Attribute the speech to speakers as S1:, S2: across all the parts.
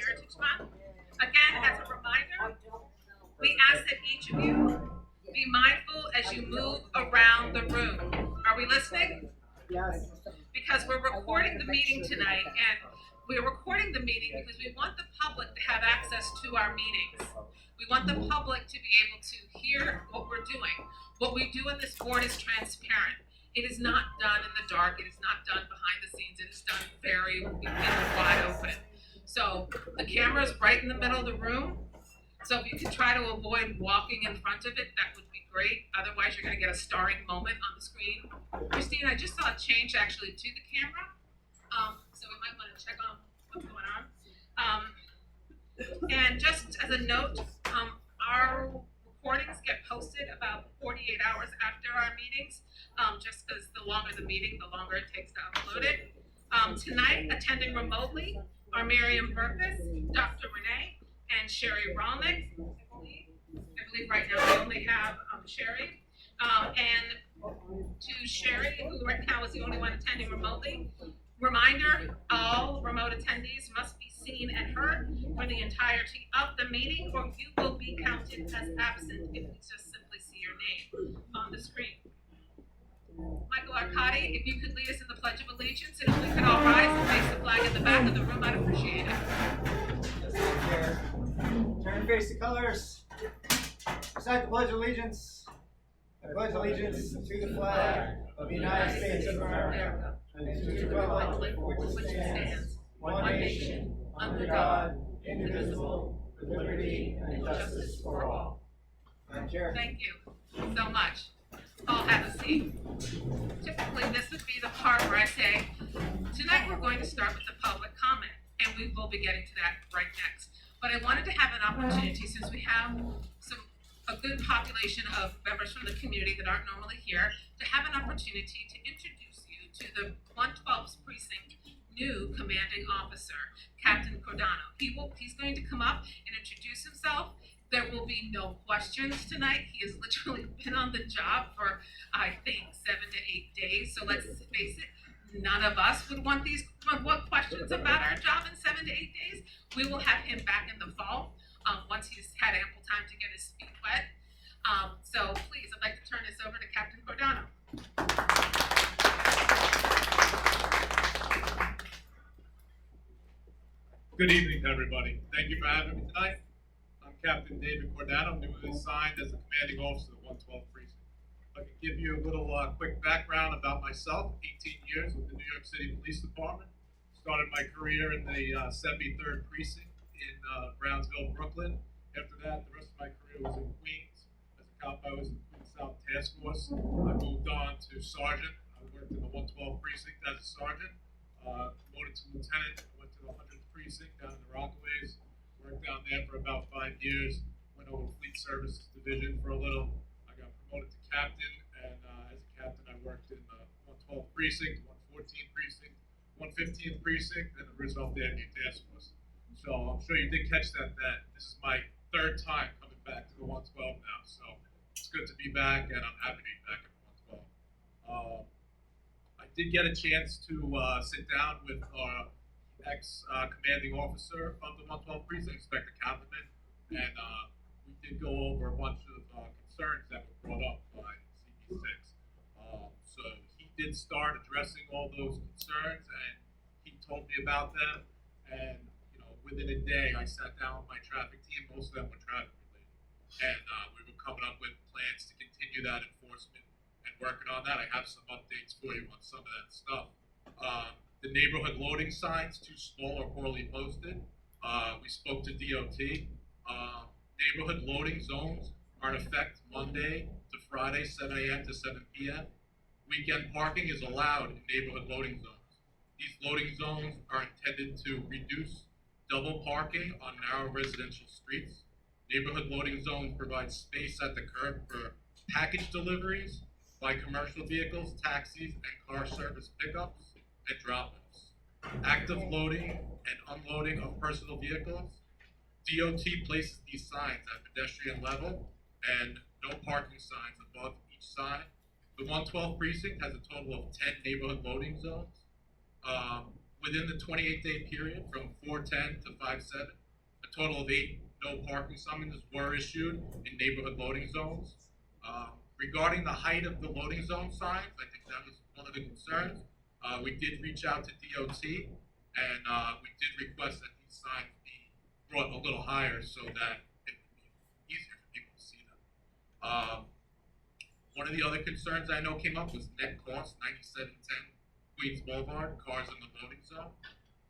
S1: Heritage Month. Again, as a reminder, we ask that each of you be mindful as you move around the room. Are we listening?
S2: Yes.
S1: Because we're recording the meeting tonight, and we're recording the meeting because we want the public to have access to our meetings. We want the public to be able to hear what we're doing. What we do in this board is transparent. It is not done in the dark. It is not done behind the scenes. It is done very wide open. So the camera is right in the middle of the room. So if you can try to avoid walking in front of it, that would be great. Otherwise, you're going to get a starring moment on the screen. Christine, I just saw a change actually to the camera. So we might want to check on what's going on. And just as a note, our recordings get posted about 48 hours after our meetings, just because the longer the meeting, the longer it takes to upload it. Tonight, attending remotely are Miriam Burkus, Dr. Renee, and Sherry Rolnick. I believe right now we only have Sherry. And to Sherry, who right now is the only one attending remotely, reminder, all remote attendees must be seen and heard for the entirety of the meeting, or you will be counted as absent if we just simply see your name on the screen. Michael Arcadi, if you could lead us in the Pledge of Allegiance, and if we could all rise and face the flag in the back of the room, I'd appreciate it.
S2: Yes, turn and face the colors. Recite the Pledge of Allegiance. I pledge allegiance to the flag of the United States of America and to the republic for which it stands, one nation, under God, indivisible, with liberty and justice for all. Madam Chair.
S1: Thank you so much. All have a seat. Typically, this would be the part where I say, tonight we're going to start with the public comment, and we will be getting to that right next. But I wanted to have an opportunity, since we have a good population of members from the community that aren't normally here, to have an opportunity to introduce you to the 112th Precinct new commanding officer, Captain Cordano. He's going to come up and introduce himself. There will be no questions tonight. He has literally been on the job for, I think, 7 to 8 days. So let's face it, none of us would want questions about our job in 7 to 8 days. We will have him back in the fall once he's had ample time to get his feet wet. So please, I'd like to turn this over to Captain Cordano.
S3: Good evening, everybody. Thank you for having me tonight. I'm Captain David Cordano, newly assigned as the commanding officer of the 112th Precinct. I can give you a little quick background about myself. 18 years with the New York City Police Department. Started my career in the 73rd Precinct in Brownsville, Brooklyn. After that, the rest of my career was in Queens. As a cop, I was in the Queens South Task Force. I moved on to sergeant. I worked in the 112th Precinct as a sergeant. Promoted to lieutenant. I went to the 100th Precinct down in the Rockaways. Worked down there for about 5 years. Went over to Fleet Services Division for a little. I got promoted to captain, and as a captain, I worked in the 112th Precinct, 114th Precinct, 115th Precinct, and the Roosevelt Avenue Task Force. So I'm sure you did catch that this is my third time coming back to the 112 now. So it's good to be back, and I'm happy to be back at the 112. I did get a chance to sit down with our ex-commanding officer of the 112th Precinct, Inspector Kaplan, and we did go over a bunch of concerns that were brought up by CB6. So he did start addressing all those concerns, and he told me about them. And within a day, I sat down with my traffic team. Most of them were traffic related, and we were coming up with plans to continue that enforcement and working on that. I have some updates for you on some of that stuff. The neighborhood loading signs, too small or poorly posted. We spoke to DOT. Neighborhood loading zones are in effect Monday to Friday, 7 a.m. to 7 p.m. Weekend parking is allowed in neighborhood loading zones. These loading zones are intended to reduce double parking on narrow residential streets. Neighborhood loading zones provide space at the curb for package deliveries by commercial vehicles, taxis, and car service pickups and drop-offs. Active loading and unloading of personal vehicles. DOT places these signs at pedestrian level and no parking signs above each sign. The 112th Precinct has a total of 10 neighborhood loading zones. within the 28-day period from 4/10 to 5/7, a total of 8 no parking summonses were issued in neighborhood loading zones. Regarding the height of the loading zone signs, I think that was one of the concerns. We did reach out to DOT, and we did request that these signs be brought a little higher so that it would be easier for people to see them. One of the other concerns I know came up was net cost, 9710 Queens Boulevard, cars in the loading zone.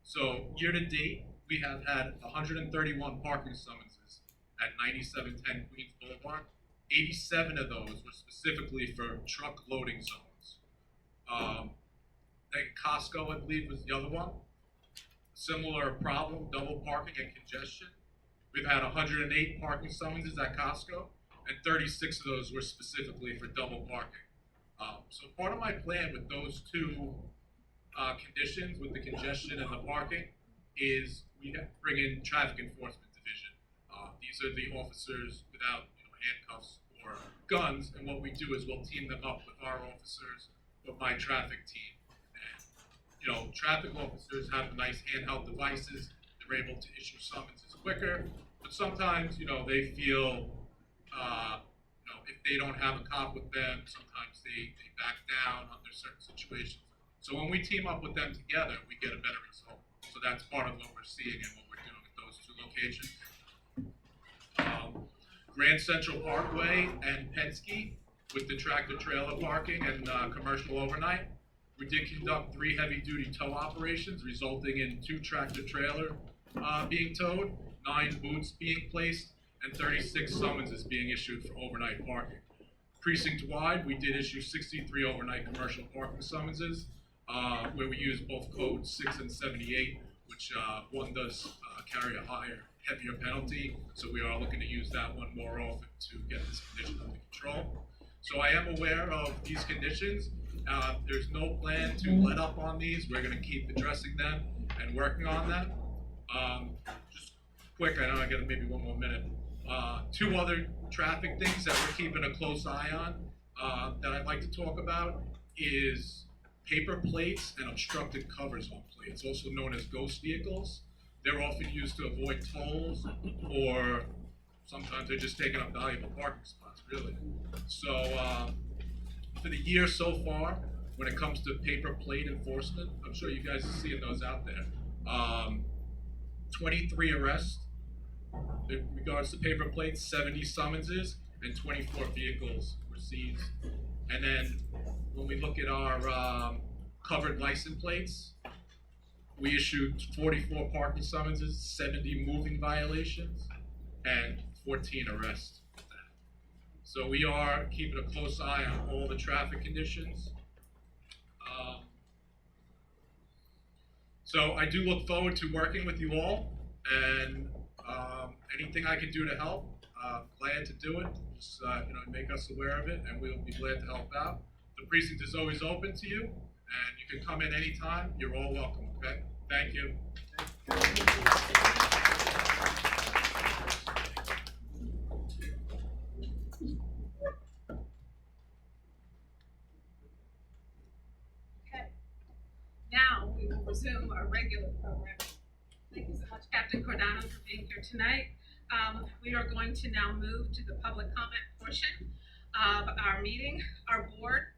S3: So year to date, we have had 131 parking summonses at 9710 Queens Boulevard. 87 of those were specifically for truck loading zones. And Costco, I believe, was the other one. Similar problem, double parking and congestion. We've had 108 parking summonses at Costco, and 36 of those were specifically for double parking. So part of my plan with those two conditions, with the congestion and the parking, is we have to bring in traffic enforcement division. These are the officers without handcuffs or guns, and what we do is we'll team them up with our officers or my traffic team. And traffic officers have nice handheld devices. They're able to issue summonses quicker, but sometimes they feel if they don't have a cop with them, sometimes they back down under certain situations. So when we team up with them together, we get a better result. So that's part of what we're seeing and what we're doing at those two locations. Grand Central Parkway and Penske with the tractor trailer parking and commercial overnight. We did conduct 3 heavy-duty tow operations, resulting in 2 tractor trailer being towed, 9 boots being placed, and 36 summonses being issued for overnight parking. Precinct-wide, we did issue 63 overnight commercial parking summonses, where we use both codes 6 and 78, which one does carry a heavier penalty, so we are looking to use that one more often to get this condition under control. So I am aware of these conditions. There's no plan to let up on these. We're going to keep addressing them and working on them. Just quick, I know I got maybe one more minute. 2 other traffic things that we're keeping a close eye on that I'd like to talk about is paper plates and obstructed covers on plates, also known as ghost vehicles. They're often used to avoid tolls, or sometimes they're just taking up valuable parking spots, really. So for the year so far, when it comes to paper plate enforcement, I'm sure you guys are seeing those out there. 23 arrests in regards to paper plates, 70 summonses, and 24 vehicles were seized. And then when we look at our covered license plates, we issued 44 parking summonses, 70 moving violations, and 14 arrests. So we are keeping a close eye on all the traffic conditions. So I do look forward to working with you all, and anything I can do to help, glad to do it. Just make us aware of it, and we'll be glad to help out. The precinct is always open to you, and you can come in anytime. You're all welcome. Okay? Thank you.
S1: Okay. Now we will resume our regular program. Thank you so much, Captain Cordano, for being here tonight. We are going to now move to the public comment portion of our meeting. Our board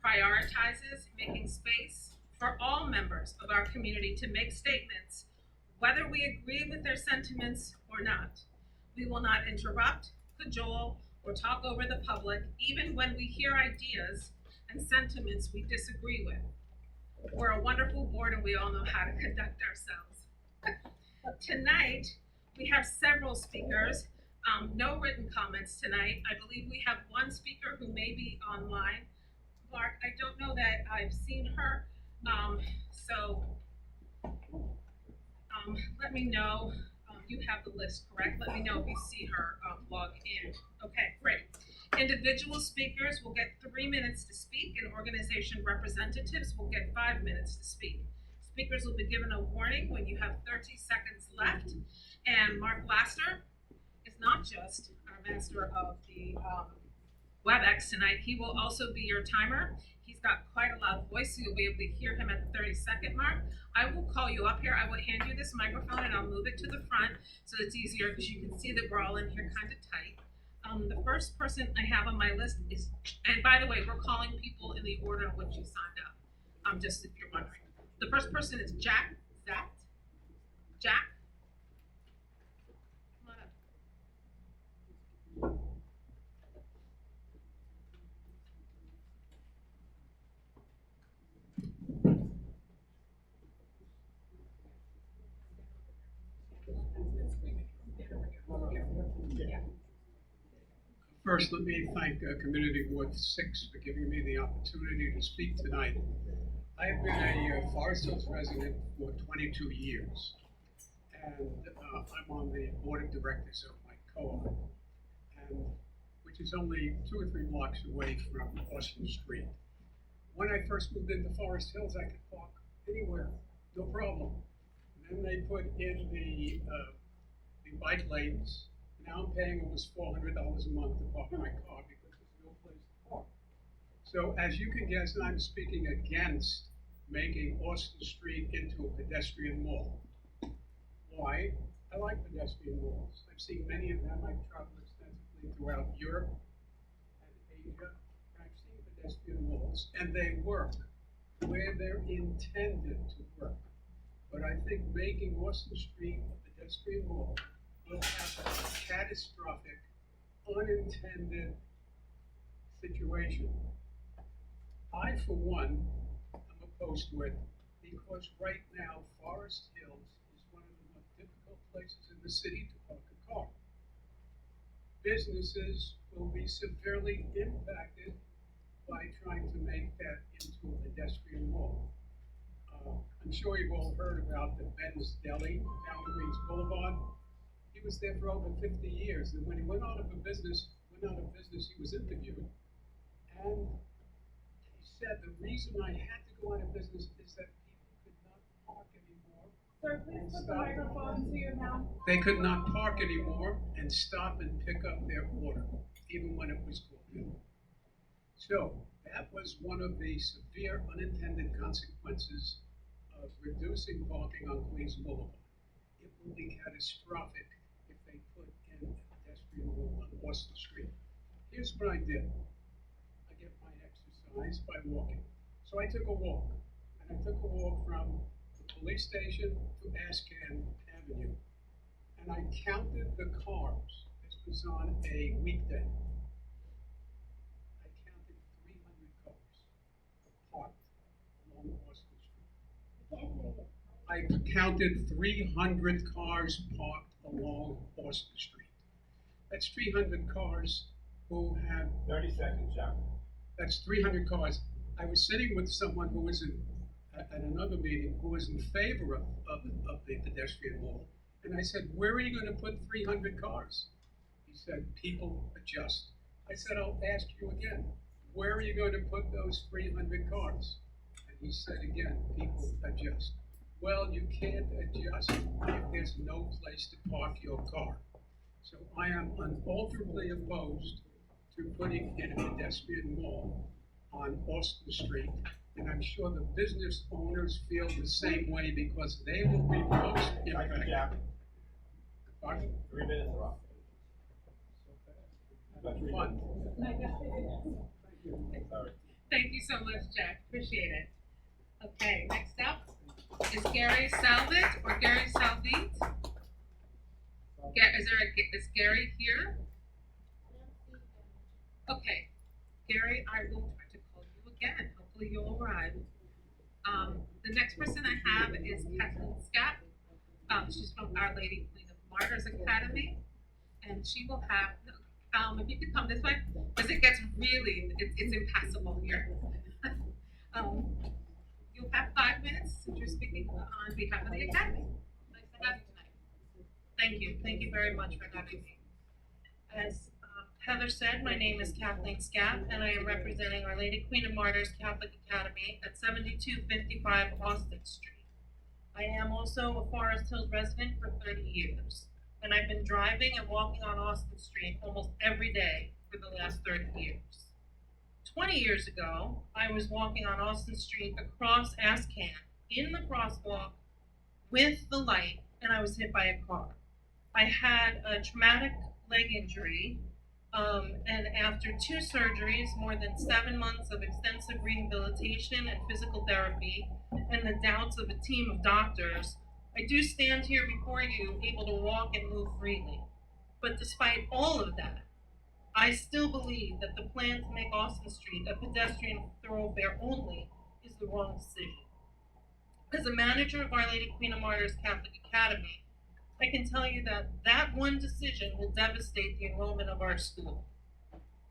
S1: prioritizes making space for all members of our community to make statements, whether we agree with their sentiments or not. We will not interrupt, cajole, or talk over the public, even when we hear ideas and sentiments we disagree with. We're a wonderful board, and we all know how to conduct ourselves. Tonight, we have several speakers. No written comments tonight. I believe we have one speaker who may be online. Mark, I don't know that I've seen her, so let me know. You have the list, correct? Let me know if you see her log in. Okay, great. Individual speakers will get 3 minutes to speak, and organization representatives will get 5 minutes to speak. Speakers will be given a warning when you have 30 seconds left. And Mark Laster is not just our master of the WebEx tonight. He will also be your timer. He's got quite a loud voice, so you'll be able to hear him at the 30-second mark. I will call you up here. I will hand you this microphone and I'll move it to the front so it's easier because you can see that we're all in here kind of tight. The first person I have on my list is, and by the way, we're calling people in the order in which you signed up. Just if you're wondering. The first person is Jack. Jack. Come on up.
S4: First, let me thank Community Ward 6 for giving me the opportunity to speak tonight. I have been a Forest Hills resident for 22 years, and I'm on the board of directors of my co-op, and which is only 2 or 3 blocks away from Austin Street. When I first moved into Forest Hills, I could park anywhere, no problem. And then they put in the bike lanes. Now I'm paying almost $400 a month to park my car because there's no place to park. So as you can guess, I'm speaking against making Austin Street into a pedestrian mall. Why? I like pedestrian malls. I've seen many of them. I've traveled extensively throughout Europe and Asia. And I've seen pedestrian malls, and they work where they're intended to work. But I think making Austin Street a pedestrian mall will have a catastrophic, unintended situation. I, for one, am opposed to it because right now Forest Hills is one of the most difficult places in the city to park a car. Businesses will be severely impacted by trying to make that into a pedestrian mall. I'm sure you've all heard about the Ben's Deli down Queens Boulevard. He was there for over 50 years, and when he went out of business, he was interviewed, and he said the reason I had to go out of business is that people could not park anymore.
S1: Sir, please put the microphone to your mouth.
S4: They could not park anymore and stop and pick up their order, even when it was called in. So that was one of the severe unintended consequences of reducing parking on Queens Boulevard. It will be catastrophic if they put in a pedestrian wall on Austin Street. Here's what I did. I get my exercise by walking. So I took a walk, and I took a walk from the police station to Ashcan Avenue, and I counted the cars. This was on a weekday. I counted 300 cars parked along Austin Street. I counted 300 cars parked along Austin Street. That's 300 cars who have.
S2: 30 seconds, Jack.
S4: That's 300 cars. I was sitting with someone who was at another meeting who was in favor of the pedestrian wall. And I said, where are you going to put 300 cars? He said, people adjust. I said, I'll ask you again, where are you going to put those 300 cars? And he said again, people adjust. Well, you can't adjust if there's no place to park your car. So I am unalterably opposed to putting in a pedestrian wall on Austin Street. And I'm sure the business owners feel the same way because they will be most impacted.
S2: Jack.
S4: Pardon?
S2: 3 minutes are up.
S4: Fun.
S2: Sorry.
S1: Thank you so much, Jack. Appreciate it. Okay, next up is Gary Salvit or Gary Salvit. Is Gary here? Okay, Gary, I will try to call you again. Hopefully you'll arrive. The next person I have is Kathleen Scott. She's from Our Lady Queen of Martyrs Academy, and she will have. If you could come this way, because it gets really, it's impassable here. You'll have 5 minutes since you're speaking on behalf of the Academy. Nice to have you tonight.
S5: Thank you very much for having me. As Heather said, my name is Kathleen Scapp, and I am representing Our Lady Queen of Martyrs Catholic Academy at 7255 Austin Street. I am also a Forest Hills resident for 30 years, and I've been driving and walking on Austin Street almost every day for the last 30 years. 20 years ago, I was walking on Austin Street across Ascan in the crosswalk with the light, and I was hit by a car. I had a traumatic leg injury, and after 2 surgeries, more than 7 months of extensive rehabilitation and physical therapy, and the doubts of a team of doctors, I do stand here before you able to walk and move freely. But despite all of that, I still believe that the plan to make Austin Street a pedestrian thoroughfare only is the wrong decision. As a manager of Our Lady Queen of Martyrs Catholic Academy, I can tell you that that one decision will devastate the enrollment of our school.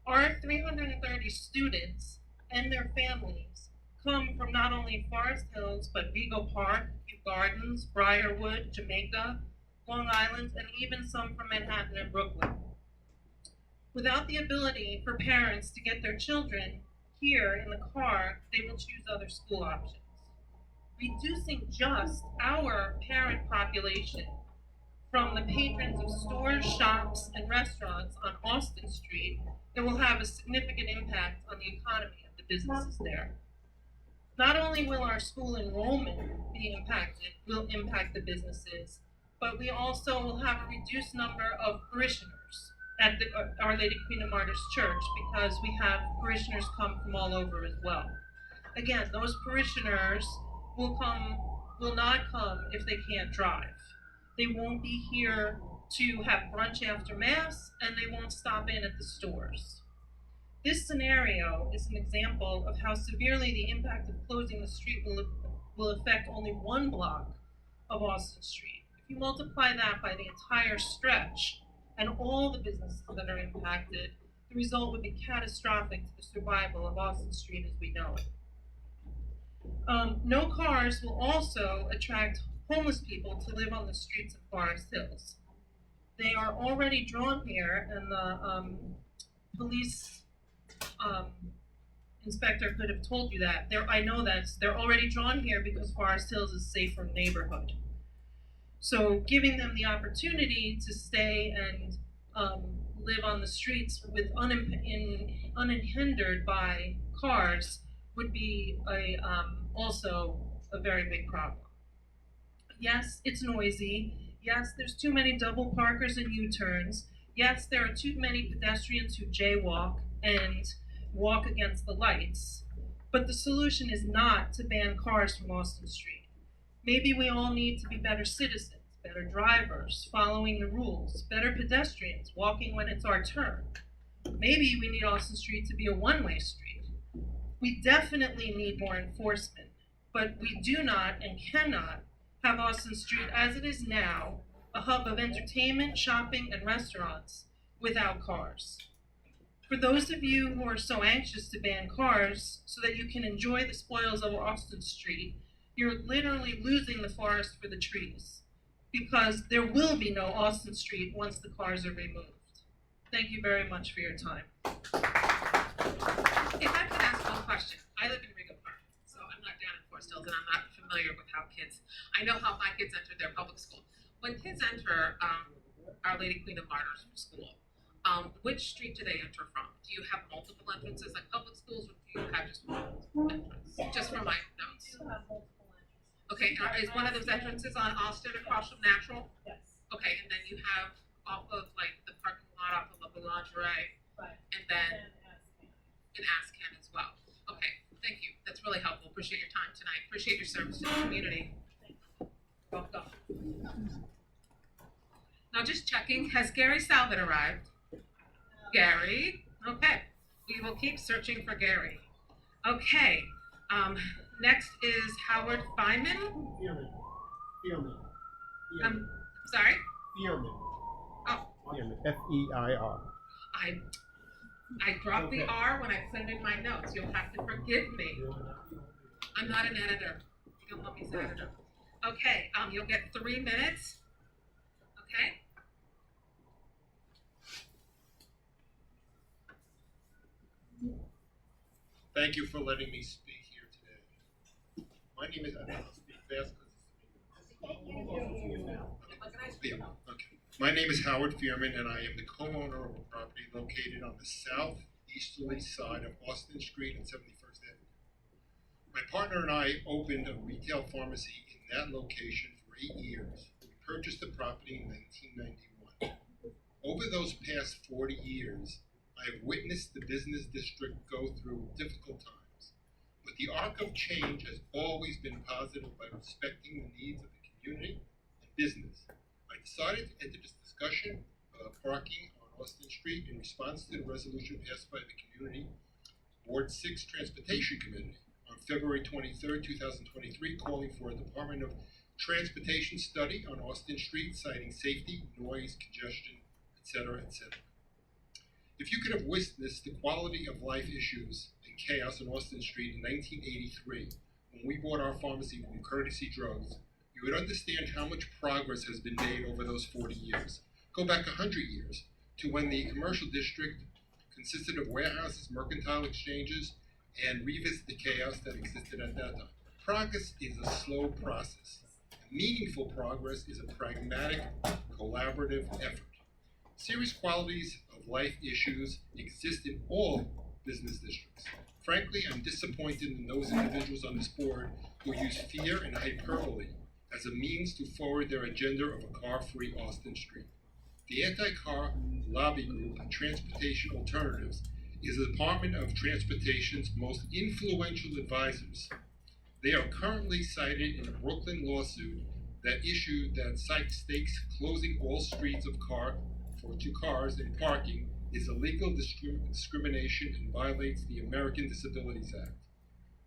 S5: Our 330 students and their families come from not only Forest Hills, but Vigo Park, Kew Gardens, Briarwood, Jamaica, Long Island, and even some from Manhattan and Brooklyn. Without the ability for parents to get their children here in the car, they will choose other school options. Reducing just our parent population from the patrons of stores, shops, and restaurants on Austin Street, it will have a significant impact on the economy of the businesses there. Not only will our school enrollment be impacted, will impact the businesses, but we also will have a reduced number of parishioners at Our Lady Queen of Martyrs Church, because we have parishioners come from all over as well. Again, those parishioners will not come if they can't drive. They won't be here to have brunch after Mass, and they won't stop in at the stores. This scenario is an example of how severely the impact of closing the street will affect only one block of Austin Street. If you multiply that by the entire stretch and all the businesses that are impacted, the result would be catastrophic to the survival of Austin Street as we know it. No cars will also attract homeless people to live on the streets of Forest Hills. They are already drawn here, and the police inspector could have told you that. I know that they're already drawn here because Forest Hills is a safer neighborhood. So giving them the opportunity to stay and live on the streets with unhindered by cars would be also a very big problem. Yes, it's noisy. Yes, there's too many double parkers and U-turns. Yes, there are too many pedestrians who jaywalk and walk against the lights. But the solution is not to ban cars from Austin Street. Maybe we all need to be better citizens, better drivers, following the rules, better pedestrians, walking when it's our turn. Maybe we need Austin Street to be a one-way street. We definitely need more enforcement, but we do not and cannot have Austin Street as it is now, a hub of entertainment, shopping, and restaurants without cars. For those of you who are so anxious to ban cars so that you can enjoy the spoils of Austin Street, you're literally losing the forest for the trees, because there will be no Austin Street once the cars are removed. Thank you very much for your time.
S1: If I could ask one question, I live in Riga Park, so I'm not down in Forest Hills, and I'm not familiar with how I know how my kids enter their public school. When kids enter Our Lady Queen of Martyrs school, which street do they enter from? Do you have multiple entrances like public schools, or do you have just one entrance? Just for my notes. Okay, is one of those entrances on Austin across from Natural?
S5: Yes.
S1: Okay, and then you have off of like the parking lot off of La Boulangerie,
S5: Right.
S1: and then in Ascan as well. Okay, thank you. That's really helpful. Appreciate your time tonight. Appreciate your service to the community. Welcome. Now just checking, has Gary Salvit arrived? Gary, okay. We will keep searching for Gary. Okay, next is Howard Feynman.
S6: Fearman.
S1: Sorry?
S6: Fearman.
S1: Oh,
S6: Fearman. F-E-I-R.
S1: I dropped the R when I send in my notes. You'll have to forgive me. I'm not an editor. You don't let me as an editor. Okay, you'll get 3 minutes. Okay?
S6: Thank you for letting me speak here today. My name is, I want to speak fast because it's me. Yeah, okay. My name is Howard Fearman, and I am the co-owner of a property located on the southeasterly side of Austin Street and 71st Avenue. My partner and I opened a retail pharmacy in that location for 8 years. We purchased the property in 1991. Over those past 40 years, I have witnessed the business district go through difficult times. But the arc of change has always been positive by respecting the needs of the community and business. I decided to enter this discussion about parking on Austin Street in response to the resolution passed by the Community Ward 6 Transportation Committee on February 23, 2023, calling for a Department of Transportation study on Austin Street, citing safety, noise, congestion, etc., etc. If you could have witnessed the quality of life issues and chaos on Austin Street in 1983, when we bought our pharmacy from Courtesy Drugs, you would understand how much progress has been made over those 40 years. Go back 100 years to when the commercial district consisted of warehouses, mercantile exchanges, and revisit the chaos that existed at that time. Progress is a slow process. Meaningful progress is a pragmatic, collaborative effort. Serious qualities of life issues exist in all business districts. Frankly, I'm disappointed in those individuals on this board who use fear and hyperbole as a means to forward their agenda of a car-free Austin Street. The anti-car lobby group, Transportation Alternatives, is the Department of Transportation's most influential advisors. They are currently cited in a Brooklyn lawsuit that states closing all streets of to cars and parking is illegal discrimination and violates the American Disabilities Act.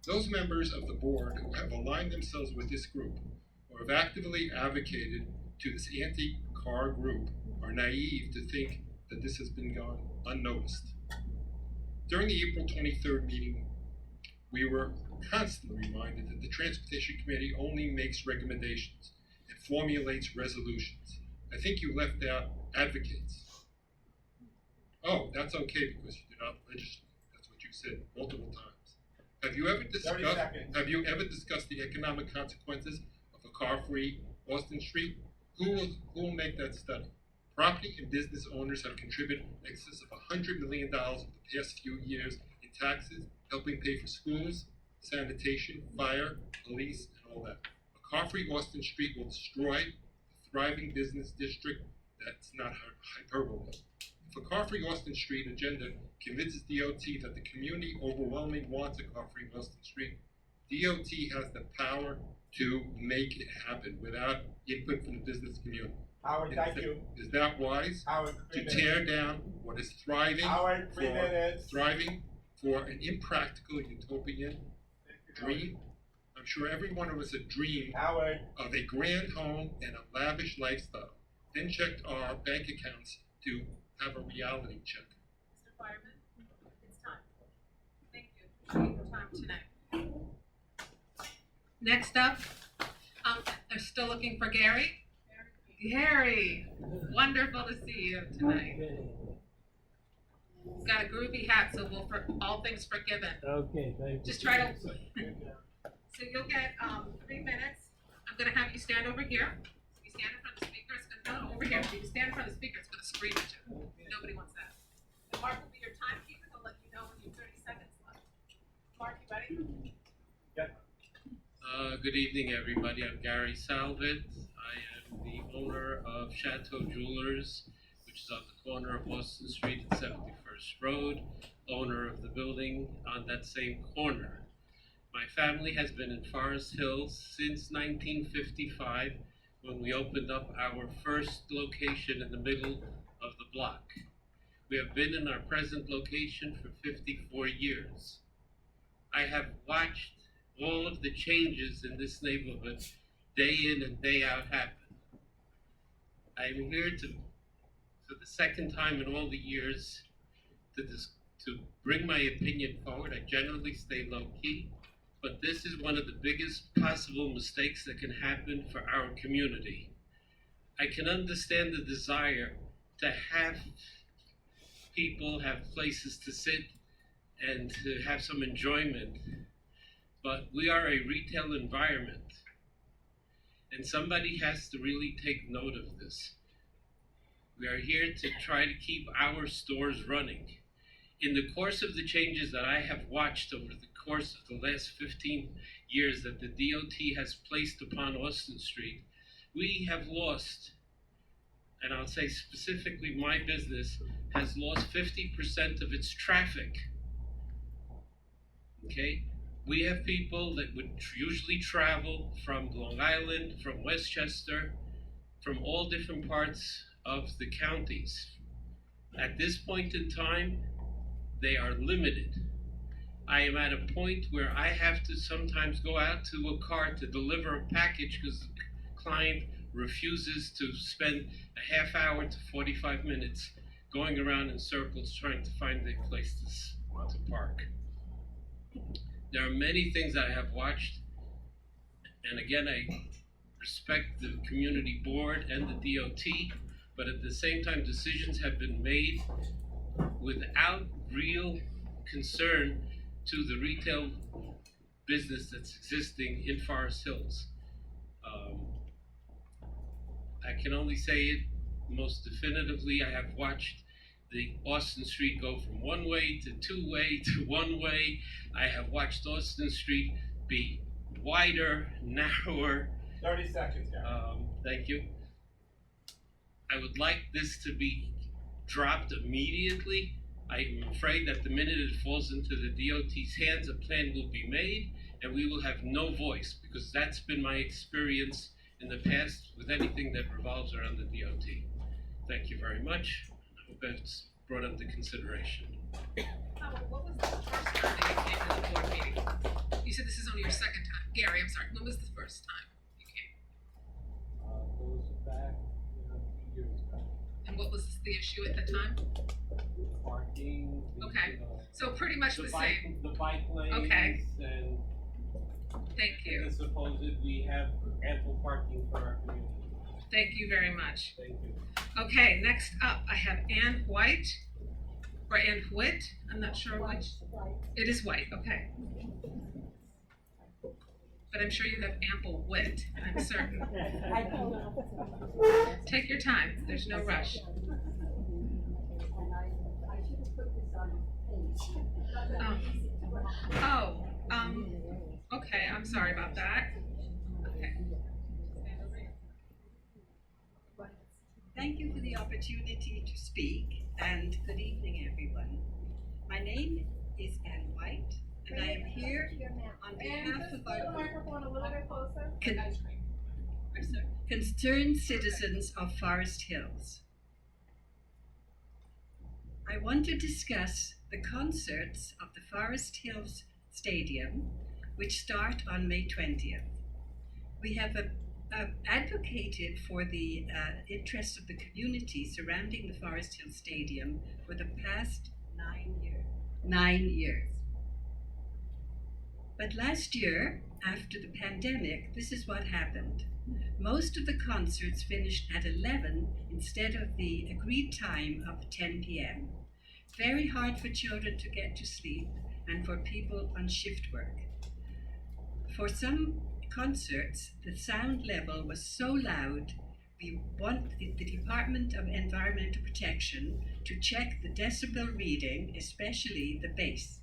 S6: Those members of the board who have aligned themselves with this group or have actively advocated to this anti-car group are naive to think that this has been gone unnoticed. During the April 23rd meeting, we were constantly reminded that the Transportation Committee only makes recommendations and formulates resolutions. I think you left out advocates. Oh, that's okay because you did not legislate. That's what you said multiple times. Have you ever discussed the economic consequences of a car-free Austin Street? Who will make that study? Property and business owners have contributed in excess of $100 million over the past few years in taxes, helping pay for schools, sanitation, fire, police, and all that. A car-free Austin Street will destroy a thriving business district. That's not hyperbole. If a car-free Austin Street agenda convinces DOT that the community overwhelmingly wants a car-free Austin Street, DOT has the power to make it happen without input from the business community.
S2: Howard, thank you.
S6: Is that wise?
S2: Howard,
S6: To tear down what is thriving
S2: Howard, 3 minutes.
S6: thriving for an impractical utopian dream? I'm sure every one of us have dreamed
S2: Howard.
S6: of a grand home and a lavish lifestyle, then checked our bank accounts to have a reality check.
S1: Mr. Fireman, it's time. Thank you. Appreciate your time tonight. Next up, they're still looking for Gary. Gary, wonderful to see you tonight. He's got a groovy hat, so all things forgiven.
S7: Okay, thank you.
S1: Just try to. So you'll get 3 minutes. I'm gonna have you stand over here. You stand in front of the speaker. It's gonna over here. If you stand in front of the speaker, it's gonna scream at you. Nobody wants that. And Mark will be your timekeeper. He'll let you know when you have 30 seconds left. Mark, you ready?
S7: Good evening, everybody. I'm Gary Salvit. I am the owner of Chateau Jewelers, which is on the corner of Austin Street and 71st Road, owner of the building on that same corner. My family has been in Forest Hills since 1955, when we opened up our first location in the middle of the block. We have been in our present location for 54 years. I have watched all of the changes in this neighborhood day in and day out happen. I am here for the second time in all the years to bring my opinion forward. I generally stay low key, but this is one of the biggest possible mistakes that can happen for our community. I can understand the desire to have people have places to sit and to have some enjoyment, but we are a retail environment, and somebody has to really take note of this. We are here to try to keep our stores running. In the course of the changes that I have watched over the course of the last 15 years that the DOT has placed upon Austin Street, we have lost, and I'll say specifically my business, has lost 50% of its traffic. Okay? We have people that would usually travel from Long Island, from Westchester, from all different parts of the counties. At this point in time, they are limited. I am at a point where I have to sometimes go out to a car to deliver a package because the client refuses to spend a half hour to 45 minutes going around in circles trying to find a place to park. There are many things I have watched, and again, I respect the community board and the DOT, but at the same time, decisions have been made without real concern to the retail business that's existing in Forest Hills. I can only say it most definitively. I have watched the Austin Street go from one way to two way to one way. I have watched Austin Street be wider, narrower.
S2: 30 seconds, Gary.
S7: Thank you. I would like this to be dropped immediately. I'm afraid that the minute it falls into the DOT's hands, a plan will be made and we will have no voice, because that's been my experience in the past with anything that revolves around the DOT. Thank you very much. I hope that's brought under consideration.
S1: What was the first time that you came to the board meeting? You said this is only your second time. Gary, I'm sorry, when was the first time you came?
S7: Goes back a few years back.
S1: And what was the issue at the time?
S7: Parking.
S1: Okay. So pretty much the same.
S7: The bike lanes.
S1: Okay.
S7: And
S1: Thank you.
S7: the supposed we have ample parking for our community.
S1: Thank you very much.
S7: Thank you.
S1: Okay, next up, I have Ann White, or Ann Whit, I'm not sure which. It is White, okay. But I'm sure you have ample wit, I'm certain. Take your time, there's no rush. Okay, I'm sorry about that. Okay.
S8: Thank you for the opportunity to speak, and good evening, everyone. My name is Ann White, and I am here on behalf of our concerned citizens of Forest Hills. I want to discuss the concerts of the Forest Hills Stadium, which start on May 20th. We have advocated for the interests of the community surrounding the Forest Hills Stadium for the past 9 years. But last year, after the pandemic, this is what happened. Most of the concerts finished at 11 instead of the agreed time of 10 p.m. Very hard for children to get to sleep and for people on shift work. For some concerts, the sound level was so loud, we want the Department of Environmental Protection to check the decibel reading, especially the bass.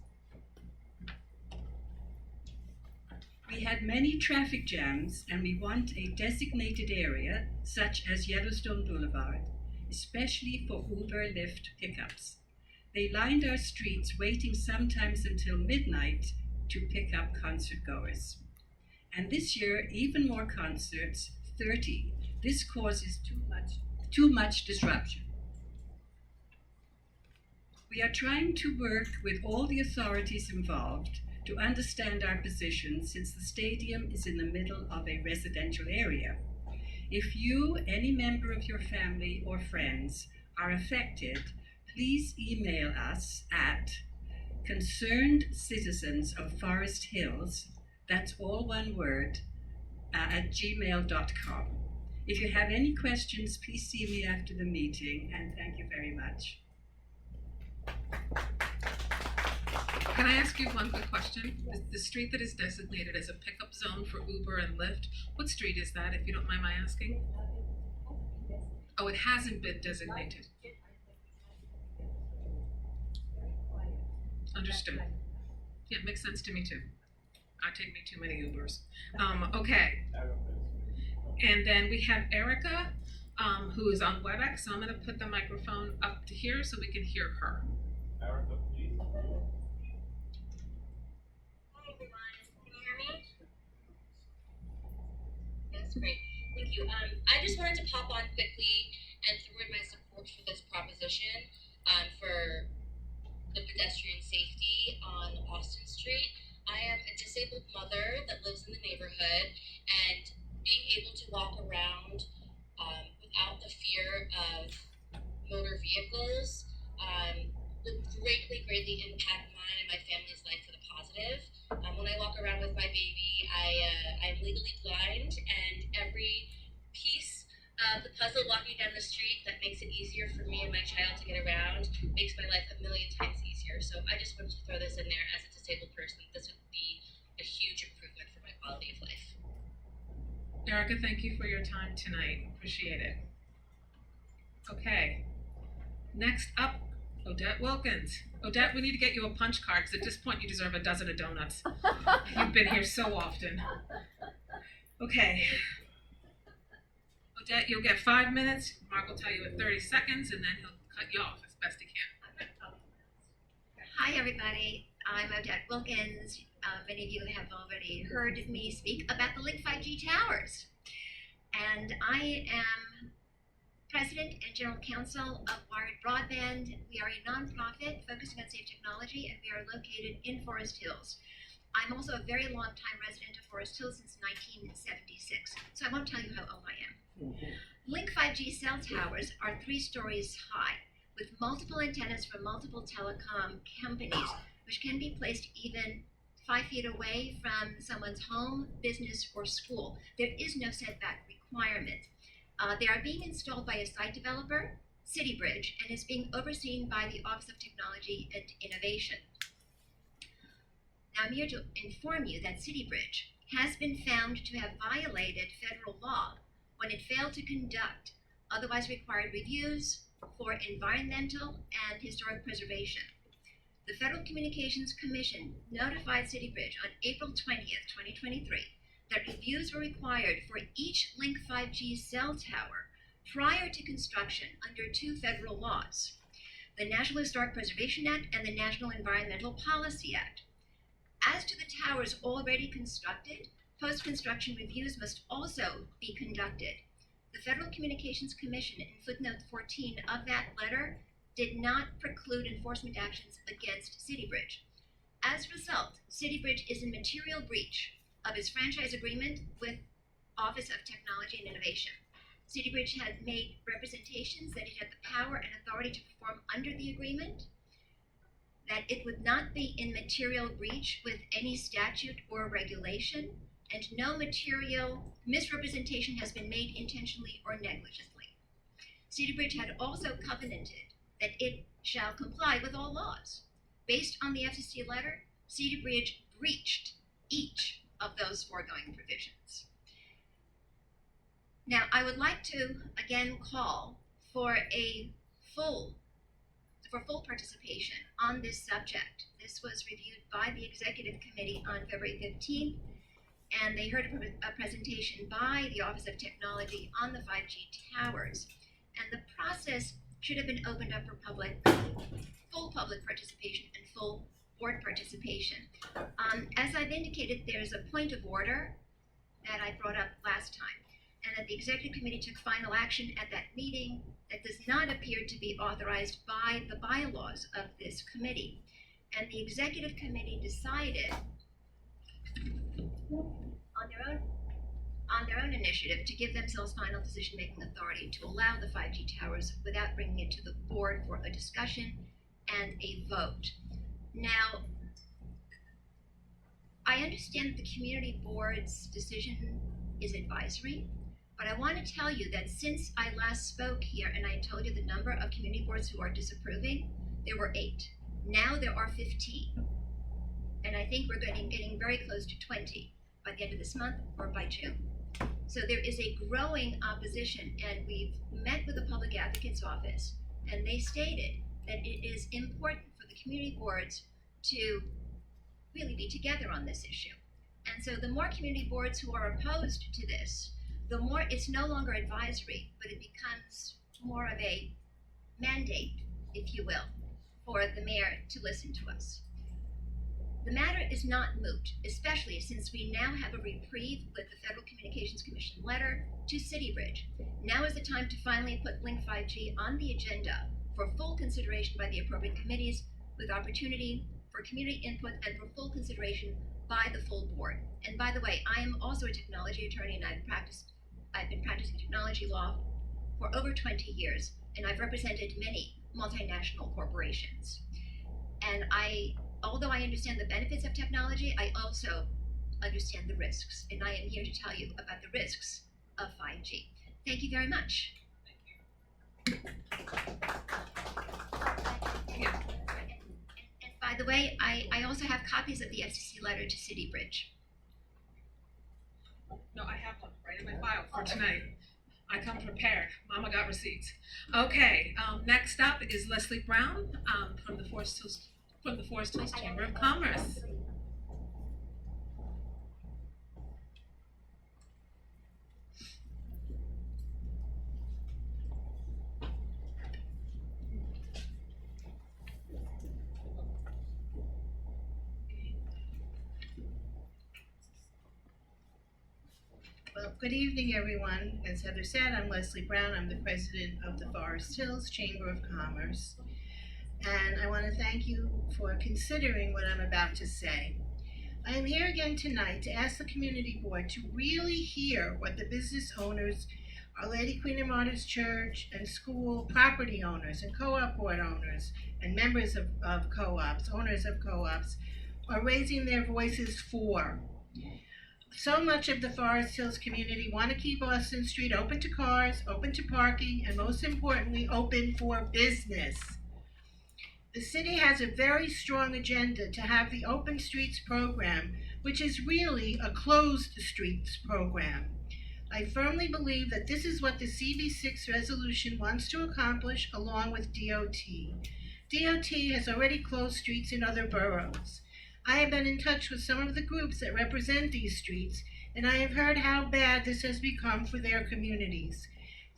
S8: We had many traffic jams, and we want a designated area, such as Yellowstone Boulevard, especially for Uber Lyft pickups. They lined our streets, waiting sometimes until midnight to pick up concert goers. And this year, even more concerts, 30. This causes too much disruption. We are trying to work with all the authorities involved to understand our position, since the stadium is in the middle of a residential area. If you, any member of your family or friends, are affected, please email us at concernedcitizensofforesthills, that's all one word, at gmail.com. If you have any questions, please see me after the meeting, and thank you very much.
S1: Can I ask you one quick question? The street that is designated as a pickup zone for Uber and Lyft, what street is that, if you don't mind my asking? Oh, it hasn't been designated. Understood. Yeah, it makes sense to me too. I take me too many Ubers. Okay. And then we have Erica, who is on WebEx, so I'm gonna put the microphone up to here so we can hear her.
S9: Erica, please.
S10: Hi everyone, can you hear me? Yes, great, thank you. I just wanted to pop on quickly and throw in my support for this proposition for the pedestrian safety on Austin Street. I am a disabled mother that lives in the neighborhood, and being able to walk around without the fear of motor vehicles would greatly impact mine and my family's life for the positive. When I walk around with my baby, I'm legally blind, and every piece of the puzzle walking down the street that makes it easier for me and my child to get around makes my life a million times easier. So I just wanted to throw this in there. As a disabled person, this would be a huge improvement for my quality of life.
S1: Erica, thank you for your time tonight. Appreciate it. Okay. Next up, Odette Wilkins. Odette, we need to get you a punch card because at this point you deserve a dozen of donuts. You've been here so often. Okay. Odette, you'll get 5 minutes. Mark will tell you in 30 seconds, and then he'll cut you off as best he can.
S11: Hi, everybody. I'm Odette Wilkins. Many of you have already heard me speak about the Link 5G towers. And I am President and General Counsel of Wired Broadband. We are a nonprofit focusing on safe technology, and we are located in Forest Hills. I'm also a very long-time resident of Forest Hills since 1976, so I won't tell you how old I am. Link 5G cell towers are 3 stories high, with multiple antennas from multiple telecom companies, which can be placed even 5 feet away from someone's home, business, or school. There is no setback requirement. They are being installed by a site developer, CityBridge, and is being overseen by the Office of Technology and Innovation. Now I'm here to inform you that CityBridge has been found to have violated federal law when it failed to conduct otherwise required reviews for environmental and historic preservation. The Federal Communications Commission notified CityBridge on April 20th, 2023, that reviews were required for each Link 5G cell tower prior to construction under 2 federal laws, the National Historic Preservation Act and the National Environmental Policy Act. As to the towers already constructed, post-construction reviews must also be conducted. The Federal Communications Commission, in footnote 14 of that letter, did not preclude enforcement actions against CityBridge. As a result, CityBridge is in material breach of its franchise agreement with Office of Technology and Innovation. CityBridge had made representations that it had the power and authority to perform under the agreement, that it would not be in material breach with any statute or regulation, and no material misrepresentation has been made intentionally or negligently. CityBridge had also covenanted that it shall comply with all laws. Based on the FCC letter, CityBridge breached each of those foregoing provisions. Now, I would like to again call for full participation on this subject. This was reviewed by the Executive Committee on February 15th, and they heard a presentation by the Office of Technology on the 5G towers. And the process should have been opened up for full public participation and full board participation. As I've indicated, there's a point of order that I brought up last time, and that the Executive Committee took final action at that meeting that does not appear to be authorized by the bylaws of this committee. And the Executive Committee decided on their own initiative to give themselves final decision-making authority to allow the 5G towers without bringing it to the board for a discussion and a vote. Now, I understand that the community board's decision is advisory, but I want to tell you that since I last spoke here and I told you the number of community boards who are disapproving, there were 8. Now there are 15. And I think we're getting very close to 20 by the end of this month or by June. So there is a growing opposition, and we've met with the public President's office, and they stated that it is important for the community boards to really be together on this issue. And so the more community boards who are opposed to this, the more it's no longer advisory, but it becomes more of a mandate, if you will, for the mayor to listen to us. The matter is not moot, especially since we now have a reprieve with the Federal Communications Commission letter to City Bridge. Now is the time to finally put Link 5G on the agenda for full consideration by the appropriate committees, with opportunity for community input and for full consideration by the full board. And by the way, I am also a technology attorney, and I've been practicing technology law for over 20 years, and I've represented many multinational corporations. And although I understand the benefits of technology, I also understand the risks, and I am here to tell you about the risks of 5G. Thank you very much. And by the way, I also have copies of the FCC letter to City Bridge.
S1: No, I have one right in my file for tonight. I come prepared. Mama got receipts. Okay, next up is Leslie Brown from the Forest Hills Chamber of Commerce.
S9: Well, good evening, everyone. As Heather said, I'm Leslie Brown. I'm the president of the Forest Hills Chamber of Commerce. And I want to thank you for considering what I'm about to say. I am here again tonight to ask the community board to really hear what the business owners, Our Lady Queen of Martyrs Church and school property owners and co-op board owners and members of co-ops, owners of co-ops, are raising their voices for. So much of the Forest Hills community want to keep Austin Street open to cars, open to parking, and most importantly, open for business. The city has a very strong agenda to have the Open Streets program, which is really a closed streets program. I firmly believe that this is what the CB6 resolution wants to accomplish along with DOT. DOT has already closed streets in other boroughs. I have been in touch with some of the groups that represent these streets, and I have heard how bad this has become for their communities.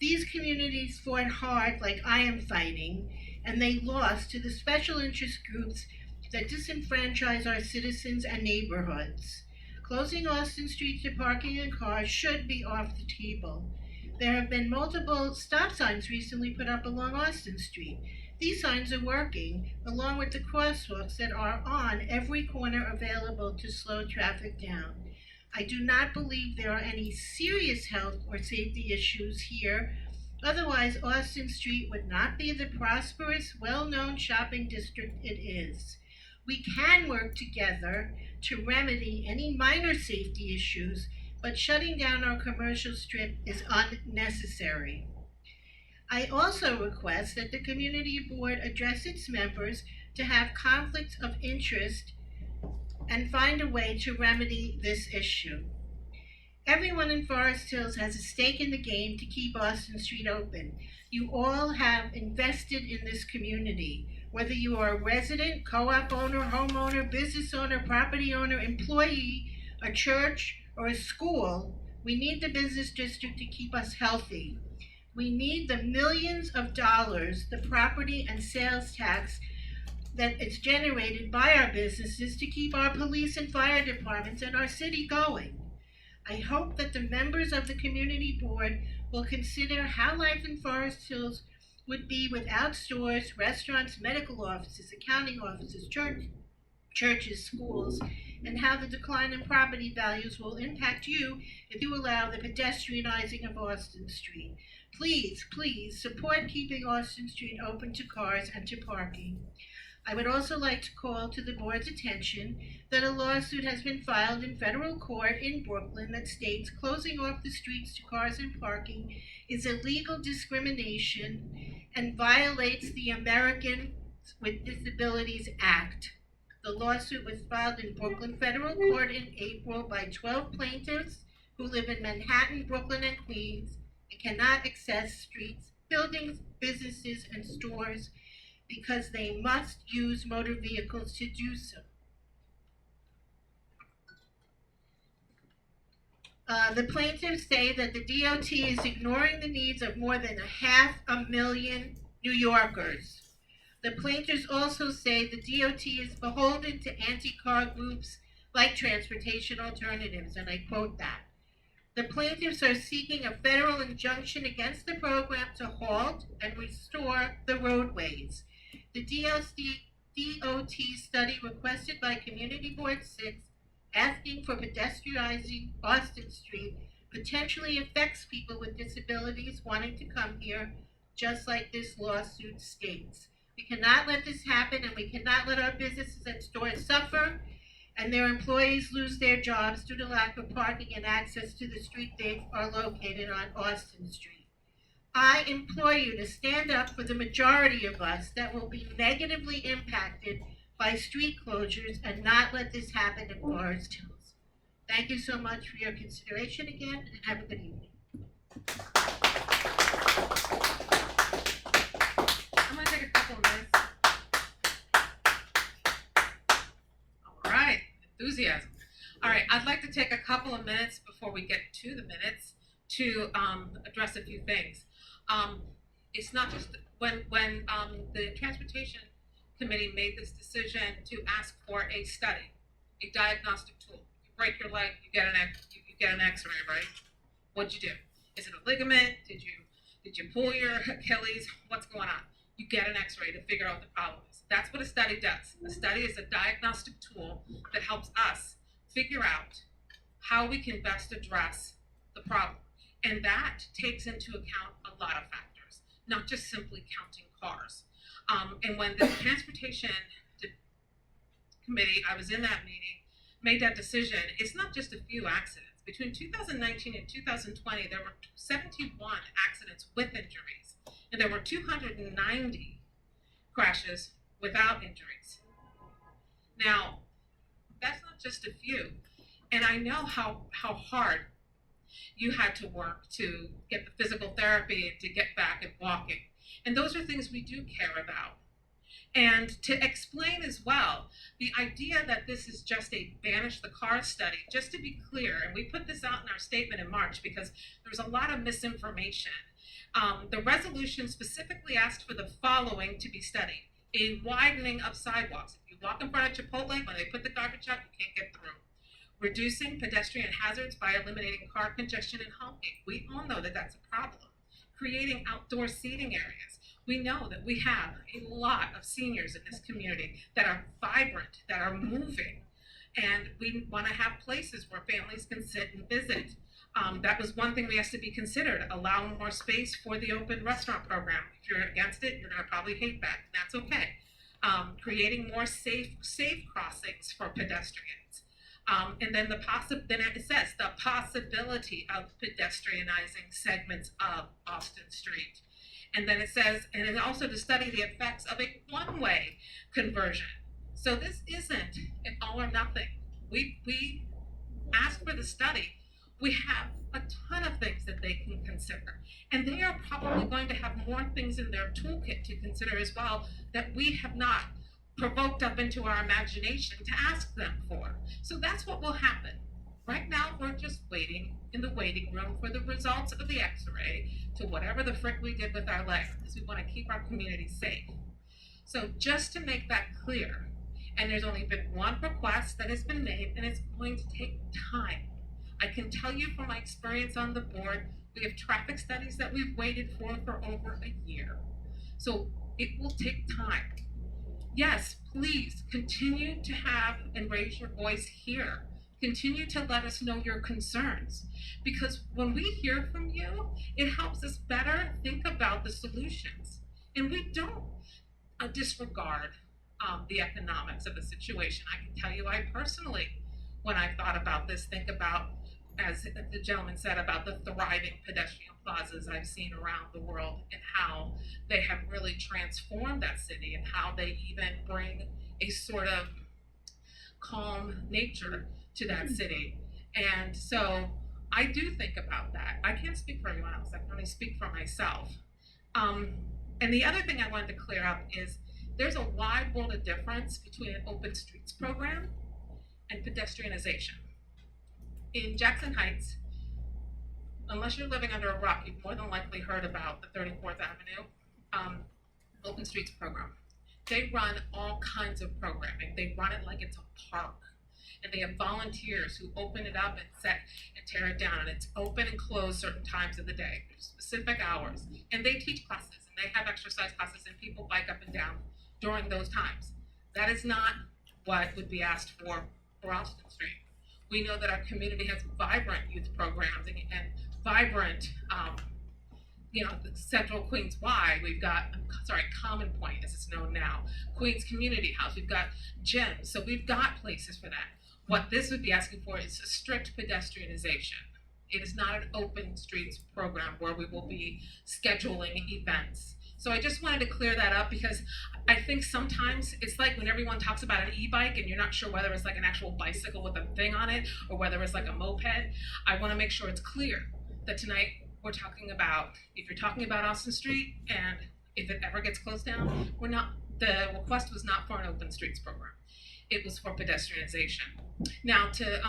S9: These communities fought hard like I am fighting, and they lost to the special interest groups that disenfranchise our citizens and neighborhoods. Closing Austin Street to parking and cars should be off the table. There have been multiple stop signs recently put up along Austin Street. These signs are working, along with the crosswalks that are on every corner available to slow traffic down. I do not believe there are any serious health or safety issues here. Otherwise, Austin Street would not be the prosperous, well-known shopping district it is. We can work together to remedy any minor safety issues, but shutting down our commercial strip is unnecessary. I also request that the community board address its members to have conflicts of interest and find a way to remedy this issue. Everyone in Forest Hills has a stake in the game to keep Austin Street open. You all have invested in this community. Whether you are a resident, co-op owner, homeowner, business owner, property owner, employee, a church, or a school, we need the business district to keep us healthy. We need the millions of dollars, the property and sales tax that is generated by our businesses to keep our police and fire departments and our city going. I hope that the members of the community board will consider how life in Forest Hills would be without stores, restaurants, medical offices, accounting offices, churches, schools, and how the decline in property values will impact you if you allow the pedestrianizing of Austin Street. Please, please support keeping Austin Street open to cars and to parking. I would also like to call to the board's attention that a lawsuit has been filed in federal court in Brooklyn that states closing off the streets to cars and parking is illegal discrimination and violates the Americans with Disabilities Act. The lawsuit was filed in Brooklyn federal court in April by 12 plaintiffs who live in Manhattan, Brooklyn, and Queens and cannot access streets buildings, businesses, and stores because they must use motor vehicles to do so. The plaintiffs say that the DOT is ignoring the needs of more than 500,000 New Yorkers. The plaintiffs also say the DOT is beholden to anti-car groups like Transportation Alternatives, and I quote that. The plaintiffs are seeking a federal injunction against the program to halt and restore the roadways. The DOT study requested by Community Board 6 asking for pedestrianizing Austin Street potentially affects people with disabilities wanting to come here, just like this lawsuit states. We cannot let this happen, and we cannot let our businesses and stores suffer and their employees lose their jobs due to lack of parking and access to the street they are located on Austin Street. I implore you to stand up for the majority of us that will be negatively impacted by street closures and not let this happen in Forest Hills. Thank you so much for your consideration again, and have a good evening.
S1: I'm gonna take a couple of minutes. All right, enthusiasm. All right, I'd like to take a couple of minutes before we get to the minutes to address a few things. It's not just when the Transportation Committee made this decision to ask for a study, a diagnostic tool. You break your leg, you get an X-ray, right? What'd you do? Is it a ligament? Did you pull your Achilles? What's going on? You get an X-ray to figure out what the problem is. That's what a study does. A study is a diagnostic tool that helps us figure out how we can best address the problem. And that takes into account a lot of factors, not just simply counting cars. And when the Transportation Committee, I was in that meeting, made that decision, it's not just a few accidents. Between 2019 and 2020, there were 71 accidents with injuries, and there were 290 crashes without injuries. Now, that's not just a few. And I know how hard you had to work to get the physical therapy and to get back and walking. And those are things we do care about. And to explain as well, the idea that this is just a banish the car study, just to be clear, and we put this out in our statement in March because there's a lot of misinformation. The resolution specifically asked for the following to be studied: a widening of sidewalks. If you walk in front of Chipotle, when they put the garbage out, you can't get through. Reducing pedestrian hazards by eliminating car congestion and honking. We all know that that's a problem. Creating outdoor seating areas. We know that we have a lot of seniors in this community that are vibrant, that are moving, and we want to have places where families can sit and visit. That was one thing we asked to be considered, allow more space for the open restaurant program. If you're against it, you're going to probably hate that, and that's okay. Creating more safe crossings for pedestrians. And then then it says the possibility of pedestrianizing segments of Austin Street. And then it says, and then also to study the effects of a one-way conversion. So this isn't an all or nothing. We asked for the study. We have a ton of things that they can consider. And they are probably going to have more things in their toolkit to consider as well that we have not provoked up into our imagination to ask them for. So that's what will happen. Right now, we're just waiting in the waiting room for the results of the X-ray to whatever the frick we did with our legs, because we want to keep our community safe. So just to make that clear, and there's only been one request that has been made, and it's going to take time. I can tell you from my experience on the board, we have traffic studies that we've waited for over a year. So it will take time. Yes, please continue to have and raise your voice here. Continue to let us know your concerns, because when we hear from you, it helps us better think about the solutions. And we don't disregard the economics of the situation. I can tell you, I personally, when I thought about this, think about, as the gentleman said, about the thriving pedestrian plazas I've seen around the world and how they have really transformed that city and how they even bring a sort of calm nature to that city. And so I do think about that. I can't speak for anyone else. I can only speak for myself. And the other thing I wanted to clear up is there's a wide world of difference between an open streets program and pedestrianization. In Jackson Heights, unless you're living under a rock, you've more than likely heard about the 34th Avenue Open Streets program. They run all kinds of programming. They run it like it's a park. And they have volunteers who open it up and set and tear it down. And it's open and closed certain times of the day, specific hours. And they teach classes and they have exercise classes and people bike up and down during those times. That is not what would be asked for Austin Street. We know that our community has vibrant youth programs and vibrant, the Central Queens Y. We've got, Common Point as it's known now, Queens Community House. We've got gyms, so we've got places for that. What this would be asking for is a strict pedestrianization. It is not an open streets program where we will be scheduling events. So I just wanted to clear that up because I think sometimes it's like when everyone talks about an e-bike and you're not sure whether it's like an actual bicycle with a thing on it or whether it's like a moped. I want to make sure it's clear that tonight we're talking about, if you're talking about Austin Street and if it ever gets closed down, the request was not for an open streets program. It was for pedestrianization. Now to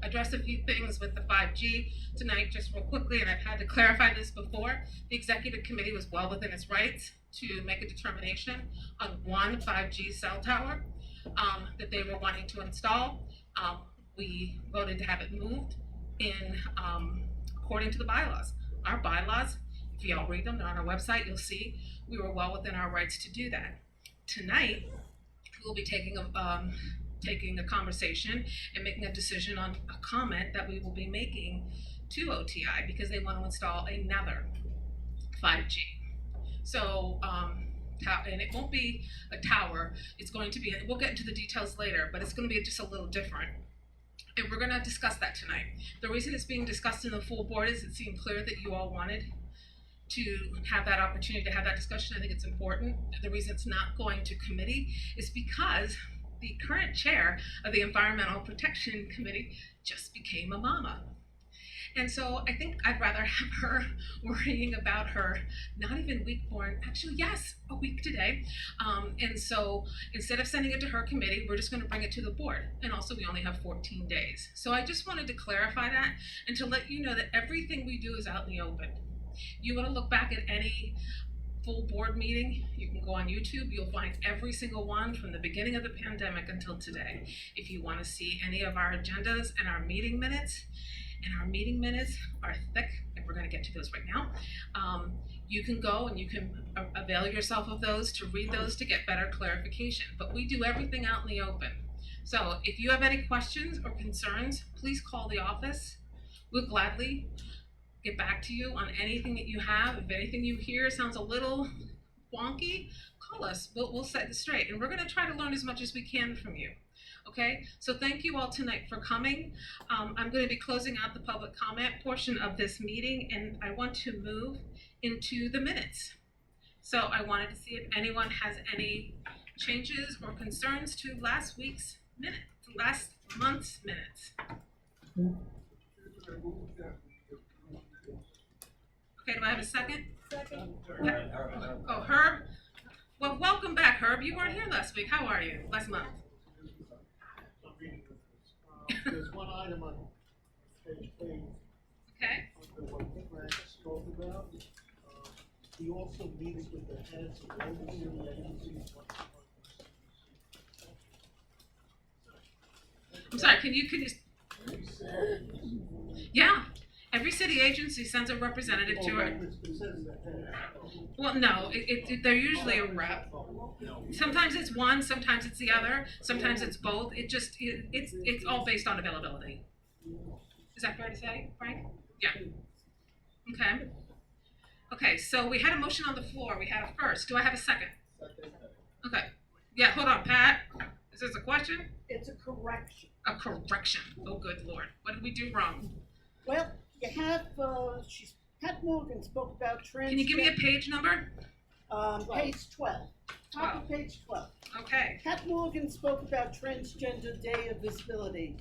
S1: address a few things with the 5G tonight, just real quickly, and I've had to clarify this before, the executive committee was well within its rights to make a determination on one 5G cell tower that they were wanting to install. We voted to have it moved in according to the bylaws. Our bylaws, if you all read them, they're on our website, you'll see we were well within our rights to do that. Tonight, we'll be taking a conversation and making a decision on a comment that we will be making to OTI because they want to install another 5G. So, and it won't be a tower, it's going to be, we'll get into the details later, but it's going to be just a little different. And we're going to discuss that tonight. The reason it's being discussed in the full board is it seemed clear that you all wanted to have that opportunity to have that discussion. I think it's important. The reason it's not going to committee is because the current chair of the Environmental Protection Committee just became a mama. And so I think I'd rather have her worrying about her not even week born, actually yes, a week today. And so instead of sending it to her committee, we're just going to bring it to the board. And also we only have 14 days. So I just wanted to clarify that and to let you know that everything we do is out in the open. You want to look back at any full board meeting, you can go on YouTube, you'll find every single one from the beginning of the pandemic until today. If you want to see any of our agendas and our meeting minutes, and our meeting minutes are thick, and we're going to get to those right now. You can go and you can avail yourself of those to read those to get better clarification. But we do everything out in the open. So if you have any questions or concerns, please call the office. We'll gladly get back to you on anything that you have. If anything you hear sounds a little wonky, call us. We'll set it straight. And we're going to try to learn as much as we can from you. Okay, so thank you all tonight for coming. I'm going to be closing out the public comment portion of this meeting, and I want to move into the minutes. So I wanted to see if anyone has any changes or concerns to last week's minutes, last month's minutes. Okay, do I have a second? Second. Oh, Herb? Well, welcome back, Herb. You weren't here last week. How are you? Last month.
S12: There's one item on page 8.
S1: Okay.
S12: Under what Frank spoke about. He also meets with the heads of all the city agencies.
S1: I'm sorry, can you yeah. Every city agency sends a representative to it. Well, no, they're usually a rep. Sometimes it's one, sometimes it's the other, sometimes it's both. It's all based on availability. Is that fair to say, Frank? Yeah. Okay. Okay, so we had a motion on the floor. We had a first. Do I have a second? Okay. Yeah, hold on, Pat. Is this a question?
S13: It's a correction.
S1: A correction. Oh, good Lord. What did we do wrong?
S13: Well, you have, Pat Morgan spoke about transgender.
S1: Can you give me a page number?
S13: Page 12. Top of page 12.
S1: Okay.
S13: Pat Morgan spoke about Transgender Day of Visibility.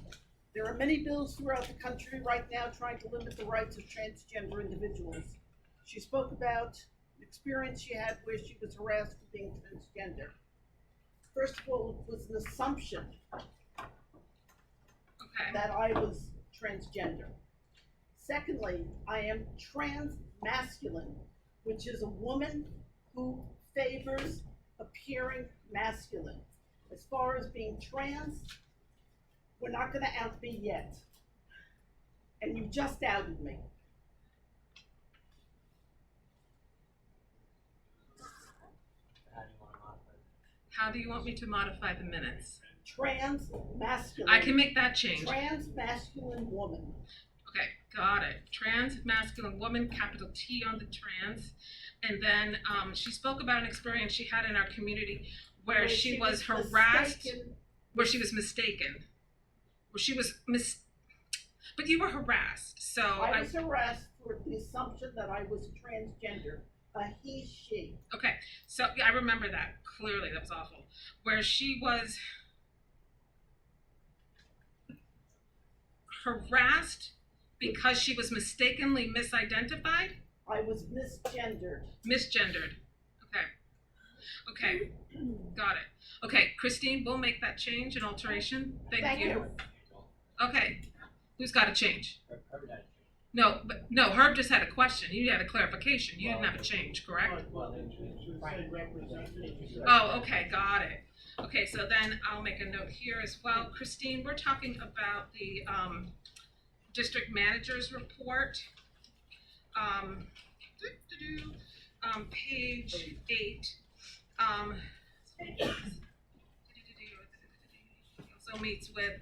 S13: There are many bills throughout the country right now trying to limit the rights of transgender individuals. She spoke about experience she had where she was harassed for being transgender. First of all, it was an assumption
S1: Okay.
S13: that I was transgender. Secondly, I am trans-masculine, which is a woman who favors appearing masculine. As far as being trans, we're not gonna out me yet. And you just outed me.
S1: How do you want me to modify the minutes?
S13: Trans-masculine.
S1: I can make that change.
S13: Trans-masculine woman.
S1: Okay, got it. Trans masculine woman, capital T on the trans. And then she spoke about an experience she had in our community where she was harassed,
S13: mistaken.
S1: where she was mistaken. Where she was but you were harassed, so
S13: I was harassed for the assumption that I was transgender, a he, she.
S1: okay, so yeah, I remember that clearly. That was awful. Where she was harassed because she was mistakenly misidentified?
S13: I was misgendered.
S1: Misgendered. Okay. Okay. Got it. Okay, Christine, we'll make that change and alteration. Thank you. Okay. Who's got a change? No, but no, Herb just had a question. You had a clarification. You didn't have a change, correct? Oh, okay, got it. Okay, so then I'll make a note here as well. Christine, we're talking about the district manager's report. Page 8. Also meets with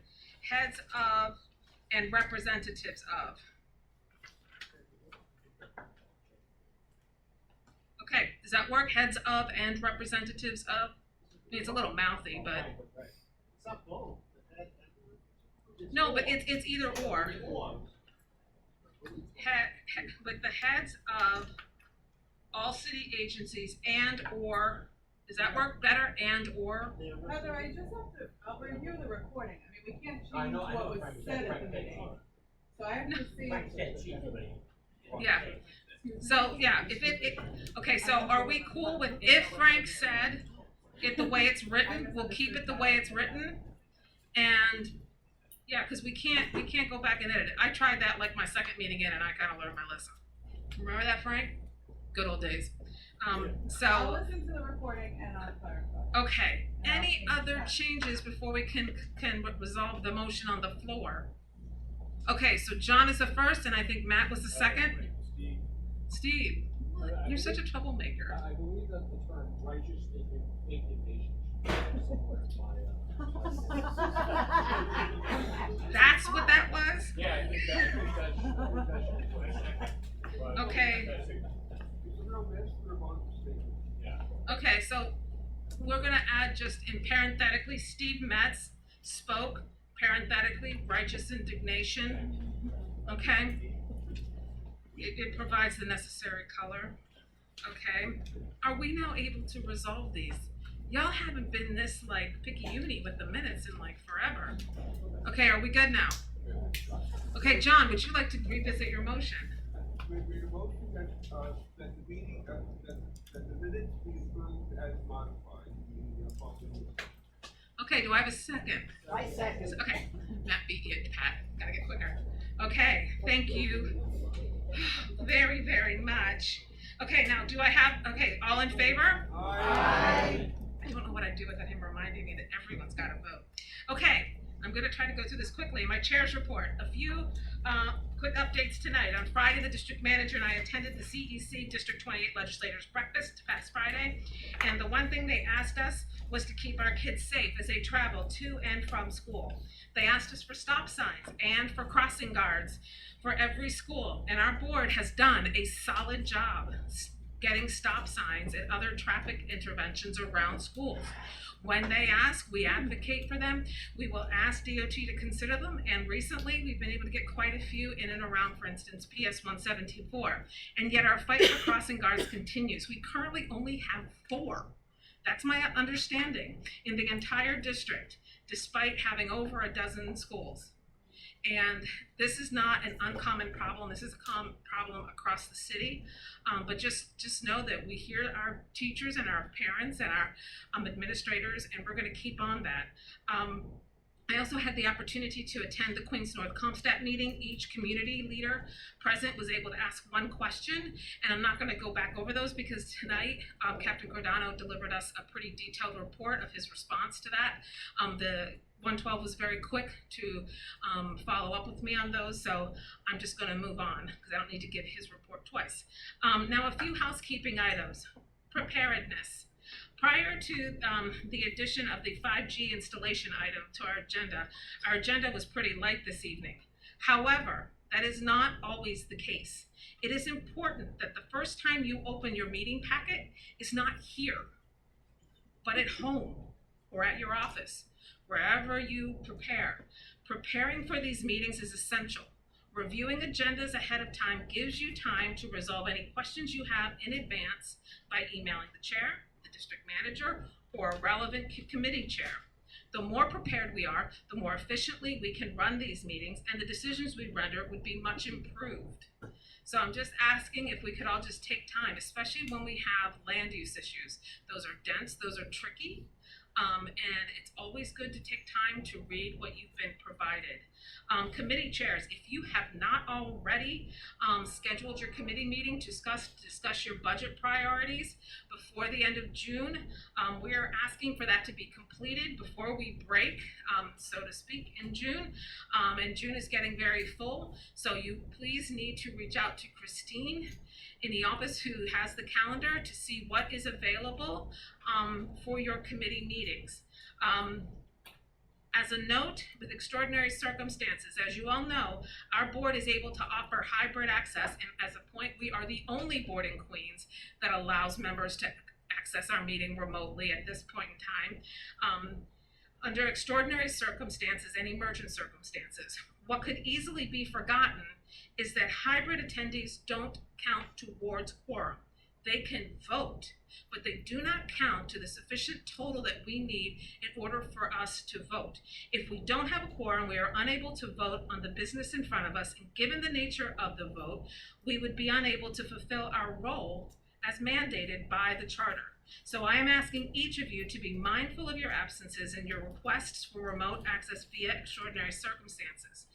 S1: heads of and representatives of. Okay, does that work? Heads of and representatives of? I mean, it's a little mouthy, but.
S12: It's not both.
S1: No, but it's either or. With the heads of all city agencies and or, does that work better? And or?
S14: Heather, I just have to, I'll review the recording. I mean, we can't change what was said at the meeting. So I have to see.
S1: Yeah. So, yeah, if okay, so are we cool with if Frank said it the way it's written, we'll keep it the way it's written? And, yeah, because we can't go back and edit it. I tried that like my second meeting in and I kind of learned my lesson. Remember that, Frank? Good old days.
S14: I'll
S1: So,
S14: listen to the recording and I'll clarify.
S1: okay, any other changes before we can resolve the motion on the floor? Okay, so John is the first and I think Matt was the second. Steve, you're such a troublemaker.
S12: I believe that the term righteous indignation.
S1: That's what that was?
S12: Yeah, I think that's.
S1: Okay. Okay, so we're gonna add just in parenthetically, Steve Metz spoke, parenthetically, righteous indignation, okay? It provides the necessary color, okay? Are we now able to resolve these? Y'all haven't been this like picky-uni with the minutes in like forever. Okay, are we good now? Okay, John, would you like to revisit your motion?
S15: We motion that the meeting, that the minutes be approved as modified.
S1: Okay, do I have a second?
S13: I second.
S1: Okay, Matt beat you, Pat, gotta get quicker. Okay, thank you very, very much. Okay, now do I have, okay, all in favor?
S13: Aye.
S1: I don't know what I'd do without him reminding me that everyone's gotta vote. Okay, I'm gonna try to go through this quickly. My chair's report, a few quick updates tonight. On Friday, the district manager and I attended the CEC District 28 Legislators Breakfast past Friday. And the one thing they asked us was to keep our kids safe as they travel to and from school. They asked us for stop signs and for crossing guards for every school. And our board has done a solid job getting stop signs and other traffic interventions around schools. When they ask, we advocate for them. We will ask DOT to consider them. And recently, we've been able to get quite a few in and around, for instance, PS 174. And yet our fight for crossing guards continues. We currently only have 4. That's my understanding in the entire district, despite having over a dozen schools. And this is not an uncommon problem. This is a common problem across the city. But just know that we hear our teachers and our parents and our administrators, and we're going to keep on that. I also had the opportunity to attend the Queens North Comstat meeting. Each community leader present was able to ask one question, and I'm not going to go back over those because tonight Captain Cordano delivered us a pretty detailed report of his response to that. The 112 was very quick to follow up with me on those, so I'm just going to move on because I don't need to give his report twice. Now, a few housekeeping items. Preparedness. Prior to the addition of the 5G installation item to our agenda was pretty light this evening. However, that is not always the case. It is important that the first time you open your meeting packet is not here, but at home or at your office, wherever you prepare. Preparing for these meetings is essential. Reviewing agendas ahead of time gives you time to resolve any questions you have in advance by emailing the chair, the district manager, or a relevant committee chair. The more prepared we are, the more efficiently we can run these meetings, and the decisions we render would be much improved. So I'm just asking if we could all just take time, especially when we have land use issues. Those are dense, those are tricky, and it's always good to take time to read what you've been provided. Committee chairs, if you have not already scheduled your committee meeting to discuss your budget priorities before the end of June, we are asking for that to be completed before we break, so to speak, in June. And June is getting very full, so you please need to reach out to Christine in the office who has the calendar to see what is available for your committee meetings. As a note, with extraordinary circumstances, as you all know, our board is able to offer hybrid access, and as a point, we are the only board in Queens that allows members to access our meeting remotely at this point in time. Under extraordinary circumstances and emergent circumstances, what could easily be forgotten is that hybrid attendees don't count towards quorum. They can vote, but they do not count to the sufficient total that we need in order for us to vote. If we don't have a quorum, we are unable to vote on the business in front of us, and given the nature of the vote, we would be unable to fulfill our role as mandated by the charter. So I am asking each of you to be mindful of your absences and your requests for remote access via extraordinary circumstances.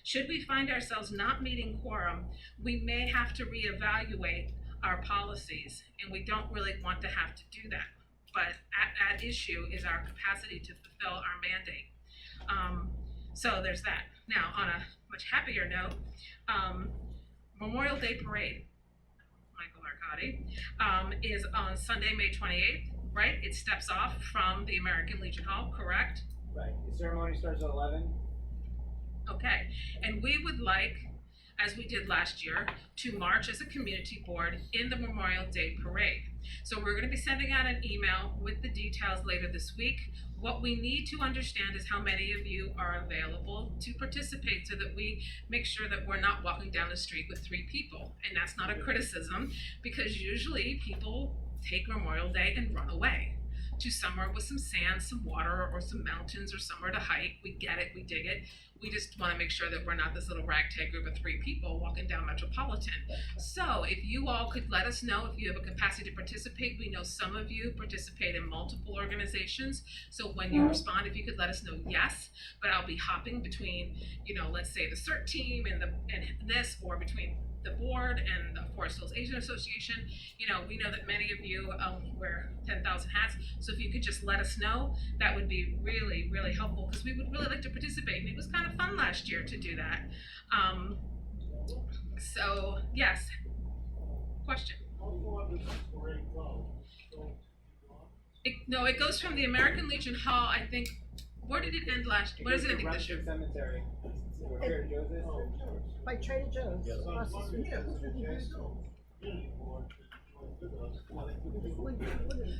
S1: Should we find ourselves not meeting quorum, we may have to reevaluate our policies, and we don't really want to have to do that. But at issue is our capacity to fulfill our mandate. So there's that. Now, on a much happier note, Memorial Day Parade, Michael Arcadi, is on Sunday, May 28th, right? It steps off from the American Legion Hall, correct?
S2: Right, the ceremony starts at 11.
S1: Okay, and we would like, as we did last year, to march as a community board in the Memorial Day Parade. So we're going to be sending out an email with the details later this week. What we need to understand is how many of you are available to participate so that we make sure that we're not walking down the street with 3 people. And that's not a criticism, because usually people take Memorial Day and run away to somewhere with some sand, some water, or some mountains, or somewhere to hike. We get it, we dig it. We just want to make sure that we're not this little ragtag group of 3 people walking down Metropolitan. So if you all could let us know if you have a capacity to participate. We know some of you participate in multiple organizations. So when you respond, if you could let us know yes, but I'll be hopping between, let's say the CERT team and this, or between the board and the Forest Hills Asian Association. We know that many of you wear 10,000 hats. So if you could just let us know, that would be really, really helpful, because we would really like to participate. And it was kind of fun last year to do that. So yes, question. No, it goes from the American Legion Hall, I think. Where did it end last year? Where does it end this year?
S2: Cemetery. Where Joe's is.
S13: By Trader Joe's. Across the street.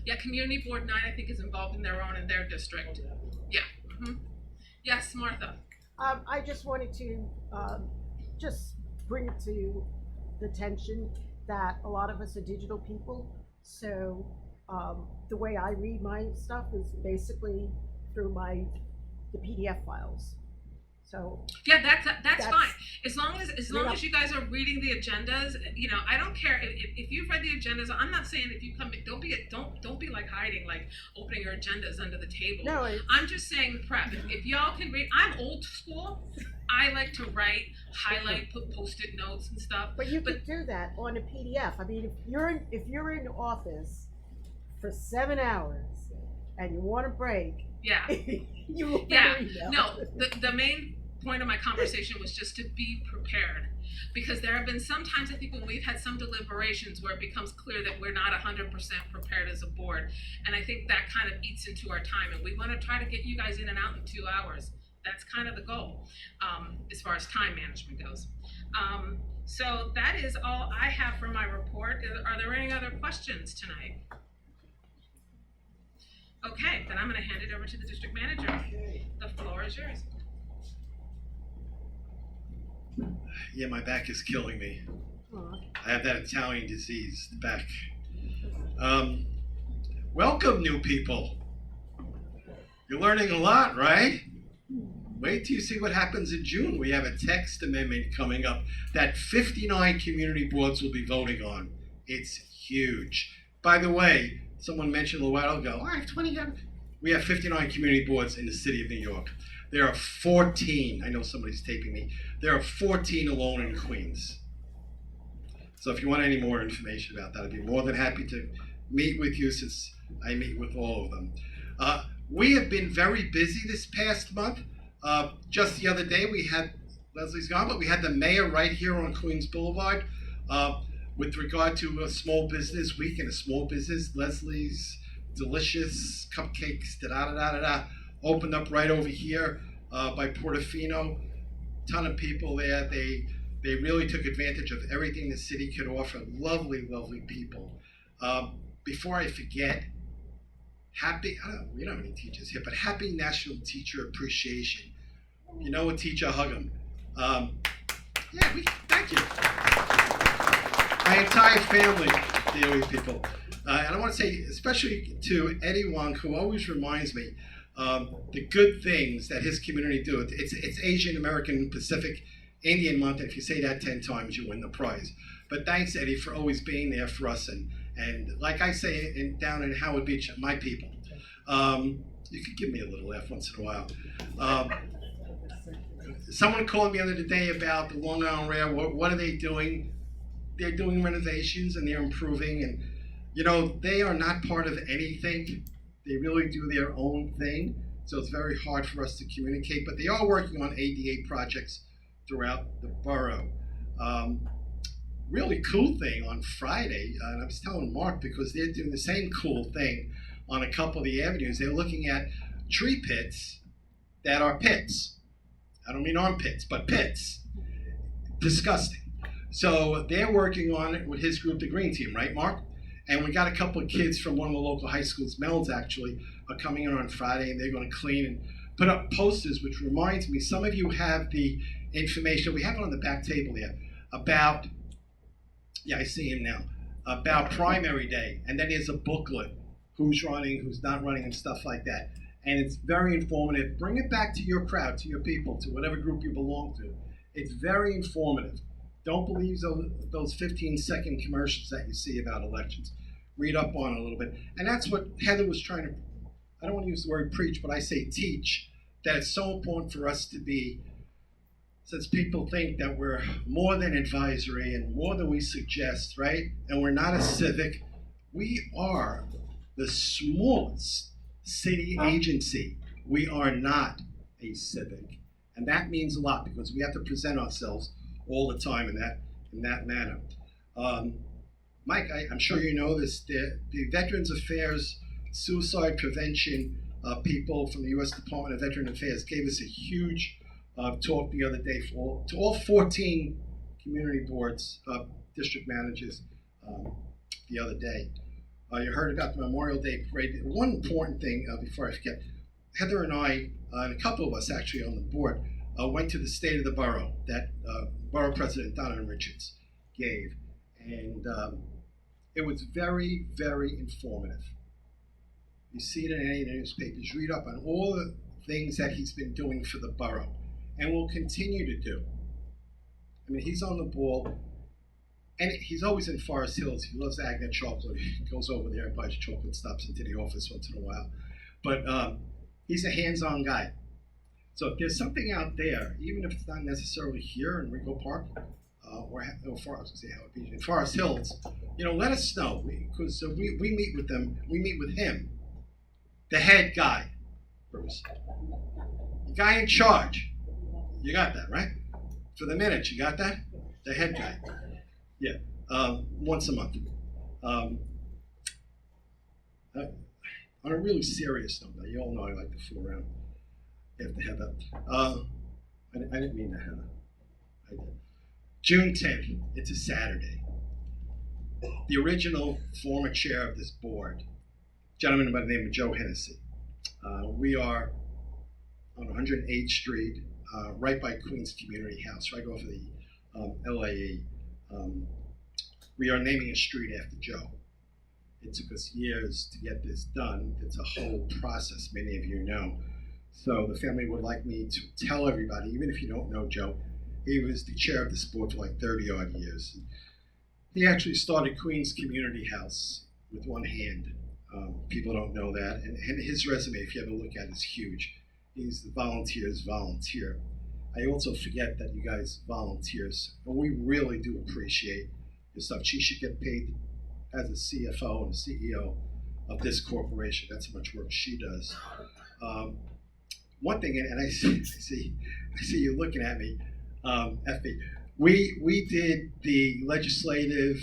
S1: Yeah, Community Board 9, I think, is involved in their own in their district. Yeah. Mm-hmm. Yes, Martha.
S16: I just wanted to just bring it to the attention that a lot of us are digital people. So the way I read my stuff is basically through the PDF files. So
S1: Yeah, that's fine. As long
S16: Yeah.
S1: as you guys are reading the agendas, I don't care if you've read the agendas. I'm not saying if you come in, don't be like hiding, like opening your agendas under the table.
S16: No,
S1: I'm just saying prep. If y'all can read, I'm old school. I like to write, highlight, put post-it notes and stuff.
S16: but you could do that on a PDF. I mean, if you're in office for 7 hours and you want a break,
S1: Yeah.
S16: you
S1: Yeah.
S16: email.
S1: No, the main point of my conversation was just to be prepared, because there have been some times, I think, when we've had some deliberations where it becomes clear that we're not 100% prepared as a board, and I think that kind of eats into our time, and we want to try to get you guys in and out in 2 hours. That's kind of the goal, as far as time management goes. So that is all I have for my report. Are there any other questions tonight? Okay, then I'm going to hand it over to the district manager. The floor is yours.
S17: Yeah, my back is killing me. I have that Italian disease, the back. Welcome, new people. You're learning a lot, right? Wait till you see what happens in June. We have a text amendment coming up that 59 community boards will be voting on. It's huge. By the way, someone mentioned a little while ago, I have 20. We have 59 community boards in the city of New York. There are 14, I know somebody's taping me, there are 14 alone in Queens. So if you want any more information about that, I'd be more than happy to meet with you, since I meet with all of them. We have been very busy this past month. Just the other day we had, Leslie's gone, but we had the mayor right here on Queens Boulevard with regard to a small business week and a small business. Leslie's Delicious Cupcakes, opened up right over here by Portofino. Ton of people there. They really took advantage of everything the city could offer. Lovely, lovely people. Before I forget, we don't have any teachers here, but happy National Teacher Appreciation. You know a teacher, hug them. Thank you. My entire family deal with people. And I want to say, especially to Eddie Wong, who always reminds me the good things that his community do. It's Asian American Pacific Indian Month, and if you say that 10 times, you win the prize. But thanks, Eddie, for always being there for us. And like I say down in Howard Beach, my people, you could give me a little laugh once in a while. Someone called me the other day about the Long Island Railroad. What are they doing? They're doing renovations and they're improving. And, they are not part of anything. They really do their own thing. So it's very hard for us to communicate. But they are working on ADA projects throughout the borough. Really cool thing on Friday, and I was telling Mark, because they're doing the same cool thing on a couple of the avenues. They're looking at tree pits that are pits. I don't mean armpits, but pits. Disgusting. So they're working on it with his group, the Green Team, right, Mark? And we got a couple of kids from one of the local high schools, Mel's actually, are coming in on Friday, and they're going to clean and put up posters, which reminds me, some of you have the information, we have it on the back table there, about, I see him now, about primary day. And then there's a booklet, who's running, who's not running, and stuff like that. And it's very informative. Bring it back to your crowd, to your people, to whatever group you belong to. It's very informative. Don't believe those 15-second commercials that you see about elections. Read up on it a little bit. And that's what Heather was trying to, I don't want to use the word preach, but I say teach, that it's so important for us to be, since people think that we're more than advisory and more than we suggest, right? And we're not a civic. We are the smallest city agency. We are not a civic. And that means a lot, because we have to present ourselves all the time in that manner. Mike, I'm sure you know this, the Veterans Affairs Suicide Prevention people from the U.S. Department of Veteran Affairs gave us a huge talk the other day to all 14 community boards, district managers the other day. You heard about the Memorial Day Parade. One important thing before I forget, Heather and I, and a couple of us actually on the board, went to the State of the Borough that Borough President Donovan Richards gave. And it was very, very informative. You see it in any of the newspapers. Read up on all the things that he's been doing for the borough. and will continue to do. I mean, he's on the ball, and he's always in Forest Hills. He loves Agnet chocolate. He goes over there and buys chocolate, stops into the office once in a while. But he's a hands-on guy. So if there's something out there, even if it's not necessarily here in Rego Park, in Forest Hills, let us know, because we meet with them. We meet with him, the head guy, Bruce, the guy in charge. You got that, right? For the minutes, you got that? The head guy. Yeah, once a month. On a really serious note, you all know I like to fool around after Heather. I didn't mean that, Heather. I did. June 10th, it's a Saturday. The original former chair of this board, gentleman by the name of Joe Hennessy. We are on 108th Street, right by Queens Community House, right off of the LAE. We are naming a street after Joe. It took us years to get this done. It's a whole process, many of you know. So the family would like me to tell everybody, even if you don't know Joe, he was the chair of this board for like 30 odd years. He actually started Queens Community House with one hand. People don't know that. And his resume, if you ever look at it, is huge. He's the volunteer's volunteer. I also forget that you guys volunteers, and we really do appreciate your stuff. She should get paid as a CFO and a CEO of this corporation. That's how much work she does. One thing, and I see you looking at me, FB. We did the legislative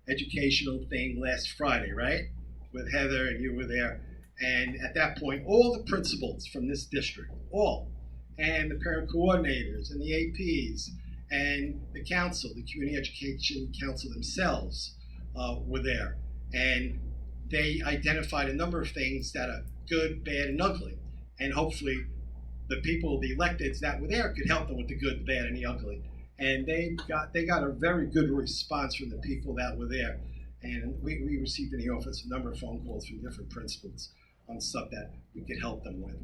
S17: educational thing last Friday, right? With Heather, and you were there. And at that point, all the principals from this district, all, and the parent coordinators and the APs and the council, the Community Education Council themselves, were there. And they identified a number of things that are good, bad, and ugly. And hopefully the people, the electeds that were there could help them with the good, the bad, and the ugly. And they got a very good response from the people that were there. And we received in the office a number of phone calls from different principals on stuff that we could help them with.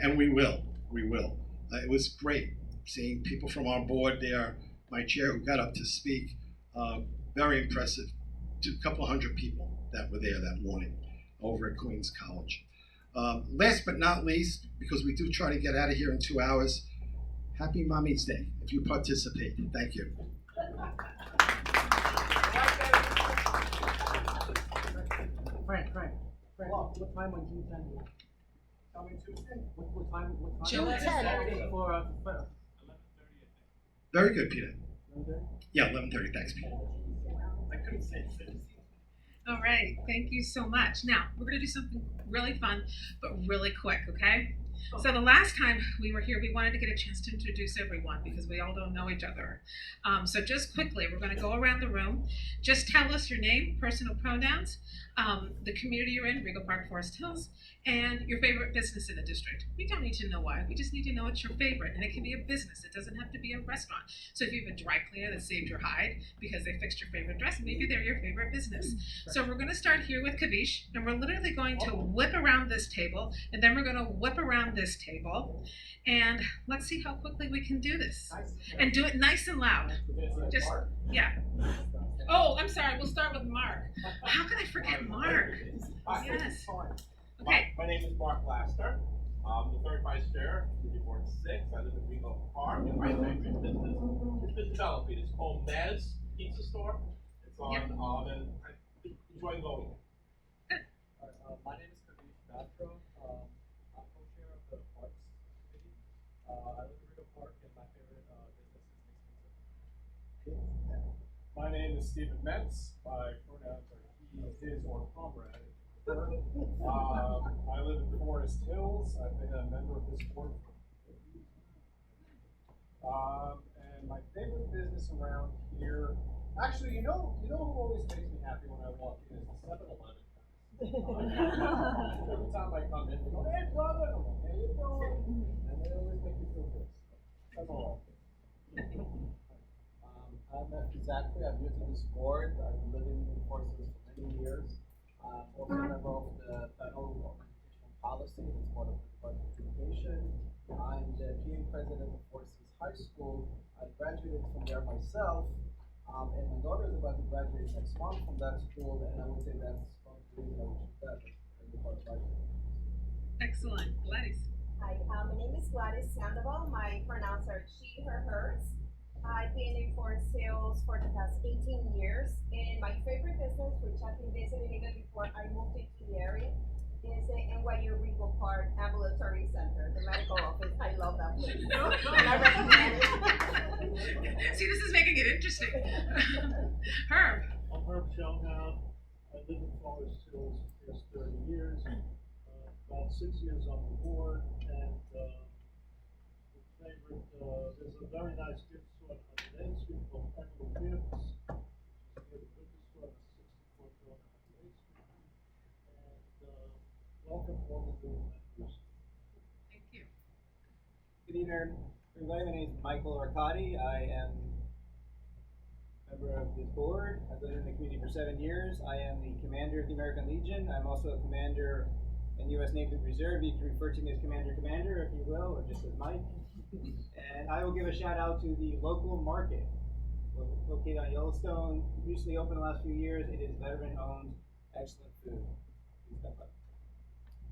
S17: And we will. It was great seeing people from our board there, my chair who got up to speak, very impressive. A couple of hundred people that were there that morning over at Queens College. Last but not least, because we do try to get out of here in 2 hours, Happy Mommy's Day if you participate. Thank you.
S12: Frank, what time on June 10th? Coming Tuesday? What time?
S16: June 10th.
S12: For
S17: Very good, Peter.
S12: 11:30?
S17: Yeah, 11:30. Thanks, Peter.
S12: I couldn't say it.
S1: All right, thank you so much. Now, we're gonna do something really fun, but really quick, okay? So the last time we were here, we wanted to get a chance to introduce everyone because we all don't know each other. So just quickly, we're gonna go around the room. Just tell us your name, personal pronouns, the community you're in, Rego Park, Forest Hills, and your favorite business in the district. We don't need to know why, we just need to know it's your favorite, and it can be a business, it doesn't have to be a restaurant. So if you have a dry cleaner that saved your hide because they fixed your favorite dress, maybe they're your favorite business. So we're gonna start here with Kavish, and we're literally going to whip around this table, and then we're gonna whip around this table, and let's see how quickly we can do this. And do it nice and loud. Just, yeah. Oh, I'm sorry, we'll start with Mark. How could I forget Mark? Yes. Okay.
S18: My name is Mark Laster. I'm the third vice chair, Community Board 6. I live in Rego Park, and my favorite business has been developing. It's called Mez Pizza Store. It's on, and I enjoy going.
S19: My name is Kavish Batra. I'm co-chair of the Parks Committee. I live in Rego Park, and my favorite business is Mixed Pizza. My name is Stephen Metz. My pronouns are he, his, or comrade. I live in Forest Hills. I've been a member of this board and my favorite business around here, actually, you know who always makes me happy when I walk in is the 7-Eleven. Every time I come in, they go, "Hey, brother," I'm like, "How you doing?" And they always make me feel good. That's all. I'm Matthew Zachary. I'm new to this board. I've been living in Forest Hills for many years. Also a member of the panel on educational policy. It's part of the Department of Education. I'm the PA president of Forest Hills High School. I graduated from there myself, and my daughter is about to graduate next month from that school, and I would say that's one of the reasons I would choose that as the part of life.
S1: Excellent. Gladys.
S20: Hi, my name is Gladys Sandoval. My pronouns are she, her, hers. I've been in Forest Hills for the past 18 years, and my favorite business, which I've been visiting even before I moved into the area, is the NYU Regal Park Ambulatory Center, the medical office. I love that place. And I recommend it.
S1: See, this is making it interesting. Herb.
S12: I'm Herb Schoenhound. I live in Forest Hills for the past 30 years. About 6 years on the board, and there's a very nice gift store on 108th Street called Emerald Gifts, which is near the liquor store on the 64th floor on 108th Street. And welcome all the new members.
S1: Thank you.
S2: Good evening, everybody. My name is Michael Arcadi. I am a member of this board. I've lived in the community for 7 years. I am the commander of the American Legion. I'm also a commander in U.S. Navy Reserve. You can refer to me as Commander, if you will, or just as Mike. And I will give a shout out to the local market located on Yellowstone. Recently opened the last few years. It is veteran owned, excellent food. Please step up.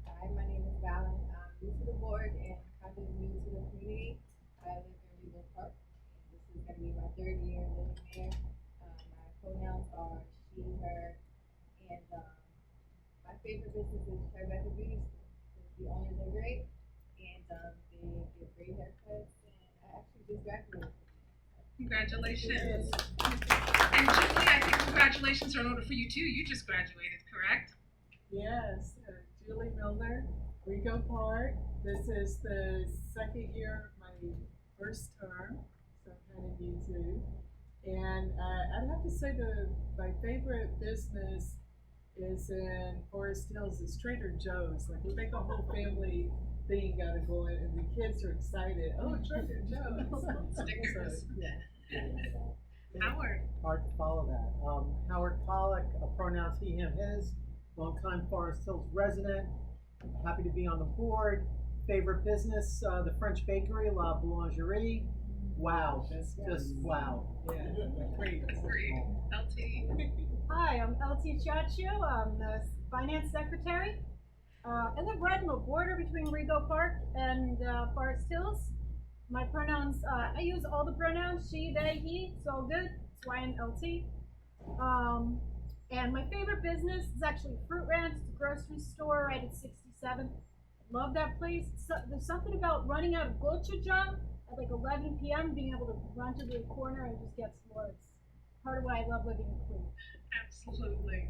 S21: Hi, my name is Valen. I'm new to the board and kind of new to the community. I live in Regal Park, and this is going to be my 3rd year living there. My pronouns are she, her, and my favorite business is Tribeca Beauty School. The owners are great, and they give great haircuts, and I actually just graduated.
S1: Congratulations. And Julie, I think congratulations are in order for you too. You just graduated, correct?
S14: Yes, Julie Milner, Rico Park. This is the 2nd year of my 1st term, so I'm kind of new too. And I'd have to say my favorite business is in Forest Hills is Trader Joe's. Like, we make a whole family thing out of going, and the kids are excited. Oh, Trader Joe's.
S1: Stickers.
S14: So, yeah.
S1: Howard.
S22: Hard to follow that. Howard Pollock, pronouns he, him, his, longtime Forest Hills resident. Happy to be on the board. Favorite business, the French bakery, La Boulangerie. Wow, just wow.
S14: Yeah, great.
S1: Great. LT.
S23: Hi, I'm LT Chacho. I'm the finance secretary. I live right on the border between Rego Park and Forest Hills. My pronouns, I use all the pronouns, she, they, he, it's all good. It's why I'm LT. And my favorite business is actually Fruit Ranch. It's a grocery store right at 67th. Love that place. There's something about running out of gochujang at like 11 p.m. being able to run to the corner and just get s'mores. It's part of why I love living in Queens.
S1: Absolutely.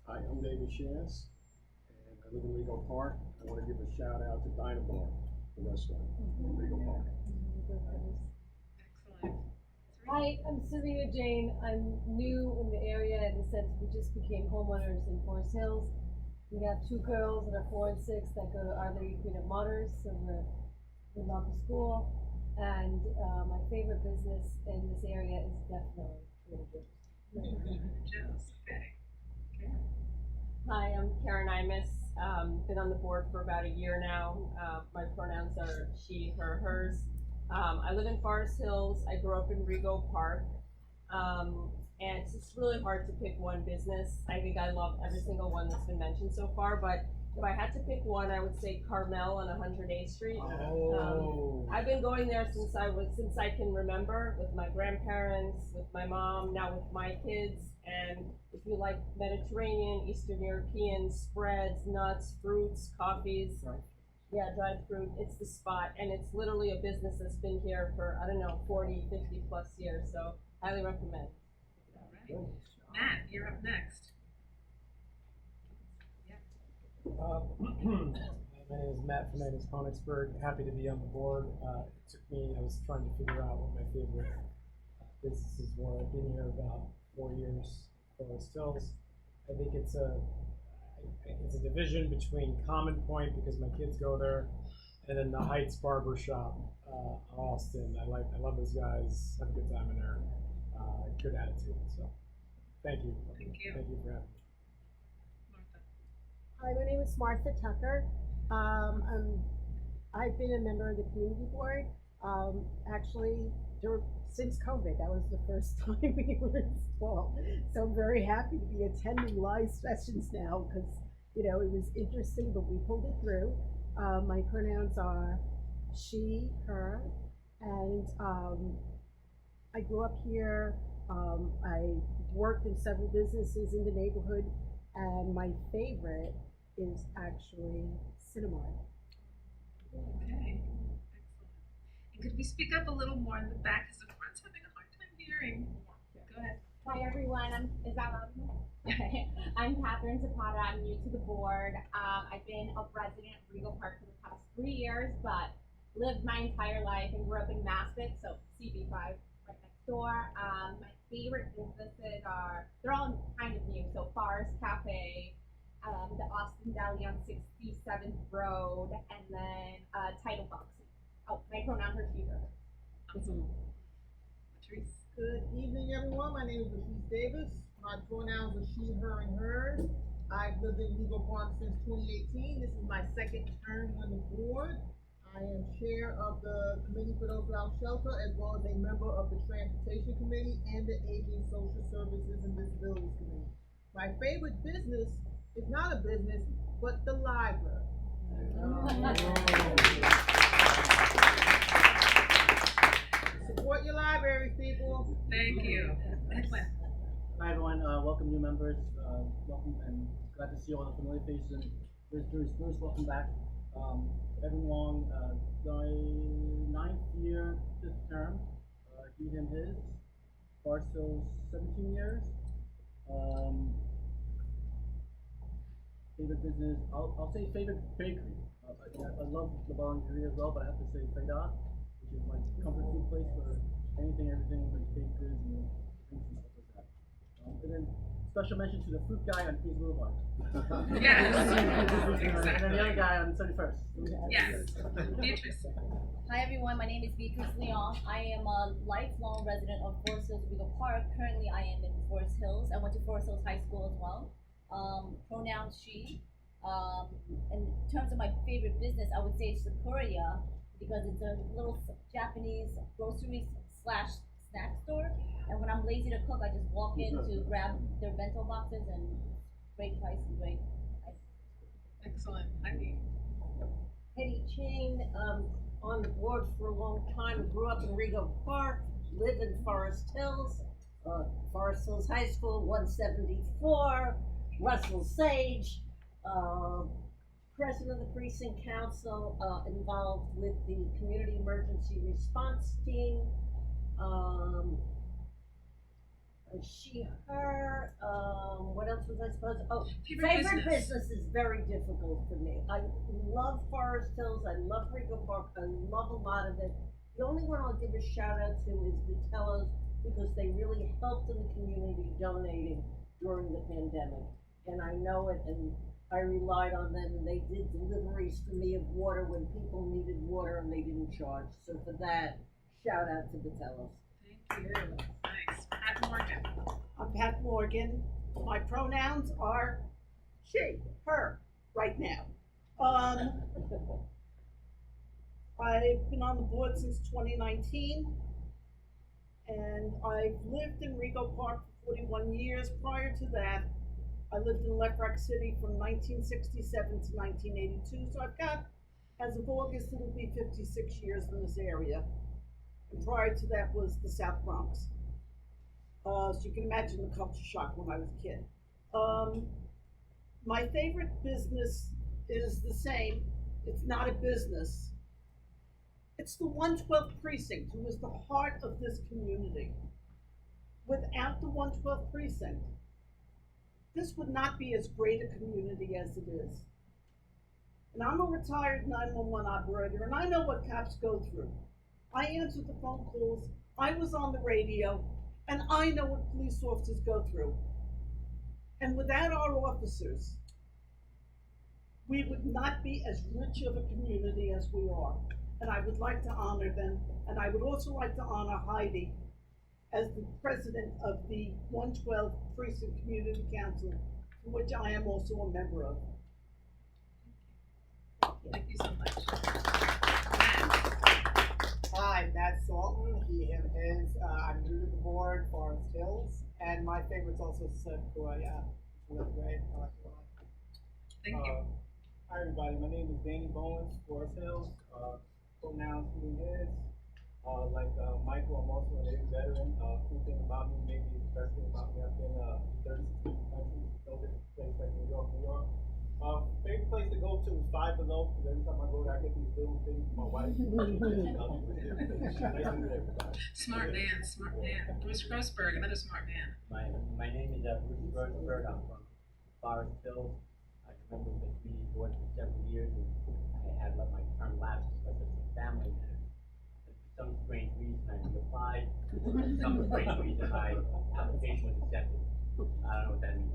S24: Hi, I'm David Shaz, and I live in Rego Park. I want to give a shout out to Dynabar, the restaurant in Rego Park.
S1: Excellent.
S25: Hi, I'm Sylvia Jane. I'm new in the area in the sense we just became homeowners in Forest Hills. We have 2 girls that are 4 and 6 that go to Our Lady Queen of Martyrs, so we love the school. And my favorite business in this area is definitely Trader Joe's.
S1: Okay.
S26: Hi, I'm Karen Imus. Been on the board for about a year now. My pronouns are she, her, hers. I live in Forest Hills. I grew up in Rego Park. And it's just really hard to pick one business. I think I love every single one that's been mentioned so far, but if I had to pick one, I would say Carmel on 108th Street. I've been going there since I can remember, with my grandparents, with my mom, now with my kids. And if you like Mediterranean, Eastern European spreads, nuts, fruits, coffees, yeah, dried fruit, it's the spot. And it's literally a business that's been here for, 40, 50 plus years. So highly recommend.
S1: All right. Matt, you're up next.
S27: My name is Matt Fernandez Konigsberg. Happy to be on the board. It took me, I was trying to figure out what my favorite businesses were. I've been here about 4 years, Forest Hills. I think it's a division between Common Point, because my kids go there, and then the Heights Barber Shop, Austin. I love those guys. Have a good time in there. Good attitude. So, thank you.
S1: Thank you.
S27: Thank you for having me.
S16: Hi, my name is Martha Tucker. I'm I've been a member of the community board, actually, since COVID. That was the first time we were installed. So I'm very happy to be attending live sessions now because, you know, it was interesting, but we pulled it through. My pronouns are she, her, and I grew up here. I worked in several businesses in the neighborhood, and my favorite is actually Cinemark.
S1: Okay, excellent. And could we speak up a little more in the back, because the front's having a hard time hearing. Go ahead.
S3: Hi everyone, is that loud enough? Okay. I'm Catherine Zapata, I'm new to the board. I've been a resident of Regal Park for the past 3 years, but lived my entire life and grew up in Mascot, so CB6 right next door. My favorite businesses they're all kind of new, so Forest Cafe, the Austin Deli on 67th Road, and then Title Boxing. Oh, my pronouns are she, her.
S1: Patrice.
S4: Good evening, everyone. My name is Patrice Davis. My pronouns are she, her, and hers. I've lived in Regal Park since 2018. This is my second term on the board. I am chair of the Committee for those Without Shelter, as well as a member of the Transportation Committee and the Aging, Social Services, and Disabilities Committee. My favorite business is not a business, but the library. Support your libraries, people.
S1: Thank you.
S5: Hi everyone, welcome new members, welcome and glad to see all the familiar faces and Bruce, welcome back. Evan Wong, my 9th year this term, he, him, his. Barstow, 17 years. Favorite business, I'll say favorite bakery. I love the boulangerie as well, but I have to say Feda, which is my comfort food place for anything, everything, like baked goods and drinks and stuff like that. And then special mention to the fruit guy on Queens Boulevard.
S1: Yes.
S5: And then the other guy on 31st.
S1: Yes. Beatrice.
S6: Hi everyone, my name is Beatrice Leon. I am a lifelong resident of Forest Hills, Regal Park. Currently I am in Forest Hills. I went to Forest Hills High School as well. Pronouns she. In terms of my favorite business, I would say Sakuria, because it's a little Japanese grocery / snack store. And when I'm lazy to cook, I just walk in to grab their bento boxes and great price and great.
S1: Excellent. Heidi.
S7: Hetty Chain, on the board for a long time, grew up in Regal Park, live in Forest Hills, Forest Hills High School, 174, Russell Sage, president of the precinct council, involved with the community emergency response team, she, her, what else was I supposed to, favorite business is very difficult for me. I love Forest Hills, I love Regal Park, I love a lot of it. The only one I'll give a shout out to is Vitello's, because they really helped in the community donating during the pandemic. And I know it, and I relied on them, and they did deliveries for me of water when people needed water and they didn't charge. So for that, shout out to Vitello's.
S1: Thank you. Nice. Pat Morgan.
S13: I'm Pat Morgan. My pronouns are she, her, right now. I've been on the board since 2019, and I've lived in Regal Park for 41 years. Prior to that, I lived in Lefrak City from 1967 to 1982, so I've got, as of August, it'll be 56 years in this area. And prior to that was the South Bronx. So you can imagine the culture shock when I was a kid. My favorite business is the same. It's not a business. It's the 112th precinct, who is the heart of this community. Without the 112th precinct, this would not be as great a community as it is. And I'm a retired 911 operator, and I know what cops go through. I answered the phone calls, I was on the radio, and I know what police officers go through. And without our officers, we would not be as rich of a community as we are. And I would like to honor them, and I would also like to honor Heidi as the president of the 112 Precinct Community Council, which I am also a member of.
S1: Thank you so much.
S8: Hi, Matt Salton, he, him, his. I'm new to the board, Forest Hills, and my favorite's also Sequoia. It's really great. I like it a lot.
S1: Thank you.
S8: Hi, everybody. My name is Danny Bowens, Forest Hills. Pronouns he and his. Like Michael, I'm also an Navy veteran. Cool thing about me, maybe the best thing about me, I've been to 36 different countries, so different places like New York, New York. Favorite place to go to is Five Below, because every time I go there, I get these little things from my wife.
S1: Smart man, smart man. Bruce Grossberg, another smart man.
S9: My name is Bruce Grossberg. I'm from Forest Hills. I remember the community board for several years, and I had let my term lapse because of some family matters. For some strange reason, I reapplied. For some strange reason, my application was accepted. I don't know what that means.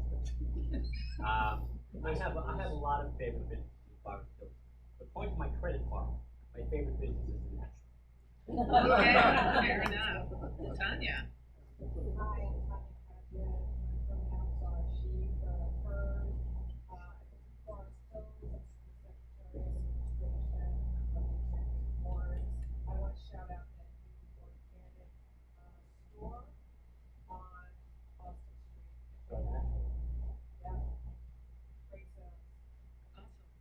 S9: But, I have a lot of favorite businesses in Forest Hills. But point to my credit card, my favorite business is the National.
S1: Okay, fair enough. Tanya.
S23: Hi, I'm Tanya Padgett. My pronouns are she, her, hers. Forest Hills, Secretary of Administration, of the Executive Board. I want to shout out that new organic store on Austin Street. Yeah. Great sales.
S1: Awesome.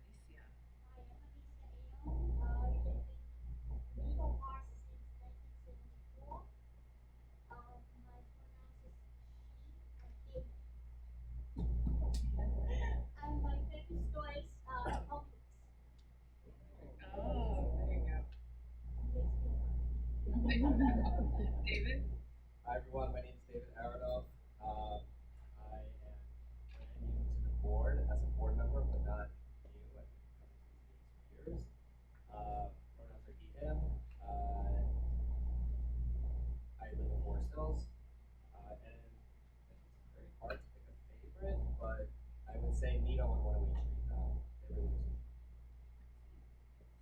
S1: Alicia.
S10: Hi, I'm Alicia Ayon. I live in Legal Park since 1974. My pronouns is she and him. And my favorite store is Publix.
S1: Oh, there you go. David?
S19: Hi everyone, my name is David Aronoff. I am brand new to the board as a board member, but not new. I've been coming to these meetings for years. Pronouns are he, him. I live in Forest Hills. And it's very hard to pick a favorite, but I would say Nito on 108 Street. They really do.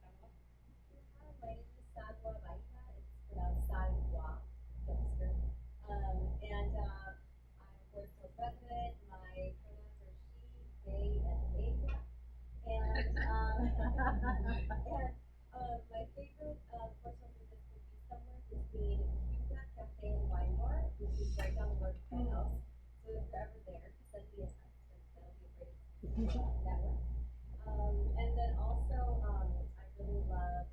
S6: Hi, my name is Salwa Baita. It's pronounced Salwa. And I'm a Forest Hills resident. My pronouns are she, they, and ella. And my favorite Forest Hills business would be somewhere between Cuba Cafe and Wine Bar, which is right down the road from my house. So if you're ever there, send me a text, and that'll be a great network. And then also, I really love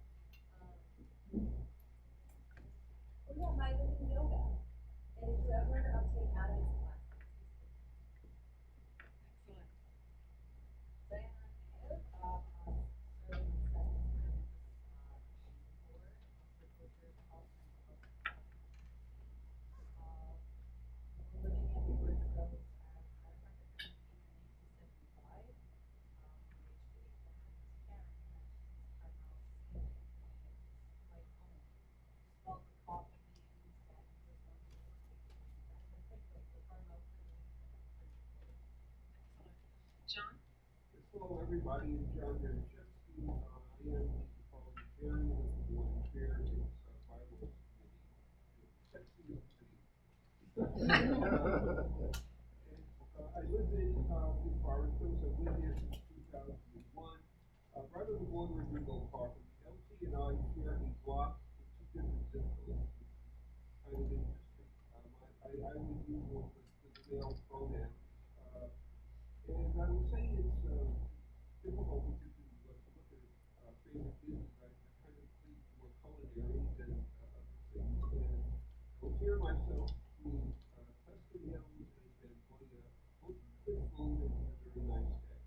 S6: my living yoga. And if you ever take Adam's classes,
S1: Excellent.
S6: Diana Mayo, serving the second term in this board, also co-chair of all kinds of we're living in Forest Hills as a matter of fact, I found in 1975. Karen, you mentioned this time out saving, and it's like home. You smell the coffee beans, and you just want to go and take place. So Carmel, I believe
S1: Excellent. John?
S11: Yes, hello everybody, I'm John Dereshevsky. I am the parliamentarian of the board and chair of its bylaws committee. Sexiest committee. I live in Forest Hills. I've lived here since 2001. Right on the border of Rego Park. LT and I share a block with two different zip codes. Kind of interesting. I would use the male pronoun. And I would say it's difficult to look at favorite business. I kind of think more culinary than other things. And I compare myself to Tuscan Hills and Benvoya. Both good food and a very nice day.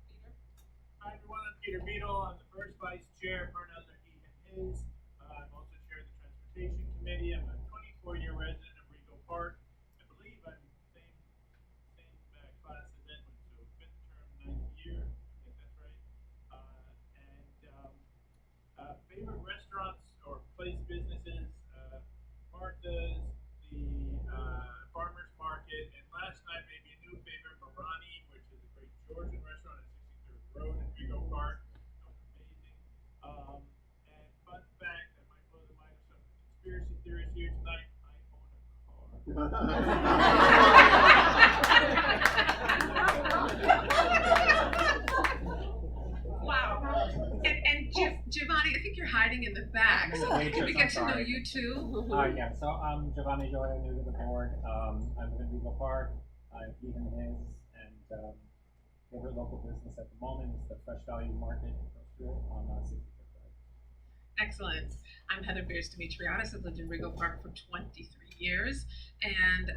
S1: Peter?
S15: Hi everyone, I'm Peter Beadle. I'm the first vice chair. Pronouns are he and his. I'm also chair of the transportation committee. I'm a 24-year resident of Rego Park. I believe I'm same class as Edwin, so 5th term, 9th year. I think that's right. Favorite restaurants or place businesses, Martha's, the Farmers Market, and last night maybe a new favorite, Marani, which is a great Georgian restaurant at 63rd Road in Rego Park. That was amazing. And fun fact that might blow the mind of some conspiracy theorists here tonight, I own a car.
S1: Wow. And Giovanni, I think Excellent. Can we get to know you too?
S2: Yeah, so I'm Giovanni Gioia, new to the board. I live in Regal Park. He and his, and favorite local business at the moment is the Fresh Value Market on 65th Drive.
S1: Excellent. I'm Heather Beers Dimitriadis. I've lived in Regal Park for 23 years, and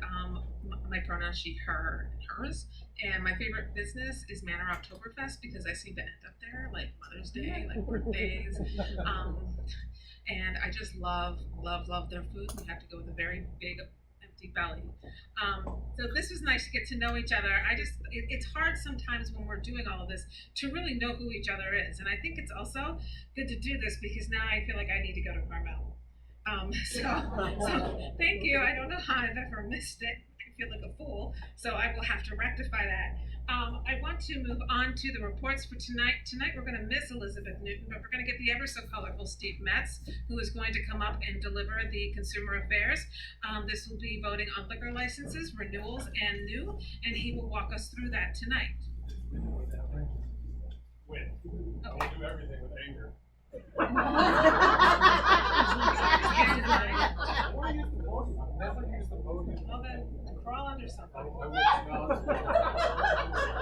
S1: my pronouns she, her, and hers. And my favorite business is Manor Oktoberfest because I seem to end up there, like Mother's Day, like birthdays. And I just love their food. We have to go with a very big empty belly. So this was nice to get to know each other. It's hard sometimes when we're doing all of this to really know who each other is. And I think it's also good to do this because now I feel like I need to go to Carmel. So thank you. I don't know how I've ever missed it. I feel like a fool. So I will have to rectify that. I want to move on to the reports for tonight. Tonight we're going to miss Elizabeth Newton, but we're going to get the ever so colorful Steve Metz, who is going to come up and deliver the consumer affairs. This will be voting on liquor licenses, renewals, and new, and he will walk us through that tonight.
S11: Win.
S1: Oh.
S11: Can't do everything with anger.
S1: Well then, crawl under something.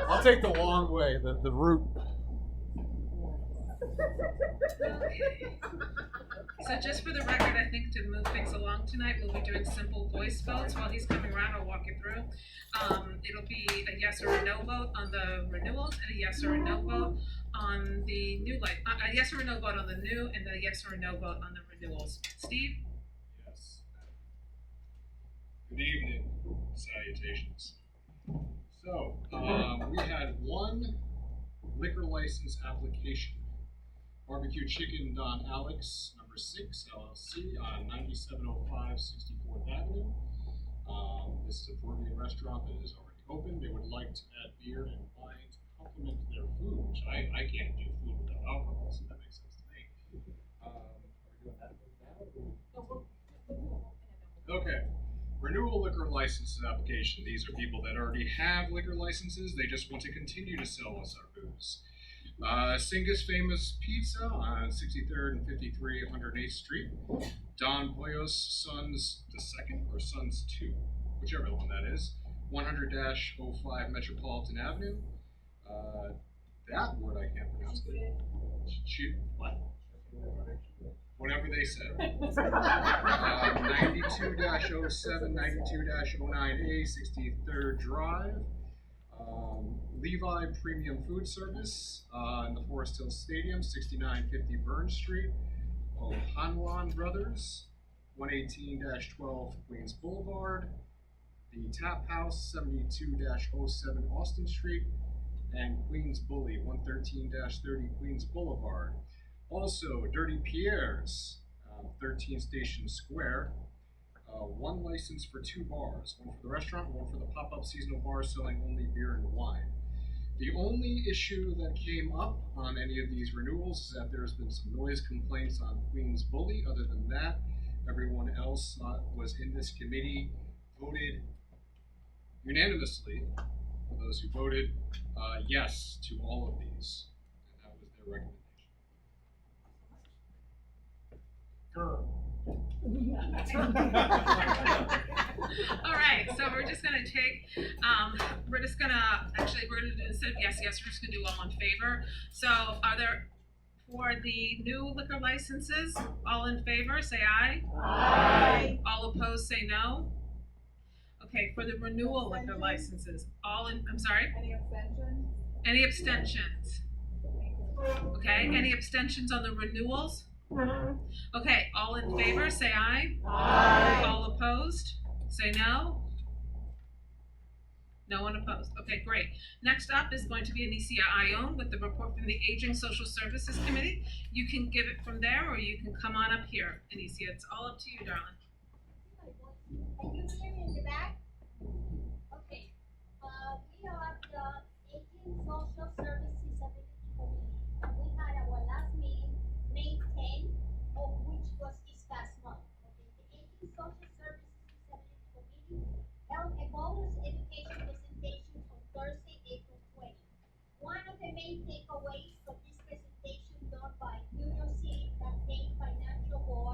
S24: I'll take the long way, the route.
S1: So just for the record, I think to move things along tonight, we'll be doing simple voice votes. While he's coming around, I'll walk you through. It'll be a yes or a no vote on the renewals, and a yes or a no vote on the new a yes or a no vote on the new, and a yes or a no vote on the renewals. Steve?
S11: Yes. Good evening. Salutations. So, we had one liquor license application. Barbecue Chicken Don Alex, number 6, LLC, on 9705 64th Avenue. This is a Peruvian restaurant that is already open. They would like to add beer and wine to complement their food, which I can't do food without alcohol, so that makes sense to me. Are we doing that now? Okay. Renewal liquor licenses application. These are people that already have liquor licenses. They just want to continue to sell us our booze. Singus Famous Pizza on 63rd and 53 108th Street. Don Pollos Sons II or Sons 2, whichever one that is. 100-05 Metropolitan Avenue. That word I can't pronounce. What? Whatever they said. 92-07, 92-09A, 63rd Drive. Levi Premium Food Service in the Forest Hills Stadium, 6950 Burn Street. Hanwan Brothers, 118-12 Queens Boulevard. The Tap House, 72-07 Austin Street. And Queens Bully, 113-30 Queens Boulevard. Also, Dirty Pierre's, 13 Station Square. One license for 2 bars, one for the restaurant, one for the pop-up seasonal bar selling only beer and wine. The only issue that came up on any of these renewals is that there's been some noise complaints on Queens Bully. Other than that, everyone else was in this committee, voted unanimously, for those who voted, yes to all of these, and that was their recommendation. Girl.
S1: All right, so we're just gonna take, we're gonna do, instead of yes, we're just gonna do all in favor. So are there, for the new liquor licenses, all in favor, say aye. Aye. All opposed, say no. Okay, for the renewal liquor licenses, I'm sorry?
S3: Any abstentions?
S1: Any abstentions? Okay, any abstentions on the renewals? Okay, all in favor, say aye. Aye. All opposed, say no. No one opposed. Okay, great. Next up is going to be Anicia Ione with the report from the Aging Social Services Committee. You can give it from there or you can come on up here, Anicia. It's all up to you, darling.
S10: Can you hear me in the back? Okay. We are the Aging Social Services Ability Committee. And we had our last meeting May 10, of which was this past month. Okay. The Aging Social Services Disability Committee held a bonus education presentation on Thursday, April 20. One of the main takeaways from this presentation done by New York City Campaign Financial Board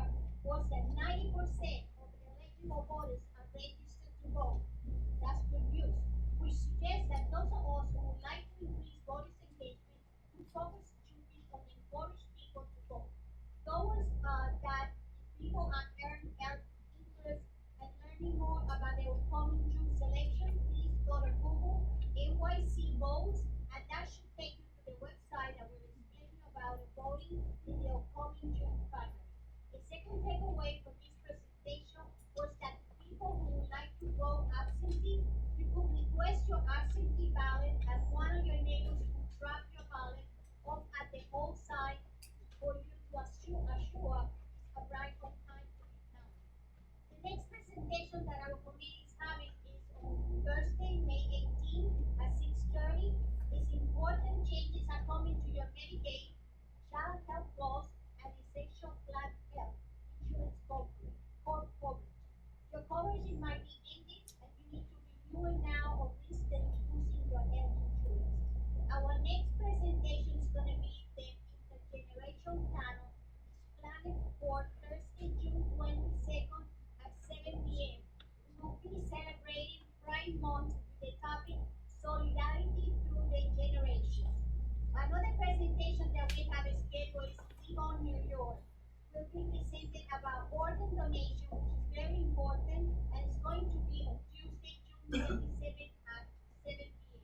S10: will be presenting about organ donation, which is very important, and it's going to be on Tuesday, June 27th at 7 p.m.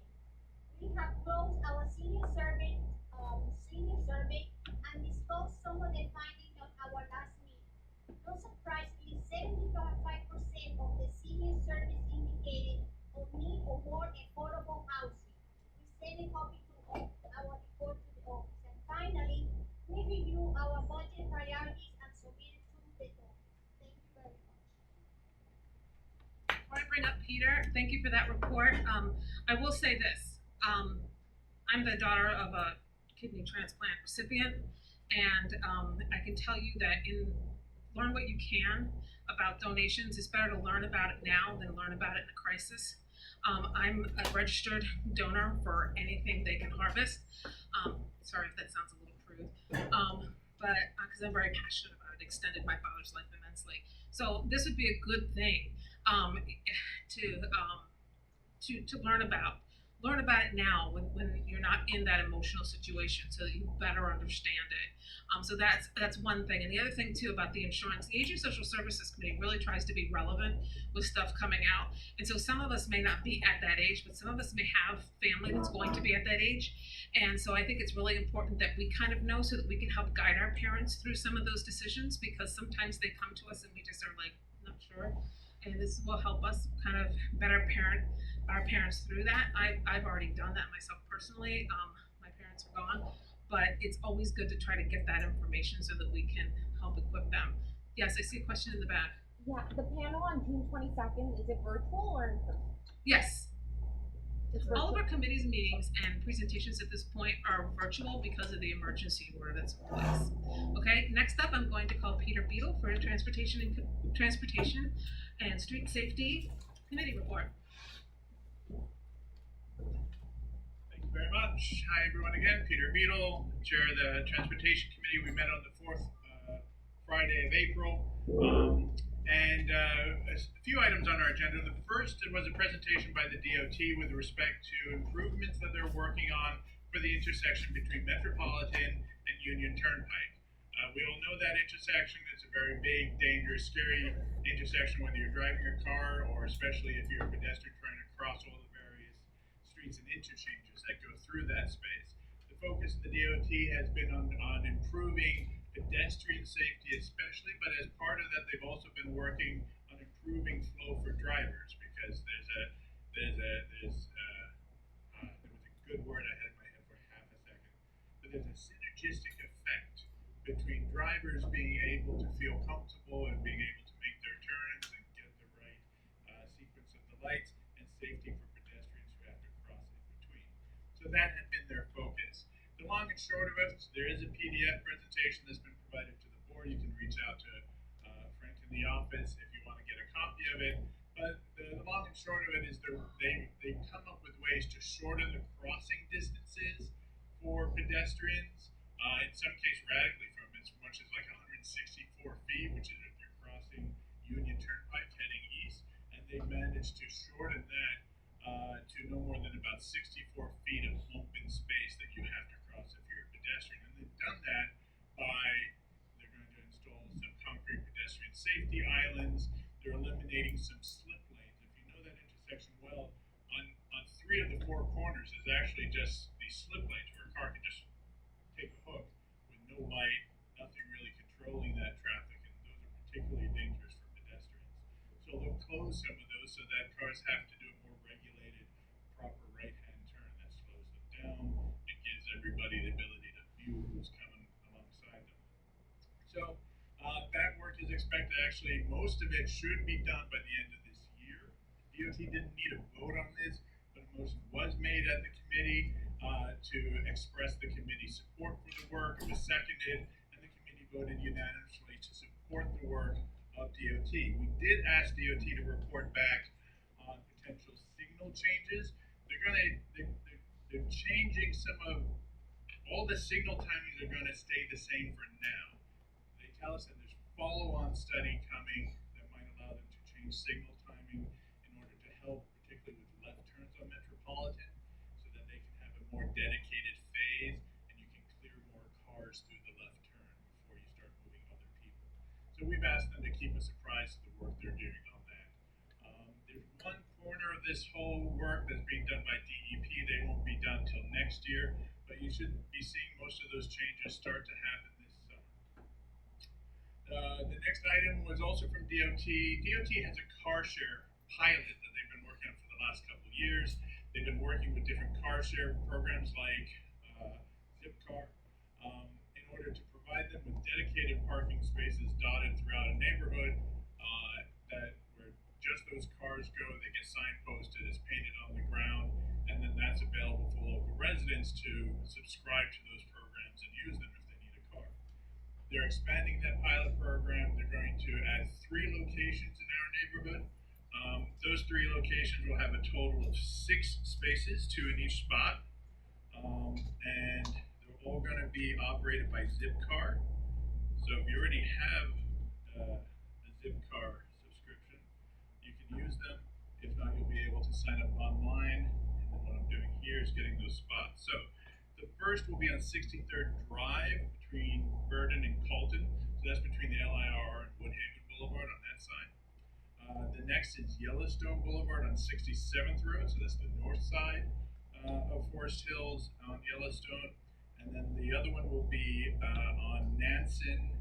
S10: We have closed our senior survey and discussed some of the findings on our last meeting. Not surprisingly, 75% of the senior surveys indicated a need for more affordable housing. We sent a copy to our report to the office. And finally, we review our budget priorities and submitted to the office. Thank you very much.
S1: Before I bring up Peter, thank you for that report. I will say this. I'm the daughter of a kidney transplant recipient, and I can tell you that learn what you can about donations. It's better to learn about it now than learn about it in a crisis. I'm a registered donor for anything they can harvest. Sorry if that sounds a little crude, but because I'm very passionate about it, extended my father's life immensely. So this would be a good thing to learn about. Learn about it now when you're not in that emotional situation, so that you better understand it. So that's one thing. And the other thing too about the insurance, the Aging Social Services Committee really tries to be relevant with stuff coming out. And so some of us may not be at that age, but some of us may have family that's going to be at that age. And so I think it's really important that we kind of know so that we can help guide our parents through some of those decisions, because sometimes they come to us and we just are like, not sure. And this will help us kind of better parent our parents through that. I've already done that myself personally. My parents are gone, but it's always good to try to get that information so that we can help equip them. Yes, I see a question in the back.
S3: Yeah, the panel on June 22nd, is it virtual or in person?
S1: Yes.
S3: It's
S1: All of
S3: virtual.
S1: our committees meetings and presentations at this point are virtual because of the emergency order that's in place. Okay, next up I'm going to call Peter Beadle for Transportation and Street Safety Committee report.
S15: Thank you very much. Hi everyone again, Peter Beadle, Chair of the Transportation Committee. We met on the fourth Friday of April. A few items on our agenda. The first was a presentation by the DOT with respect to improvements that they're working on for the intersection between Metropolitan and Union Turnpike. We all know that intersection. It's a very big, dangerous, scary intersection, whether you're driving your car or especially if you're a pedestrian trying to cross all the various streets and interchanges that go through that space. The focus of the DOT has been on improving pedestrian safety especially, but as part of that they've also been working on improving flow for drivers, because there was a good word I had in my head for half a second, but there's a synergistic effect between drivers being able to feel comfortable and being able to make their turns and get the right sequence of the lights, and safety for pedestrians who have to cross in between. So that had been their focus. The long and short of it, there is a PDF presentation that's been provided to the board. You can reach out to Frank in the office if you want to get a copy of it. But the long and short of it is they've come up with ways to shorten the crossing distances for pedestrians. In some cases, radically from as much as like 164 feet, which is if you're crossing Union Turnpike heading east, and they've managed to shorten that to no more than about 64 feet of open space that you have to cross if you're a pedestrian. And they've done that by, they're going to install some concrete pedestrian safety islands. They're eliminating some slip lanes. If you know that intersection well, on 3 of the 4 corners is actually just these slip lanes where a car can just take a hook with no light, nothing really controlling that traffic, and those are particularly dangerous for pedestrians. So they'll close some of those so that cars have to do a more regulated, proper right-hand turn that slows them down and gives everybody the ability to view who's coming alongside them. So that work is expected, actually, most of it should be done by the end of this year. DOT didn't need a vote on this, but a motion was made at the committee to express the committee's support for the work. It was seconded, and the committee voted unanimously to support the work of DOT. We did ask DOT to report back on potential signal changes. They're changing some of, all the signal timings are going to stay the same for now. They tell us that there's follow-on study coming that might allow them to change signal timing in order to help, particularly with left turns on Metropolitan, so that they can have a more dedicated phase and you can clear more cars through the left turn before you start moving other keep us apprised of the work they're doing on that. There's one corner of this whole work that's being done by DEP. They won't be done till next year, but you should be seeing most of those changes start to happen this summer. The next item was also from DOT. DOT has a car share pilot that they've been working on for the last couple of years. They've been working with different car share programs like Zipcar in order to provide them with dedicated parking spaces dotted throughout a neighborhood that where just those cars go. They get signposted, it's painted on the ground, and then that's available for local residents to subscribe to those programs and use them if they need a car. They're expanding that pilot program. They're going to add 3 locations in our neighborhood. Those 3 locations will have a total of 6 spaces, 2 in each spot, and they're all going to be operated by Zipcar. So if you already have a Zipcar subscription, you can use them. If not, you'll be able to sign up online. And then what I'm doing here is getting those spots. So the first will be on 63rd Drive between Verdon and Colton. So that's between the LIR and Woodhaven Boulevard on that side. The next is Yellowstone Boulevard on 67th Road. So that's the north side of Forest Hills on Yellowstone. And then the other one will be on Nansen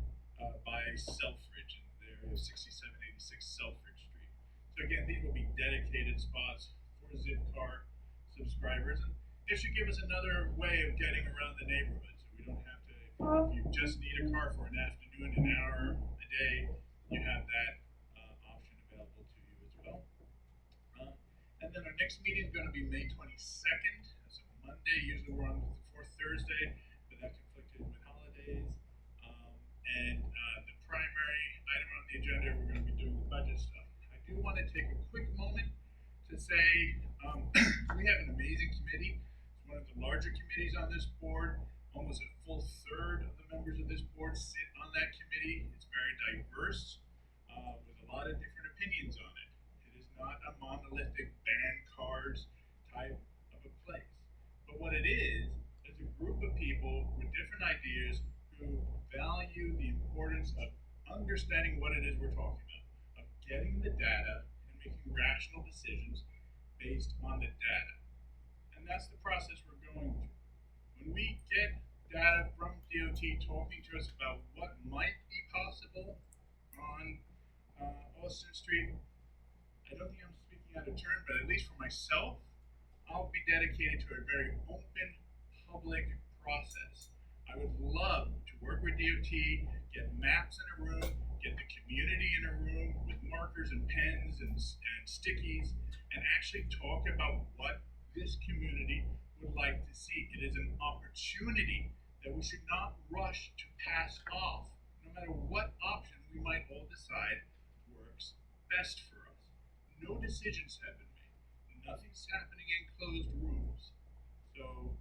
S15: by Selfridge. And there is 6786 Selfridge Street. So again, these will be dedicated spots for Zipcar subscribers. And it should give us another way of getting around the neighborhood. So we don't have to, if you just need a car for an afternoon, an hour, a day, you have that option available to you as well. And then our next meeting is going to be May 22nd. That's a Monday. Usually we're on the 4th Thursday, but that conflicted with holidays. The primary item on the agenda, we're going to be doing the budget stuff. I do want to take a quick moment to say we have an amazing committee. It's one of the larger committees on this board. Almost a full third of the members of this board sit on that committee. It's very diverse with a lot of different opinions on it. It is not a monolithic ban cars type of a place. But what it is a group of people with different ideas who value the importance of understanding what it is we're talking about, of getting the data and making rational decisions based on the data. And that's the process we're going through. When we get data from DOT talking to us about what might be possible on Austin Street, I don't think I'm speaking out of turn, but at least for myself, I'll be dedicated to a very open, public process. I would love to work with DOT, get maps in a room, get the community in a room with markers and pens and stickies, and actually talk about what this community would like to see. It is an opportunity that we should not rush to pass off, no matter what option we might all decide works best for us. No decisions have been made. Nothing's happening in closed rooms. So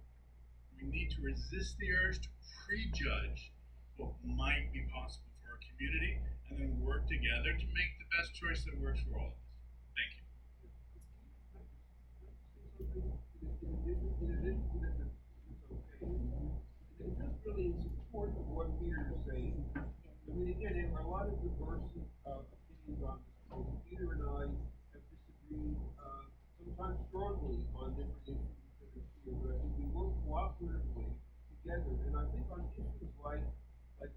S15: we need to resist the urge to prejudge what might be possible for our community and then work together to make the best choice that works for all of us. Thank you.
S11: Just really in support of what Peter is saying. I mean, again, there are a lot of diverse opinions on this. Peter and I have disagreed sometimes strongly on different issues that are here, but I think we work cooperatively together. And I think on issues like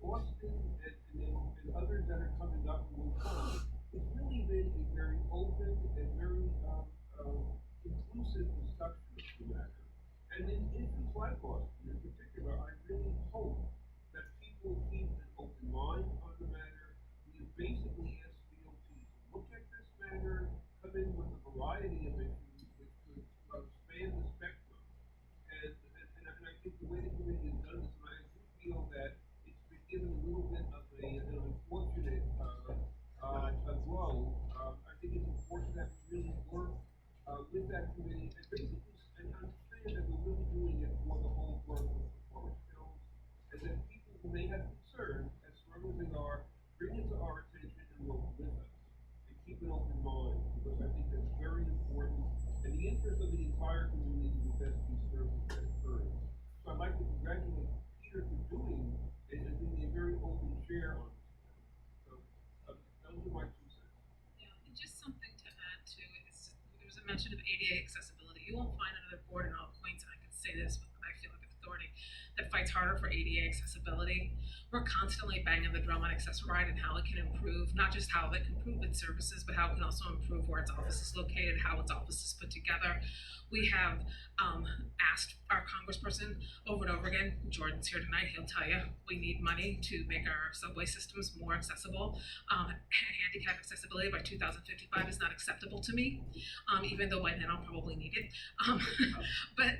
S11: Austin and others that are coming up and will come, it's really been a very open and very inclusive discussion of the matter. And in issues like Austin in particular, I really hope that people keep an open mind on the matter. We have basically asked DOT to look at this matter, come in with a variety of issues which could span the spectrum. And I think the way the committee has done this, and I do feel that it's been given a little bit of an unfortunate blow. I think it's important that we really work with that committee and basically and understand that we're really doing it for the whole work of the Forest Hills, and that people who may have concerns, as strong as they are, bring it to our attention and we'll
S1: fights harder for ADA accessibility. We're constantly banging the drum on Access-A-Ride and how it can improve, not just how it can improve its services, but how it can also improve where its office is located, how its office is put together. We have asked our congressperson over and over again, Jordan's here tonight, he'll tell you, we need money to make our subway systems more accessible. Handicap accessibility by 2055 is not acceptable to me, even though by then I'll probably need it. But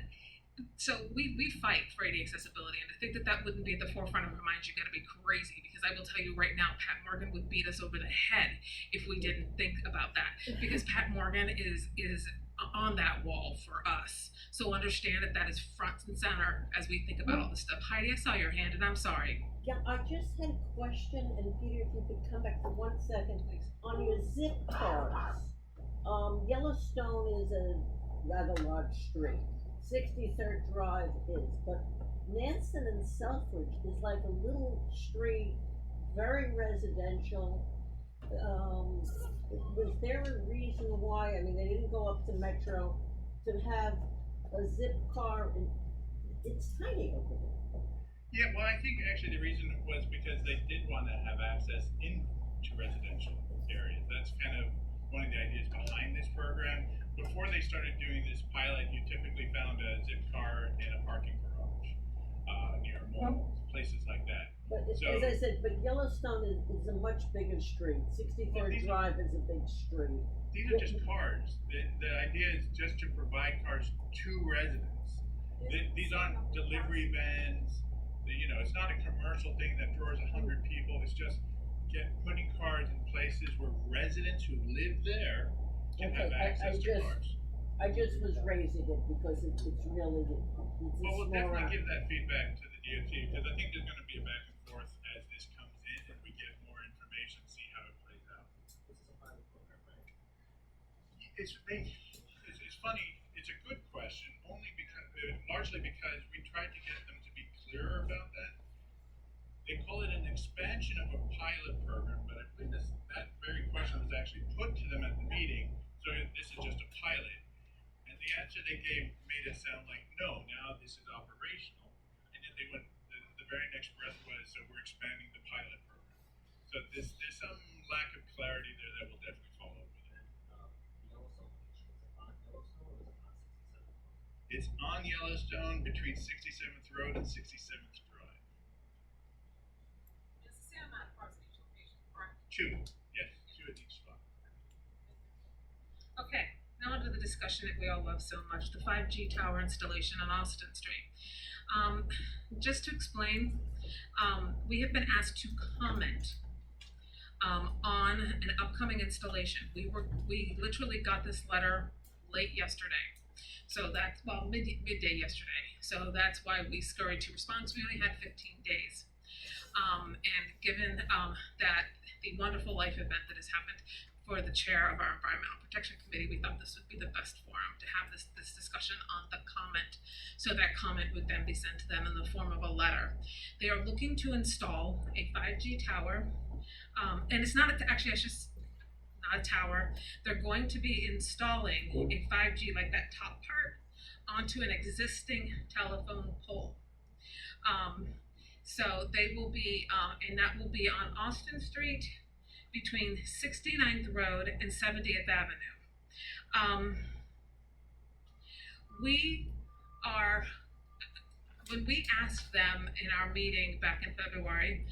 S1: so we fight for ADA accessibility, and to think that that wouldn't be at the forefront of our minds, you gotta be crazy, because I will tell you right now, Pat Morgan would beat us over the head if we didn't think about that, because Pat Morgan is on that wall for us. So understand that that is front and center as we think about all this stuff. Heidi, I saw your hand, and I'm sorry.
S7: Yeah, I just had a question, and Peter, if you could come back for 1 second, please. On your zip cards, Yellowstone is a rather large street. 63rd Drive is, but Nansen and Selfridge is like a little street, very residential. Was there a reason why, I mean, they didn't go up to Metro to have a zip car, it's tiny over there.
S15: Yeah, well, I think actually the reason was because they did want to have access into residential areas. That's kind of one of the ideas behind this program. Before they started doing this pilot, you typically found a zip car in a parking garage near malls, places like that.
S7: But
S15: So,
S7: as I said, but Yellowstone is a much bigger street. 63rd Drive is a big street.
S15: these are just cars. The idea is just to provide cars to residents. These aren't delivery vans. It's not a commercial thing that draws 100 people. It's just putting cars in places where residents who live there can have access to cars.
S7: I just was raising it because it's really,
S15: Well, we'll definitely give that feedback to the DOT, because I think there's going to be a back and forth as this comes in and we get more information, see how it plays out.
S19: This is a pilot program, right?
S15: It's funny. It's a good question, largely because we tried to get them to be clearer about that. They call it an expansion of a pilot program, but I believe that very question was actually put to them at the meeting. So this is just a pilot, and the answer they gave made it sound like no. Now this is operational, and then they went. The very next breath was, so we're expanding the pilot program. So there's some lack of clarity there that we'll definitely follow up with it. It's on Yellowstone between 67th Road and 67th Drive.
S1: It's the same amount of cars at each location, correct?
S15: Two at each spot.
S1: Okay, now onto the discussion that we all love so much, the 5G tower installation on Austin Street. Just to explain, we have been asked to comment on an upcoming installation. We literally got this letter late yesterday. So that's, midday yesterday. So that's why we scurried to respond. So we only had 15 days. And given that the wonderful life event that has happened for the chair of our Environmental Protection Committee, we thought this would be the best forum to have this discussion on the comment. So that comment would then be sent to them in the form of a letter. They are looking to install a 5G tower, and it's not actually it's just not a tower. They're going to be installing a 5G, like that top part, onto an existing telephone pole. So they will be, and that will be on Austin Street between 69th Road and 70th Avenue. When we asked them in our meeting back in February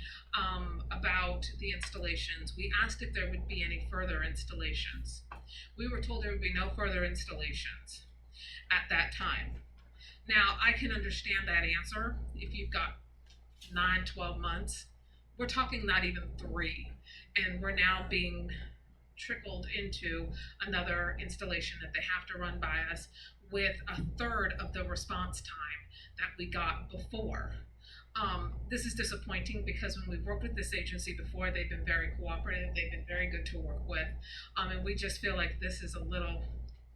S1: about the installations, we asked if there would be any further installations. We were told there would be no further installations at that time. Now, I can understand that answer if you've got 9-12 months. We're talking not even 3, and we're now being trickled into another installation that they have to run by us with a third of the response time that we got before. This is disappointing because when we've worked with this agency before, they've been very cooperative, they've been very good to work with, and we just feel like this is a little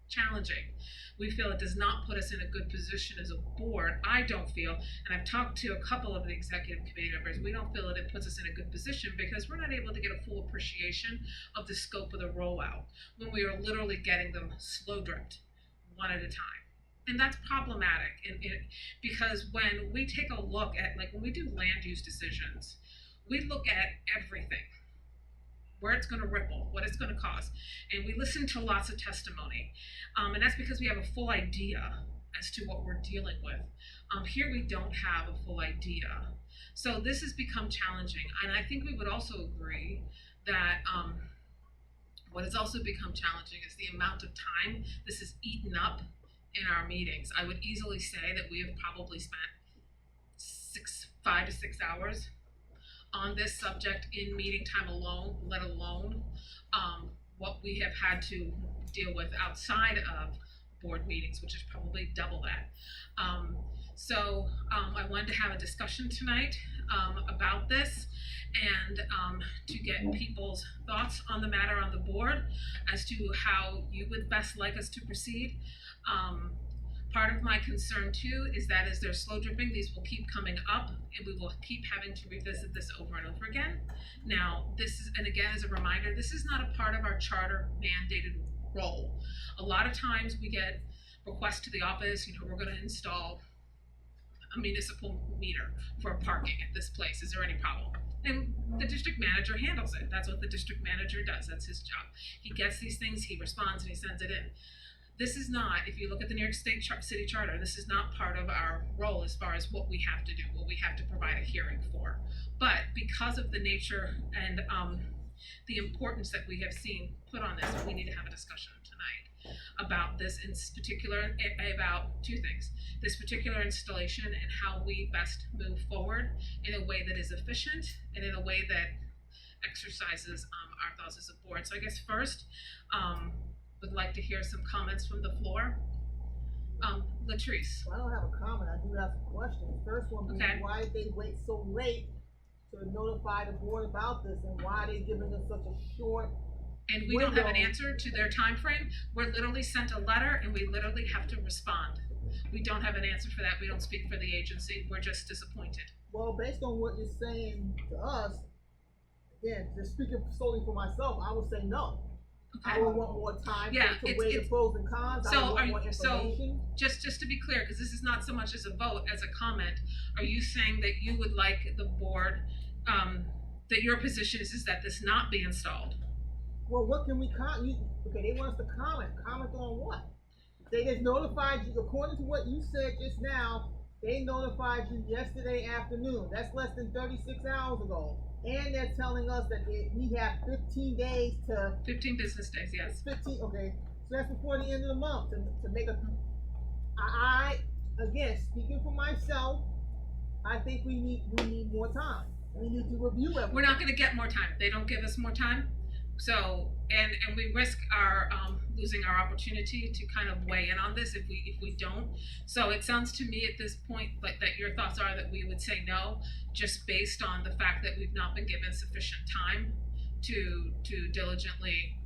S1: challenging. We feel it does not put us in a good position as a board. I don't feel, and I've talked to a couple of the executive committee members, we don't feel that it puts us in a good position because we're not able to get a full appreciation of the scope of the rollout when we are literally getting them slow dripped, one at a time. And that's problematic because when we take a look at, like when we do land use decisions, we look at everything, where it's going to ripple, what it's going to cause. And we listen to lots of testimony. And that's because we have a full idea as to what we're dealing with. Here we don't have a full idea. So this has become challenging. And I think we would also agree that what has also become challenging is the amount of time this has eaten up in our meetings. I would easily say that we have probably spent 5 to 6 hours on this subject in meeting time alone, let alone what we have had to deal with outside of board meetings, which is probably double that. So I wanted to have a discussion tonight about this and to get people's thoughts on the matter on the board as to how you would best like us to proceed. Part of my concern too is that as they're slow dripping, these will keep coming up and we will keep having to revisit this over and over again. Now, this is, and again, as a reminder, this is not a part of our charter mandated role. A lot of times we get requests to the office, we're going to install a municipal meter for parking at this place. Is there any problem? And the district manager handles it. That's what the district manager does. That's his job. He gets these things, he responds, and he sends it in. This is not, if you look at the New York State City Charter, this is not part of our role as far as what we have to do, what we have to provide a hearing for. But because of the nature and the importance that we have seen put on this, we need to have a discussion tonight about this in particular, about two things. This particular installation and how we best move forward in a way that is efficient and in a way that exercises our thoughts as a board. So I guess first, would like to hear some comments from the floor. Latrice.
S4: Well, I don't have a comment, I do have some questions. First one being, why did they wait so late to notify the board about this, and why are they giving us such a short
S1: and we don't have an answer to their time frame? We're literally sent a letter and we literally have to respond. We don't have an answer for that. We don't speak for the agency. We're just disappointed.
S4: Well, based on what you're saying to us, again, just speaking solely for myself, I would say no. I would want more time to weigh the pros and cons. I would want more information.
S1: So just to be clear, because this is not so much as a vote, as a comment, are you saying that you would like the board, that your position is that this not be installed?
S4: Well, what can we comment? Okay, they want us to comment. Comment on what? They just notified you, according to what you said just now, they notified you yesterday afternoon. That's less than 36 hours ago. And they're telling us that we have 15 days to...
S1: 15 business days, yes.
S4: 15, okay. So that's before the end of the month to make a... Again, speaking for myself, I think we need more time. We need to review everything.
S1: We're not going to get more time. They don't give us more time. So, and we risk our losing our opportunity to kind of weigh in on this if we don't. So it sounds to me at this point like that your thoughts are that we would say no, just based on the fact that we've not been given sufficient time to diligently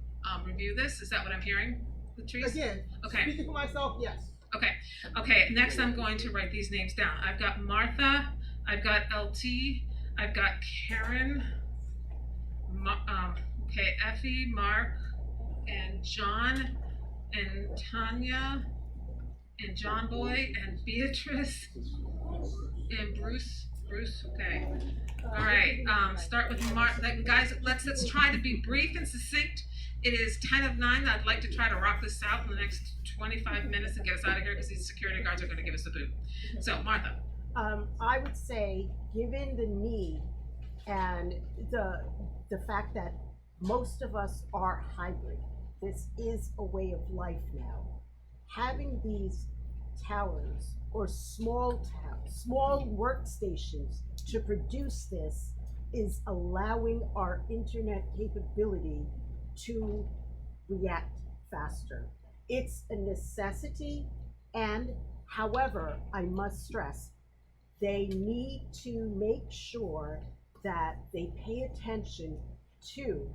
S1: review this. Is that what I'm hearing, Latrice?
S4: Again, speaking for myself, yes.
S1: Okay. Next, I'm going to write these names down. I've got Martha. I've got LT. I've got Karen. Effie, Mark, and John, and Tanya, and John Boy, and Beatrice, and Bruce, okay. All right, start with Mark. Guys, let's try to be brief and succinct. It is 10 of 9. I'd like to try to rock this out in the next 25 minutes and get us out of here because these security guards are going to give us the boot. So, Martha.
S16: I would say, given the need and the fact that most of us are hybrid, this is a way of life now. Having these towers or small workstations to produce this is allowing our internet capability to react faster. It's a necessity, and however, I must stress, they need to make sure that they pay attention to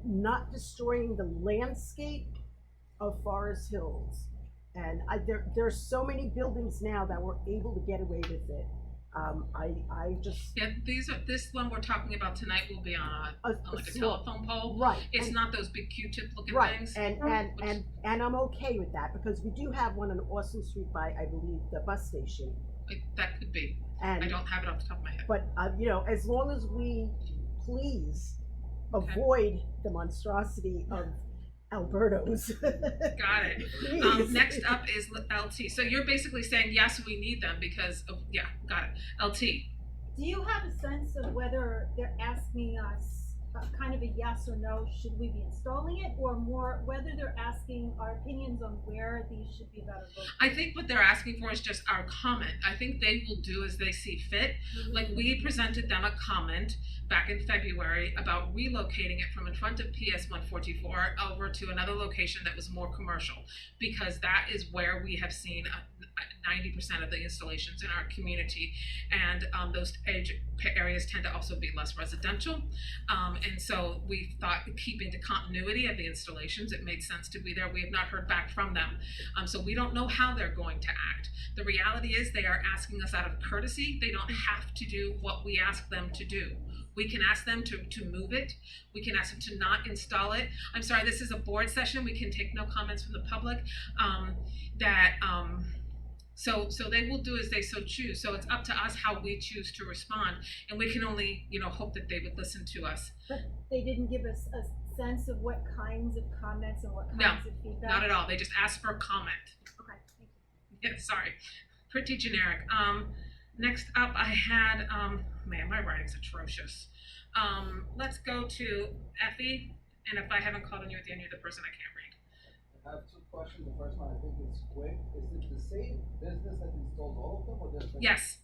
S16: not destroying the landscape of Forest Hills. And there are so many buildings now that were able to get away with it. I just.
S1: Yeah, this one we're talking about tonight will be on like a
S16: small-
S1: telephone pole.
S16: Right.
S1: It's
S16: and-
S1: not those big Q-tip looking
S16: Right,
S1: things.
S16: and I'm okay with that, because we do have one on Austin Street by, I believe, the bus station.
S1: That could be.
S16: And,
S1: I don't have it off the top of my head.
S16: but, you know, as long as we please avoid the monstrosity of Alberto's.
S1: Got it.
S16: Please.
S1: Next up is LT. So you're basically saying, yes, we need them because of, yeah, got it. LT.
S23: Do you have a sense of whether they're asking us kind of a yes or no, should we be installing it, or more whether they're asking our opinions on where these should be better located?
S1: I think what they're asking for is just our comment. I think they will do as they see fit. Like, we presented them a comment back in February about relocating it from in front of PS 144 over to another location that was more commercial, because that is where we have seen 90% of the installations in our community, and those areas tend to also be less residential, and so we thought, keeping the continuity of the installations, it made sense to be there. We have not heard back from them, so we don't know how they're going to act. The reality is they are asking us out of courtesy. They don't have to do what we ask them to do. We can ask them to move it. We can ask them to not install it. I'm sorry, this is a board session. We can take no comments from the public. So they will do as they so choose. So it's up to us how we choose to respond, and we can only, hope that they would listen to us.
S23: But they didn't give us a sense of what kinds of comments and what kinds of feedback?
S1: Not at all. They just asked for a comment.
S23: Okay, thank you.
S1: Yeah, sorry. Pretty generic. Next up I had, man, my writing's atrocious. Let's go to Effie, and if I haven't called on you at the end, you're the person I can't read.
S12: I have two questions. The first one, I think is quick. Is it the same business that installs all of them, or different?
S1: Yes.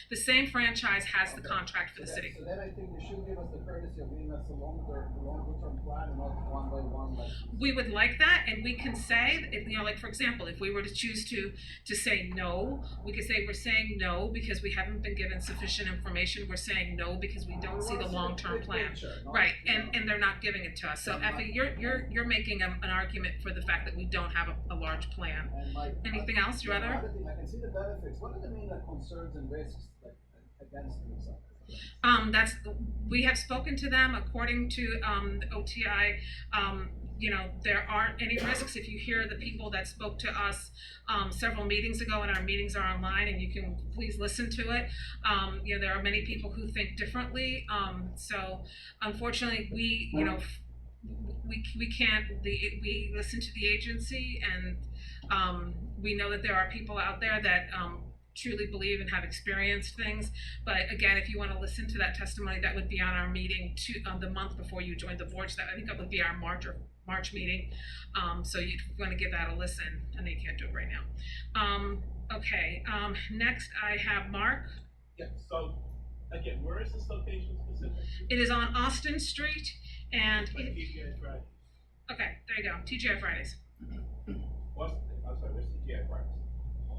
S1: The same franchise has the contract for the city.
S12: So then I think they should give us the courtesy of giving us a longer-term plan and not one by one.
S1: We would like that, and we can say, like, for example, if we were to choose to say no, we could say we're saying no because we haven't been given sufficient information. We're saying no because we don't see the long-term plan. Right, and they're not giving it to us. So Effie, you're making an argument for the fact that we don't have a large plan. Anything else, your other?
S12: I can see the benefits. What are the main concerns and risks against themselves?
S1: We have spoken to them according to the OTI. There aren't any risks. If you hear the people that spoke to us several meetings ago, and our meetings are online and you can please listen to it, there are many people who think differently. So unfortunately, we can't. We listen to the agency, and we know that there are people out there that truly believe and have experienced things. But again, if you want to listen to that testimony, that would be on our meeting the month before you joined the board. So I think that would be our March meeting. So you want to give that a listen, and they can't do it right now. Okay. Next, I have Mark.
S15: Yeah. So again, where is this location specifically?
S1: It is on Austin Street, and
S15: TGI Fridays.
S1: Okay, there you go. TGI Fridays.
S15: Where's TGI Fridays?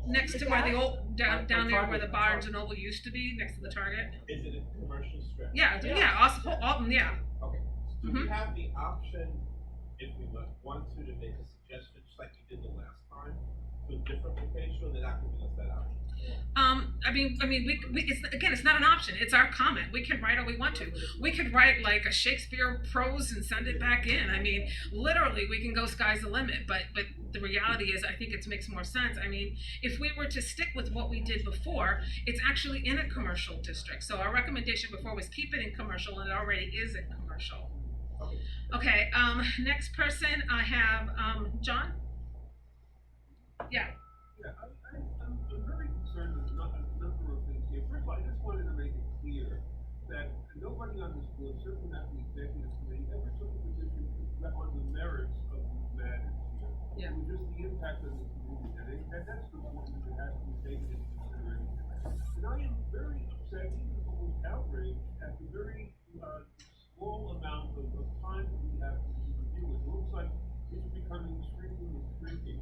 S1: Next to where the old down there where the Barnes and Noble used to be, next to the Target.
S15: Is it a commercial strip?
S1: Yeah. Alton, yeah.
S15: Okay. So we have the option, if we want to make a suggestion, just like we did the last time, to a different location, or they're not giving us that option. It's not an option. It's our comment. We can write all we want to. We could write like a Shakespeare prose and send it back in. Literally, we can go sky's the limit. But the reality is, I think it makes more sense. If we were to stick with what we did before, it's actually in a commercial district. So our recommendation before was keep it in commercial, and it already is in commercial. Okay. Next person, I have John. Yeah.
S11: I'm very concerned with a number of things here. First of all, I just wanted to make it clear that nobody on this board, certainly not the executive committee, ever took a position on the merits of these matters here.
S1: Yeah.
S11: It was just the impact on the community, and that's the point that has to be taken into consideration. And I am very upset, even almost outraged, at the very small amount of time that we have to review it. It looks like it's becoming shrinking and shrinking.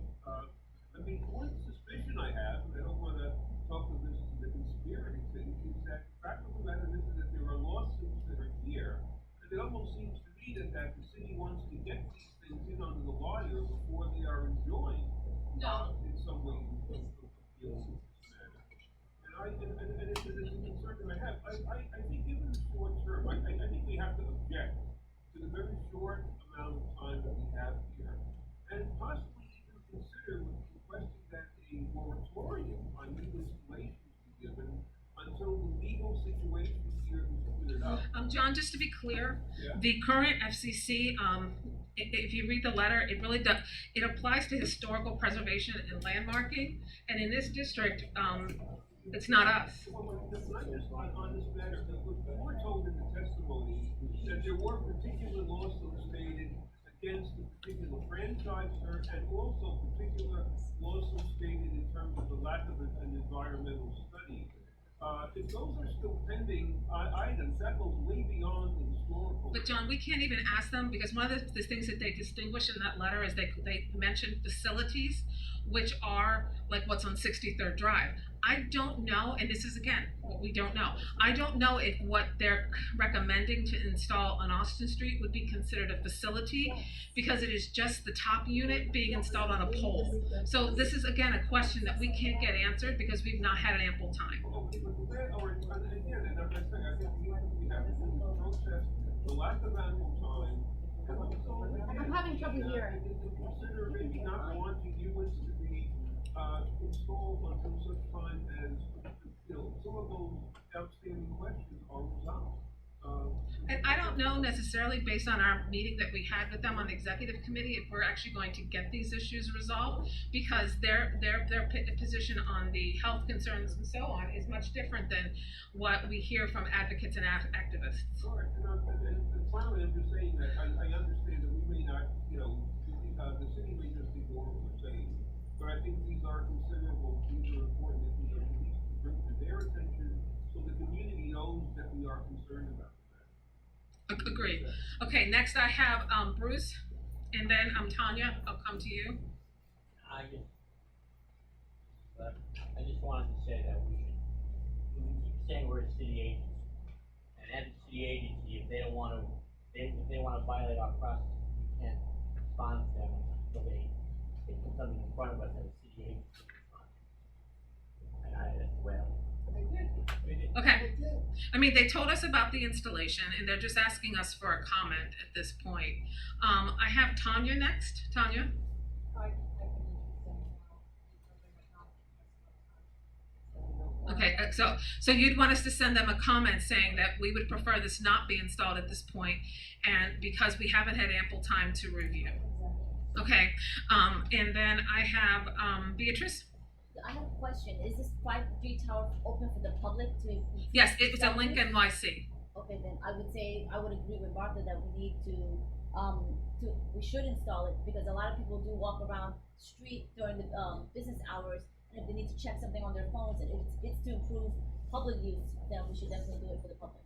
S11: One suspicion I have, and I don't want to talk of this as a conspiracy thing, is that the fact of the matter is that there are lawsuits that are here, and it almost seems to me that the city wants to get these things in under the wire before they are enjoined in some way. And it's I think given the short term, I think we have to object to the very short amount of time that we have here, and possibly even consider requesting that a moratorium on new installations be given until the legal situation here is cleared up.
S1: John, just to be clear,
S11: Yeah.
S1: the current FCC, if you read the letter, it really does, it applies to historical preservation and landmarking, and in this district, it's not us.
S11: Well, can I just, on this matter, we were told in the testimony that there were particular lawsuits stated against the particular franchisor and also particular lawsuits stated in terms of the lack of an environmental study. If those are still pending items, that goes way beyond the historical.
S1: But John, we can't even ask them, because one of the things that they distinguish in that letter is they mentioned facilities, which are like what's on 63rd Drive. I don't know, and this is again, what we don't know. I don't know if what they're recommending to install on Austin Street would be considered a facility, because it is just the top unit being installed on a pole. So this is again a question that we can't get answered because we've not had ample time.
S11: Okay, but that, or again, and I'm not saying, I think we have to protest the lack of ample time, and also.
S23: I'm having trouble hearing.
S11: Consider maybe not wanting units to be installed until such time as, some of those outstanding questions are resolved.
S1: And I don't know necessarily, based on our meeting that we had with them on the executive committee, if we're actually going to get these issues resolved, because their position on the health concerns and so on is much different than what we hear from advocates and activists.
S11: Sure, and finally, I'm just saying that I understand that we may not, the city may just ignore what we're saying, but I think these are considerable, these are important issues that we need to bring to their attention so the community knows that we are concerned about that.
S1: Agreed. Okay, next I have Bruce, and then Tanya, I'll come to you.
S9: I just wanted to say that we keep saying we're a city agency, and as a city agency, if they don't want to, if they want to violate our process, we can't respond to them until they put something in front of us as a city agency. And that's the way I look.
S1: Okay. I mean, they told us about the installation, and they're just asking us for a comment at this point. I have Tanya next. Tanya? Okay, so you'd want us to send them a comment saying that we would prefer this not be installed at this point, and because we haven't had ample time to review. Okay, and then I have Beatrice.
S6: I have a question. Is this 5G tower open for the public to?
S1: Yes, it was a link NYC.
S6: Okay, then I would agree with Martha that we need we should install it, because a lot of people do walk around the street during the business hours, and if they need to check something on their phones, and if it's to improve public use, then we should definitely do it for the public.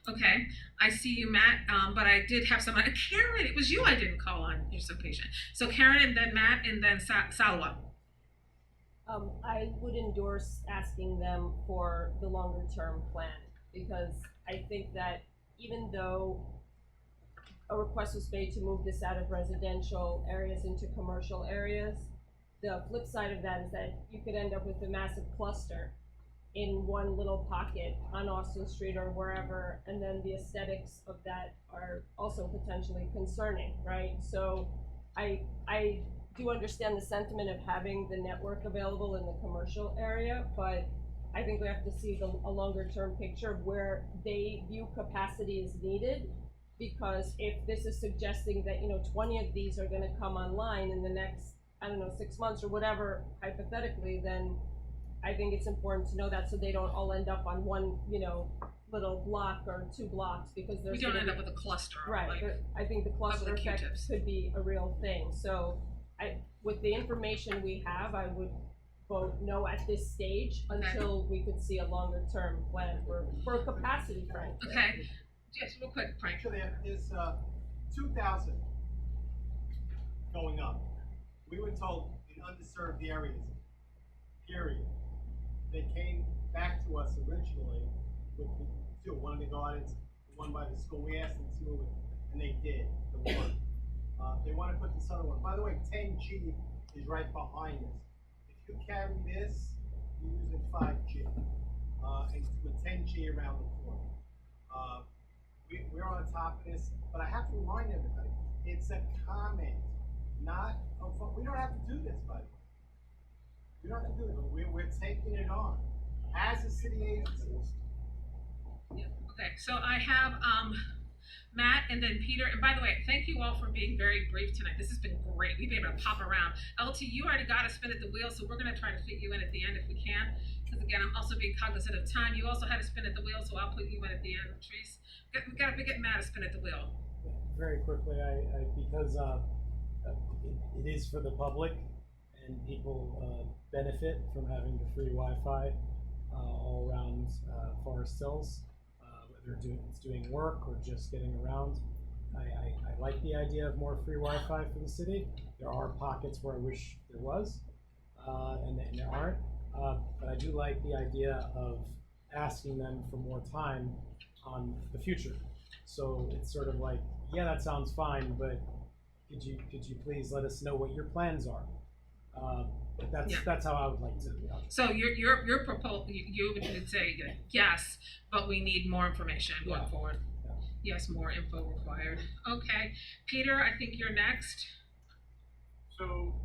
S1: Okay, I see you, Matt, but I did have someone, Karen, it was you I didn't call on, you're so patient. So Karen, and then Matt, and then Salwa.
S26: I would endorse asking them for the longer term plan, because I think that even though a request was made to move this out of residential areas into commercial areas, the flip side of that is that you could end up with a massive cluster in one little pocket on Austin Street or wherever, and then the aesthetics of that are also potentially concerning, right? So I do understand the sentiment of having the network available in the commercial area, but I think we have to see a longer term picture of where they view capacity is needed, because if this is suggesting that 20 of these are going to come online in the next 6 months or whatever, hypothetically, then I think it's important to know that, so they don't all end up on one little block or 2 blocks, because
S1: we don't end up with a cluster,
S26: right? I think the cluster effect could be a real thing. So with the information we have, I would vote no at this stage until we could see a longer term plan for capacity, Frank.
S1: Okay, just real quick, Frank.
S14: Actually, there's 2,000 going up. We were told in underserved areas, period. They came back to us originally with the 2, one in the gardens, the one by the school. We asked them to do it, and they did, the one. They want to put this other one. By the way, 10G is right behind us. If you carry this, you're using 5G. And with 10G around the corner. We're on top of this, but I have to remind everybody, it's a comment, not a vote. We don't have to do this, by the way. We don't have to do it, but we're taking it on as a city agency.
S1: Yeah. Okay, so I have Matt and then Peter. And by the way, thank you all for being very brief tonight. This has been great. We've been able to pop around. LT, you already got a spin at the wheel, so we're going to try to fit you in at the end if we can. Because again, I'm also being cognizant of time. You also had a spin at the wheel, so I'll put you in at the end. Trace, we got to get Matt a spin at the wheel.
S17: Very quickly, because it is for the public, and people benefit from having the free Wi-Fi all around Forest Hills, whether it's doing work or just getting around. I like the idea of more free Wi-Fi for the city. There are pockets where I wish there was, and there aren't. But I do like the idea of asking them for more time on the future. So it's sort of like, yeah, that sounds fine, but could you please let us know what your plans are? That's how I would like to.
S1: So your proposal, you would say yes, but we need more information going forward. Yes, more info required. Okay, Peter, I think you're next.
S15: So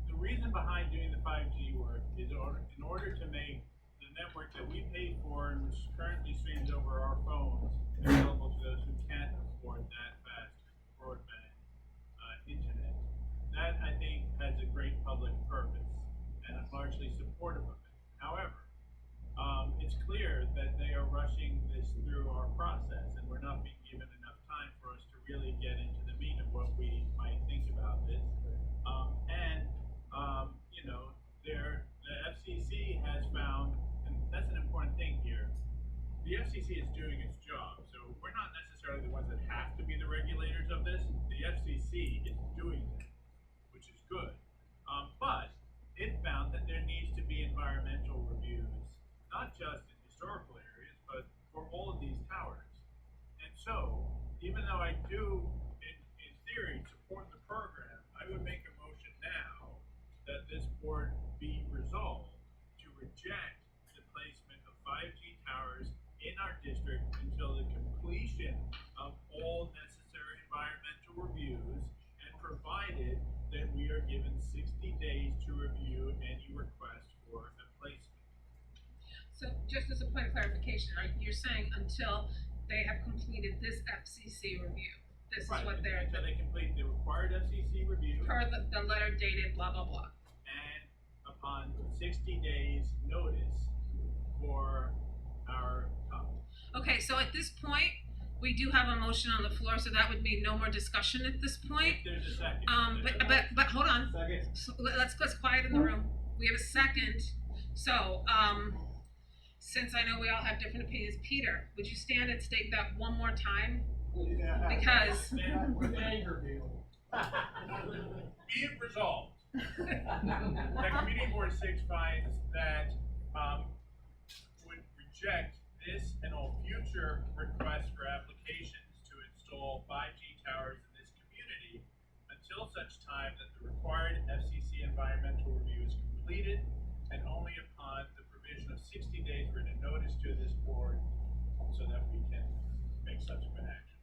S15: the reason behind doing the 5G work is in order to make the network that we pay for and which currently streams over our phones available to those who can't afford that fast broadband internet. That, I think, has a great public purpose, and I'm largely supportive of it. However, it's clear that they are rushing this through our process, and we're not being given enough time for us to really get into the meat of what we might think about this. The FCC has found, and that's an important thing here, the FCC is doing its job, so we're not necessarily the ones that have to be the regulators of this. The FCC is doing it, which is good. But it found that there needs to be environmental reviews, not just in historical areas, but for all of these towers. And so, even though I do, in theory, support the program, I would make a motion now that this board be resolved to reject the placement of 5G towers in our district until the completion of all necessary environmental reviews, and provided that we are given 60 days to review any request for a placement.
S1: So just as a point of clarification, right, you're saying until they have completed this FCC review. This
S15: Right,
S1: is what they're
S15: until they complete the required FCC review.
S1: per the letter dated blah blah blah.
S15: And upon 60 days notice for our comment.
S1: Okay, so at this point, we do have a motion on the floor, so that would mean no more discussion at this point.
S15: If there's a second.
S1: But hold on.
S15: Second.
S1: So let's quiet in the room. We have a second. So since I know we all have different opinions, Peter, would you stand and state that one more time?
S15: Yeah.
S1: Because
S15: with anger, be it resolved that Community Board 6 finds that would reject this and all future requests for applications to install 5G towers in this community until such time that the required FCC environmental review is completed, and only upon the provision of 60 days written notice to this board so that we can make subsequent action.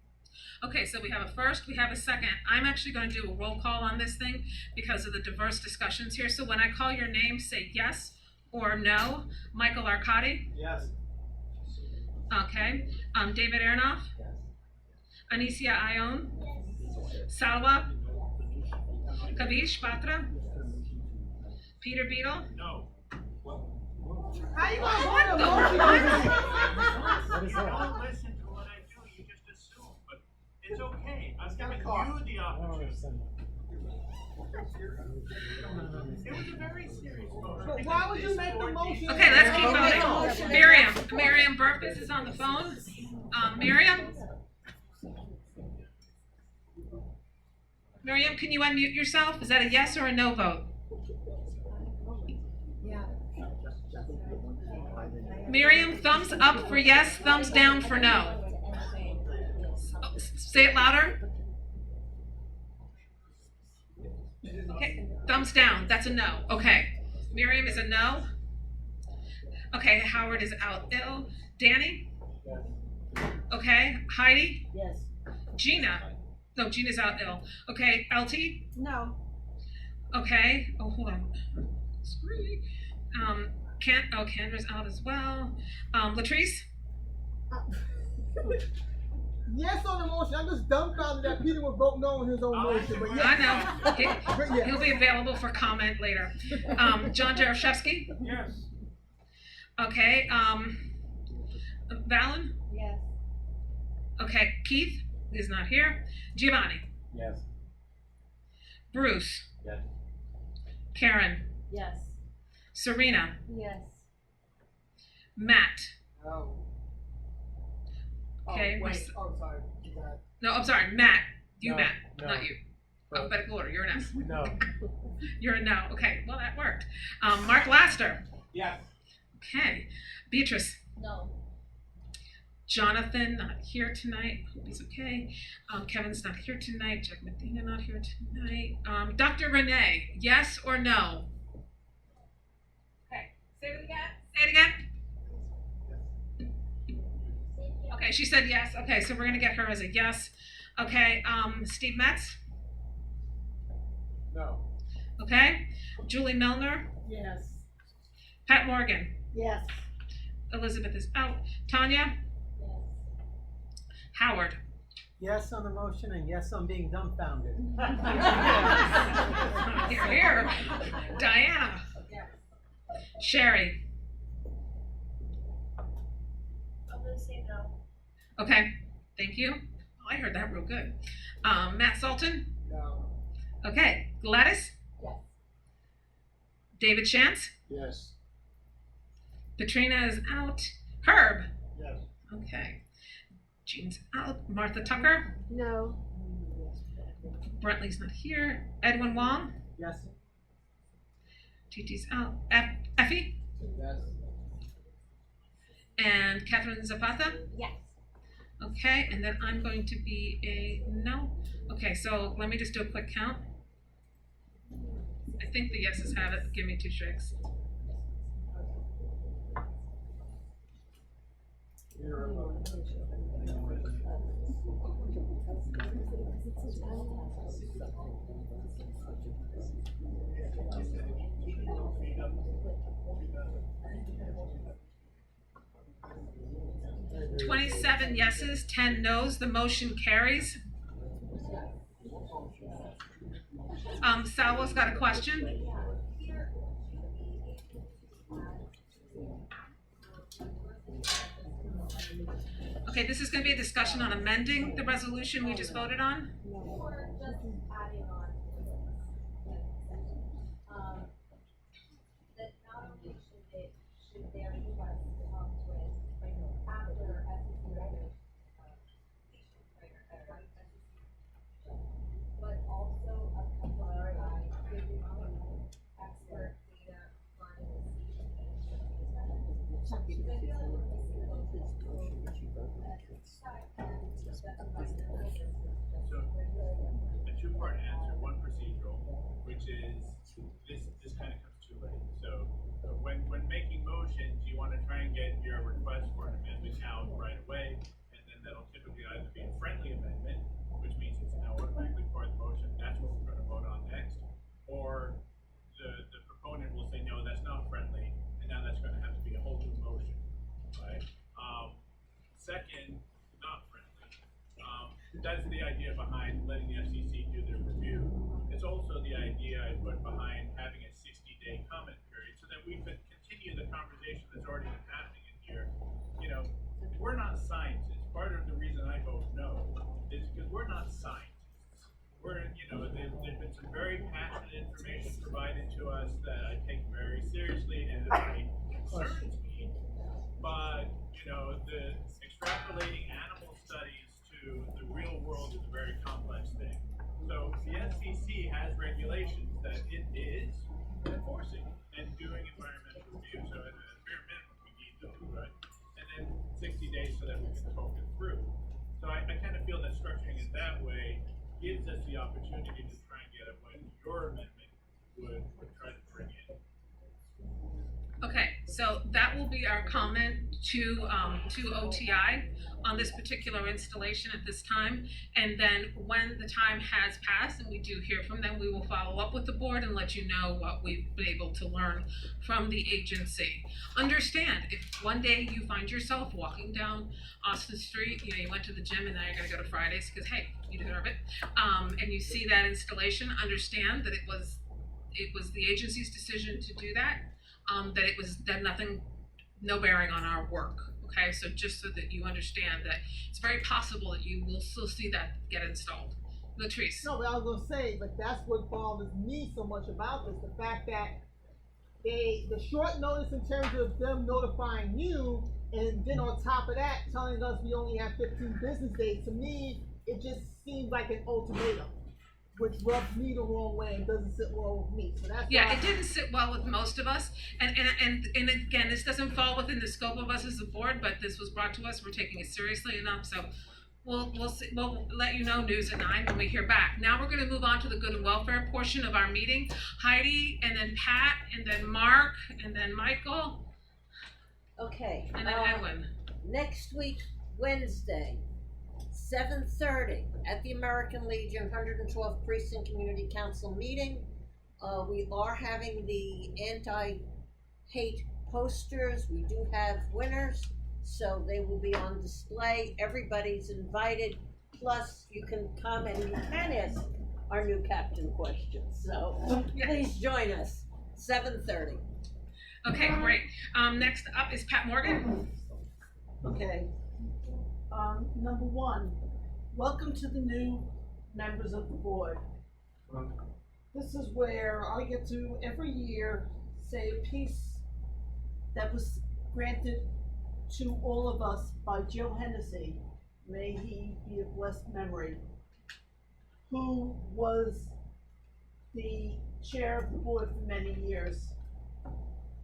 S1: okay, so we have a first, we have a second. I'm actually going to do a roll call on this thing because of the diverse discussions here. So when I call your name, say yes or no. Michael Arcadi?
S12: Yes.
S1: Okay. David Aronoff?
S12: Yes.
S1: Anicia Ione? Salwa? Kavish Patra? Peter Beadle?
S15: No.
S4: How you
S1: What
S4: gonna
S1: the?
S4: vote
S1: What?
S15: You don't listen to what I do, you just assume, but it's okay. I'm giving you the opportunity. It was a very serious vote.
S4: But why would you make the motion?
S1: Okay, let's keep voting. Miriam Burfus is on the phone. Miriam, can you unmute yourself? Is that a yes or a no vote?
S16: Yeah.
S1: Miriam, thumbs up for yes, thumbs down for no. Say it louder. Okay, thumbs down, that's a no. Okay, Miriam is a no. Okay, Howard is out ill. Danny?
S12: Yes.
S1: Okay, Heidi?
S7: Yes.
S1: Gina? No, Gina's out ill. Okay, LT?
S23: No.
S1: Okay, oh, hold on. Screwy. Kendra's out as well. Latrice?
S4: Yes on the motion. I'm just dumbfounded that Peter would vote no on his own motion, but yes.
S1: I know.
S4: But yes.
S1: He'll be available for comment later. John Jaroszewski?
S15: Yes.
S1: Okay, Valen?
S3: Yes.
S1: Okay, Keith is not here. Giovanni?
S2: Yes.
S1: Bruce?
S9: Yes.
S1: Karen?
S6: Yes.
S1: Serena?
S6: Yes.
S1: Matt?
S4: No.
S1: Okay,
S4: Oh,
S1: we're
S4: wait.
S1: s-
S4: Oh, sorry. That.
S1: No, I'm sorry, Matt. You,
S17: No,
S1: Matt,
S17: no.
S1: not you. Alphabetical order, you're an S.
S17: No.
S1: You're a no. Okay, well, that worked. Mark Laster?
S15: Yes.
S1: Okay. Beatrice?
S6: No.
S1: Jonathan, not here tonight. Hope he's okay. Kevin's not here tonight. Jack Medina, not here tonight. Dr. Renee, yes or no? Okay, say it again. Say it again. Okay, she said yes. Okay, so we're gonna get her as a yes. Okay, Steve Metz?
S12: No.
S1: Okay. Julie Milner?
S7: Yes.
S1: Pat Morgan?
S7: Yes.
S1: Elizabeth is out. Tanya? Howard?
S12: Yes on the motion and yes on being dumbfounded.
S1: Here, here. Diana? Sherry?
S10: I'm gonna say no.
S1: Okay, thank you. Oh, I heard that real good. Matt Sultan?
S4: No.
S1: Okay, Gladys?
S3: Yes.
S1: David Chance?
S24: Yes.
S1: Katrina is out. Herb?
S24: Yes.
S1: Okay. Jean's out. Martha Tucker?
S16: No.
S1: Brentley's not here. Edwin Wong?
S12: Yes.
S1: Titi's out. Effie?
S12: Yes.
S1: And Catherine Zapata?
S3: Yes.
S1: Okay, and then I'm going to be a no. Okay, so let me just do a quick count. I think the yeses have it. Give me 2 shakes. $27 yeses, 10 noes. The motion carries. Salvo's got a question. Okay, this is going to be a discussion on amending the resolution we just voted on.
S3: Or just adding on. That not only should their request come with, after SEC regulation, but also accompanied by expert data on
S15: So, a two-part answer, one procedural, which is, this kind of comes too late. So when making motions, you want to try and get your request for an amendment out right away, and then that'll typically either be a friendly amendment, which means it's now automatically part of the motion, that's what we're going to vote on next, or the proponent will say, no, that's not friendly, and now that's going to have to be a whole new motion, right? Second, not friendly. That's the idea behind letting the FCC do their review. It's also the idea I put behind having a 60-day comment period so that we could continue the conversation that's already been happening in here. You know, we're not scientists. Part of the reason I vote no is because we're not scientists. We're, you know, there's been some very passionate information provided to us that I take very seriously and it really concerns me. But, you know, the extrapolating animal studies to the real world is a very complex thing. So the FCC has regulations that it is enforcing and doing environmental review. So at a bare minimum, we need those, right? And then 60 days so that we can talk it through. So I kind of feel that structuring it that way gives us the opportunity to try and get at what your amendment would try to bring in.
S1: Okay, So that will be our comment to OTI on this particular installation at this time. And then when the time has passed and we do hear from them, we will follow up with the board and let you know what we've been able to learn from the agency. Understand, if one day you find yourself walking down Austin Street, you went to the gym and now you're gonna go to Fridays, because hey, you deserve it, and you see that installation, understand that it was the agency's decision to do that, that nothing, no bearing on our work. Okay, so just so that you understand that it's very possible that you will still see that get installed. Latrice.
S4: No, but I was gonna say, but that's what bothers me so much about this, the fact that the short notice in terms of them notifying you, and then on top of that, telling us we only have 15 business days, to me, it just seems like an ultimatum, which rubs me the wrong way and doesn't sit well with me. So that's why
S1: It didn't sit well with most of us, and again, this doesn't fall within the scope of us as a board, but this was brought to us. We're taking it seriously enough, so we'll see, we'll let you know news at 9 when we hear back. Now we're going to move on to the good and welfare portion of our meeting. Heidi, and then Pat, and then Mark, and then Michael.
S7: Okay.
S1: And then Edwin.
S7: Next week, Wednesday, 7:30 at the American Legion 112th Precinct Community Council meeting. We are having the anti-hate posters. We do have winners, so they will be on display. Everybody's invited. Plus, you can come and you can ask our new captain questions. So please join us. 7:30.
S1: Okay, great. Next up is Pat Morgan.
S13: Okay. Number one, welcome to the new members of the board. This is where I get to every year say a piece that was granted to all of us by Joe Hennessy, may he be of blessed memory, who was the chair of the board for many years.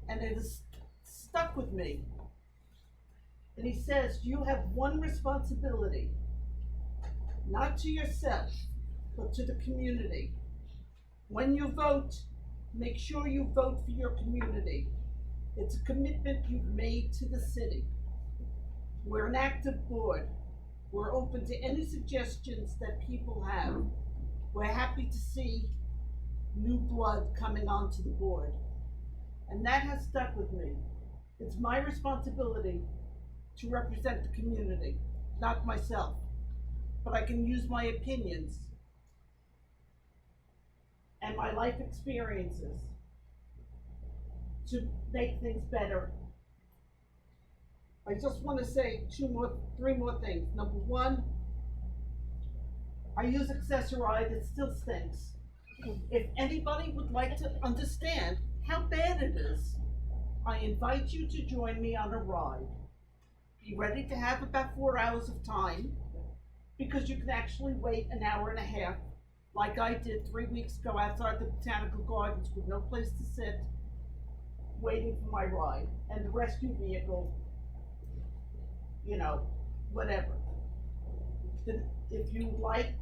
S13: And it has stuck with me. And he says, you have one responsibility, not to yourself, but to the community. When you vote, make sure you vote for your community. It's a commitment you've made to the city. We're an active board. We're open to any suggestions that people have. We're happy to see new blood coming onto the board. And that has stuck with me. It's my responsibility to represent the community, not myself. But I can use my opinions and my life experiences to make things better. I just want to say three more things. Number one, I use Accessoride, it still stinks. If anybody would like to understand how bad it is, I invite you to join me on a ride. Be ready to have about 4 hours of time, because you can actually wait an hour and a half, like I did 3 weeks ago outside the Botanical Gardens with no place to sit, waiting for my ride. And the rescue vehicle, whatever. If you like,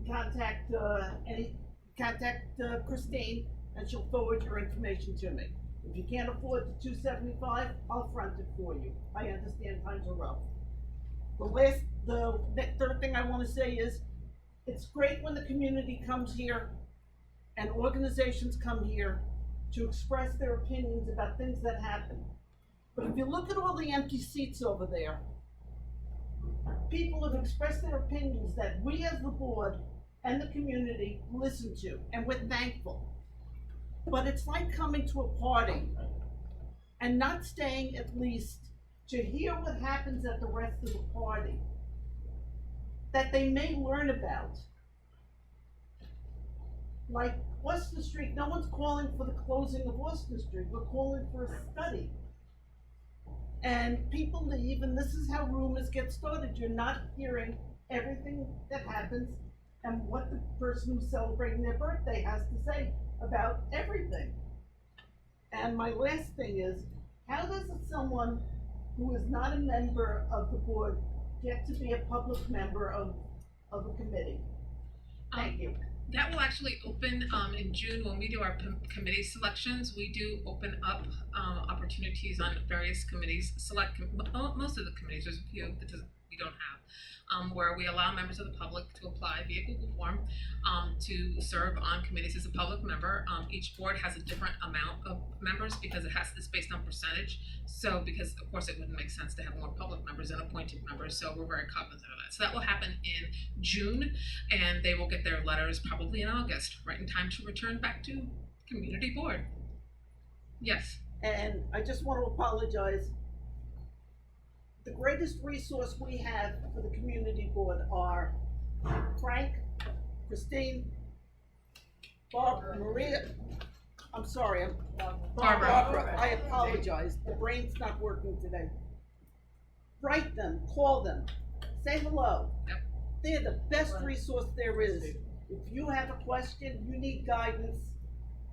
S13: contact Christine, and she'll forward your information to me. If you can't afford the $275, I'll front it for you. I understand times are rough. The third thing I want to say is, it's great when the community comes here and organizations come here to express their opinions about things that happen. But if you look at all the empty seats over there, people have expressed their opinions that we as the board and the community listen to, and we're thankful. But it's like coming to a party and not staying at least to hear what happens at the rest of the party that they may learn about. Like Austin Street, no one's calling for the closing of Austin Street, we're calling for a study. And people leave, and this is how rumors get started. You're not hearing everything that happens and what the person who's celebrating their birthday has to say about everything. And my last thing is, how does someone who is not a member of the board get to be a public member of a committee? Thank you.
S1: That will actually open in June when we do our committee selections. We do open up opportunities on various committees. Most of the committees. There's a few that we don't have, where we allow members of the public to apply via Google form to serve on committees as a public member. Each board has a different amount of members because it's based on percentage. So because of course it wouldn't make sense to have more public members than appointed members. So we're very cognizant of that. So that will happen in June, and they will get their letters probably in August, right in time to return back to community board. Yes.
S13: And I just want to apologize. The greatest resource we have for the community board are Frank, Christine, Bob, Maria. I'm sorry, Barbara. I apologize. The brain's not working today. Write them, call them, say hello.
S1: Yep.
S13: They're the best resource there is. If you have a question, you need guidance,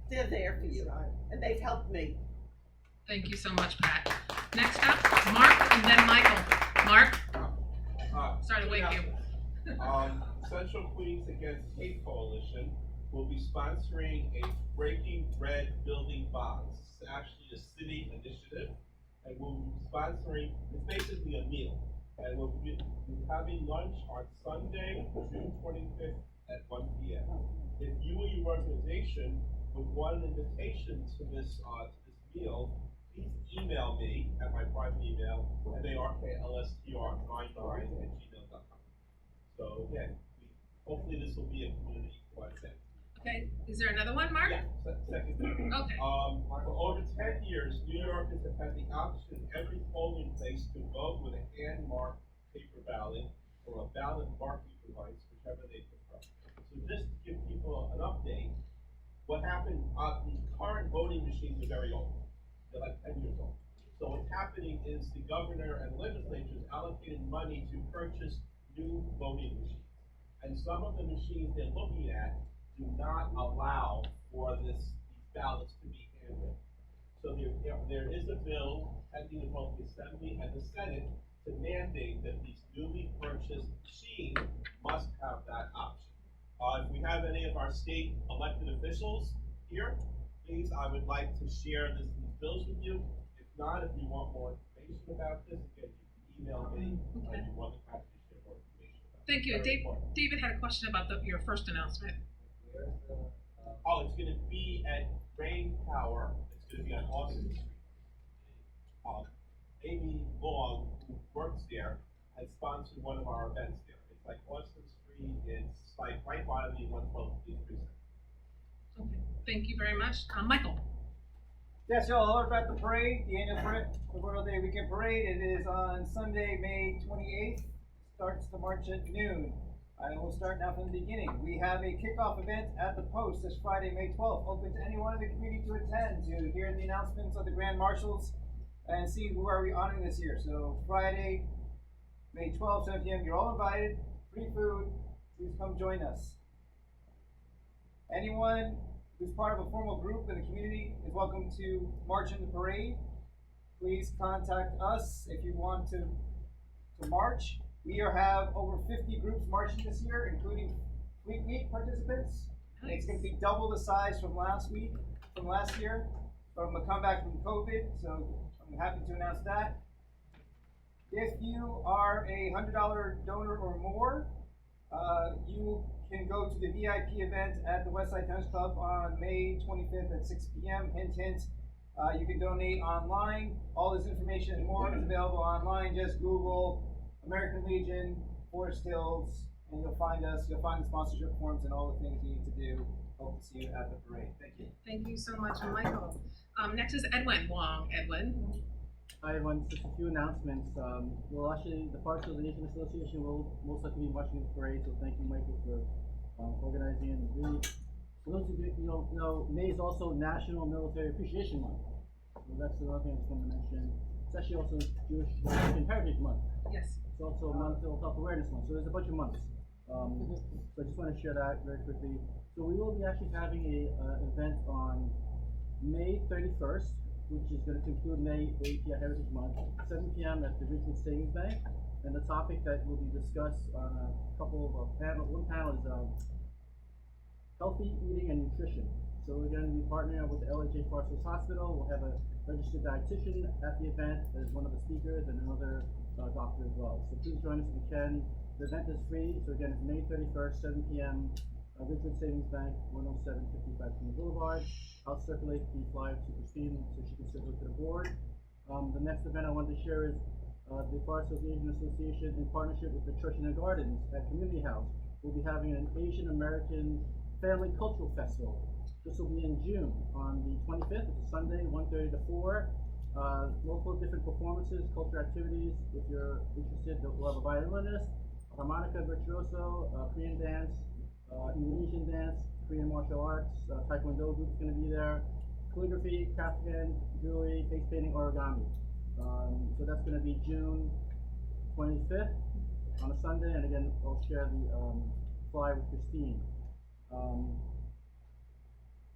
S13: they're there for you, and they've helped me.
S1: Thank you so much, Pat. Next up, Mark, and then Michael. Mark? Sorry to wake you.
S5: Central Queens Against Hate Coalition will be sponsoring a Breaking Bread Building Bonds. It's actually a city initiative, and we'll be sponsoring, it's basically a meal. And we'll be having lunch on Sunday, June 25th at 1 p.m. If you or your organization would want an invitation to this meal, please email me at my private email, marklstr99@gmail.com. So again, hopefully this will be a community event.
S1: Okay, is there another one, Mark?
S5: Yeah, second.
S1: Okay.
S5: For over 10 years, New Yorkers have had the option in every polling place to vote with a hand-marked paper ballot or a ballot marking device, whichever they prefer. So just to give people an update, what happened, the current voting machines are very old. They're like 10 years old. So what's happening is the governor and legislatures allocated money to purchase new voting machines. And some of the machines they're looking at do not allow for these ballots to be handwritten. So there is a bill pending in both the Assembly and the Senate to mandate that these newly purchased machines must have that option. If we have any of our state elected officials here, please, I would like to share these bills with you. If not, if you want more information about this, again, you can email me. I'd be more than happy to share more information about it.
S1: Thank you. David had a question about your first announcement.
S5: It's going to be at Rain Tower. It's going to be on Austin Street. Amy Long, who works there, has sponsored one of our events there. It's like Austin Street. It's like right by the 112 Police Precinct.
S1: Okay, thank you very much. Michael.
S18: Yes, y'all heard about the parade, the annual Memorial Day Weekend Parade. It is on Sunday, May 28th. Starts the march at noon. I will start now from the beginning. We have a kickoff event at the Post this Friday, May 12th, open to anyone in the community to attend to hear the announcements of the Grand Marshals and see who are we honoring this year. So Friday, May 12th, 7 p.m. You're all invited. Free food. Please come join us. Anyone who's part of a formal group in the community is welcome to march in the parade. Please contact us if you want to march. We have over 50 groups marching this year, including Fleet Week participants. Nice. It's going to be double the size from last year, from a comeback from COVID. So I'm happy to announce that. If you are a $100 donor or more, you can go to the VIP event at the Westside Tennis Club on May 25th at 6 p.m. Hint, hint. You can donate online. All this information and more is available online. Just Google American Legion, Forest Hills, and you'll find us. You'll find the sponsorship forms and all the things you need to do. Hope to see you at the parade. Thank you.
S1: Thank you so much, Michael. Next is Edwin Wong. Edwin.
S20: Hi everyone, just a few announcements. Well, actually, the Forest Hills Nation Association will most likely be watching the parade, so thank you, Michael, for organizing and really. For those of you who don't know, May is also National Military Appreciation Month. So that's another thing I just want to mention. It's actually also Jewish American Heritage Month.
S1: Yes.
S20: It's also Mental Health Awareness Month, so there's a bunch of months. So I just want to share that very quickly. So we will be actually having a event on May 31st, which is going to conclude May API Heritage Month, 7 p.m. at the Ridgewood Savings Bank. And the topic that will be discussed on a couple of panels, one panel is healthy eating and nutrition. So we're going to be partnering up with the LHA Forest Hills Hospital. We'll have a registered dietitian at the event as one of the speakers and another doctor as well. So please join us if you can. The event is free. So again, it's May 31st, 7 p.m. Ridgewood Savings Bank, 10755 Queen Boulevard. I'll circulate the flyer to Christine so she can circulate to the board. The next event I wanted to share is the Forest Hills Asian Association in partnership with the Church in the Gardens at Community House. We'll be having an Asian American Family Cultural Festival. This will be in June on the 25th. It's a Sunday, 1:30 to 4. Multiple different performances, cultural activities. If you're interested, we'll have a violinist, a harmonica virtuoso, Korean dance, Indonesian dance, Korean martial arts, Taekwondo group is going to be there, calligraphy, craft hand, jewelry, face painting, origami. So that's going to be June 25th on a Sunday, and again, I'll share the flyer with Christine.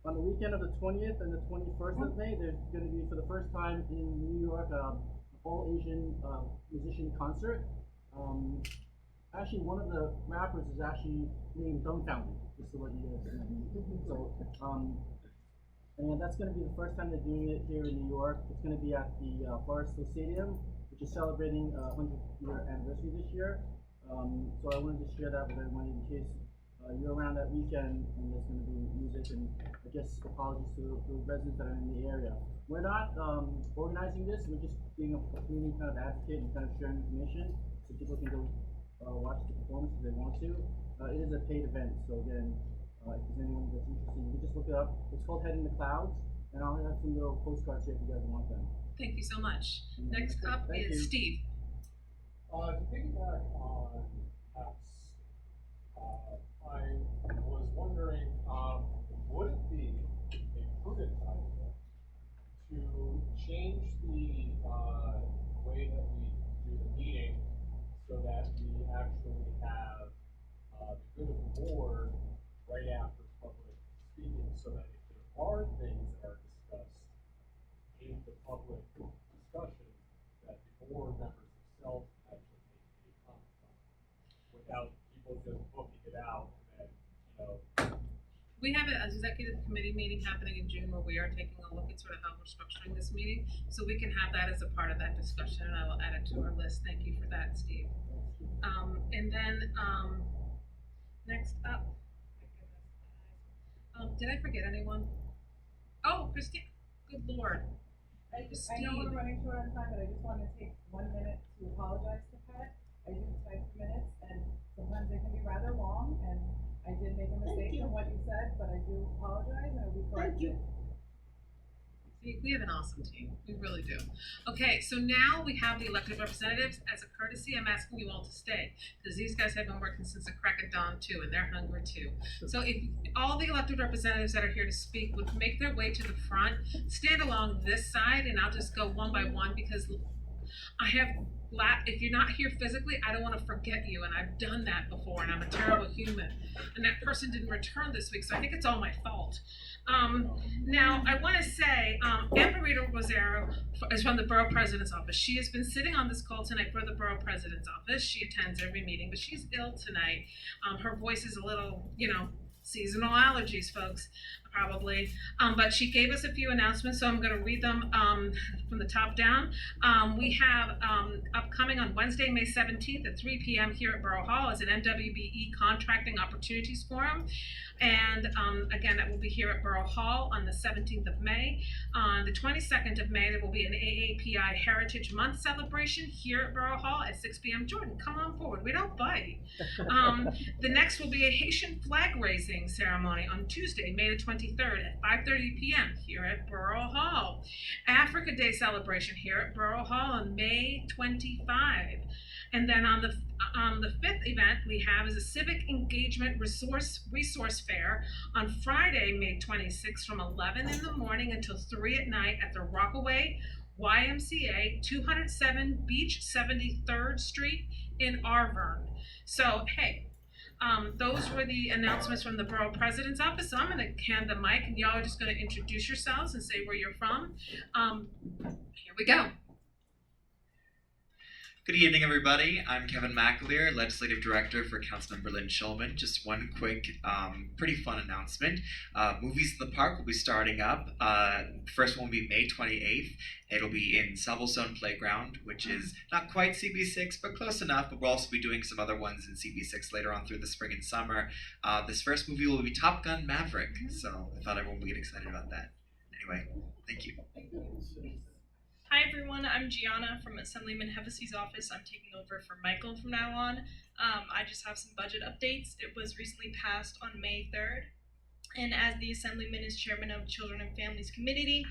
S20: On the weekend of the 20th and the 21st of May, there's going to be, for the first time in New York, all Asian musician concert. Actually, one of the rappers is actually named Dumbfounded, just to let you guys know. So, and that's going to be the first time they're doing it here in New York. It's going to be at the Forest Hills Stadium, which is celebrating 100th year anniversary this year. So I wanted to share that with everyone in case you're around that weekend and there's going to be music, and I guess apologies to the residents that are in the area. We're not organizing this, we're just being a community kind of advocate and kind of sharing information so people can go watch the performance if they want to. It is a paid event, so again, if there's anyone that's interested, you can just look it up. It's called Head in the Clouds, and I'll have some little postcards here if you guys want them.
S1: Thank you so much. Next up is Steve.
S24: To piggyback on Pat's, I was wondering, would it be a prudent idea to change the way that we do the meeting so that we actually have the good of the board right after public speaking, so that if there are things that are discussed in the public discussion, that the board members themselves actually make a comment on, without people just booking it out and then,
S1: We have an executive committee meeting happening in June where we are taking a look at sort of how we're structuring this meeting, so we can have that as a part of that discussion, and I will add it to our list. Thank you for that, Steve. And then next up, did I forget anyone? Oh, Christine, good Lord.
S8: I know we're running short on time, but I just wanted to take 1 minute to apologize to Pat. I do type minutes, and sometimes they can be rather long, and I did make a mistake from what you said, but I do apologize, and it'll be corrected.
S1: See, we have an awesome team. We really do. Okay, so now we have the elected representatives. As a courtesy, I'm asking you all to stay, because these guys have been working since the crack of dawn too, and they're hungry too. So if all the elected representatives that are here to speak would make their way to the front, stand along this side, and I'll just go one by one, because I have, if you're not here physically, I don't want to forget you, and I've done that before, and I'm a terrible human. And that person didn't return this week, so I think it's all my fault. Now, I want to say, Amberita Rosero is from the Borough President's Office. She has been sitting on this call tonight for the Borough President's Office. She attends every meeting, but she's ill tonight. Her voice is a little, seasonal allergies, folks, probably. But she gave us a few announcements, so I'm going to read them from the top down. We have upcoming on Wednesday, May 17th at 3 p.m. here at Borough Hall is an MWBE Contracting Opportunities Forum. And again, that will be here at Borough Hall on the 17th of May. On the 22nd of May, there will be an AAPI Heritage Month celebration here at Borough Hall at 6 p.m. Jordan, come on forward. We don't bite. The next will be a Haitian flag raising ceremony on Tuesday, May the 23rd at 5:30 p.m. here at Borough Hall. Africa Day celebration here at Borough Hall on May 25. And then on the fifth event we have is a Civic Engagement Resource Fair on Friday, May 26th from 11 in the morning until 3 at night at the Rockaway YMCA, 207 Beach 73rd Street in Arverne. So, hey, those were the announcements from the Borough President's Office. So I'm going to hand the mic, and y'all are just going to introduce yourselves and say where you're from. Here we go.
S11: Good evening, everybody. I'm Kevin McAleer, Legislative Director for Councilmember Lynn Shulman. Just one quick, pretty fun announcement. Movies in the Park will be starting up. First one will be May 28th. It'll be in Zone Playground, which is not quite CB6, but close enough. But we'll also be doing some other ones in CB6 later on through the spring and summer. This first movie will be Top Gun Maverick, so I thought everyone would get excited about that. Anyway, thank you.
S19: Hi everyone, I'm Gianna from Assemblyman Hevesey's office. I'm taking over for Michael from now on. I just have some budget updates. It was recently passed on May 3rd, and as the Assemblyman is chairman of Children and Families Committee,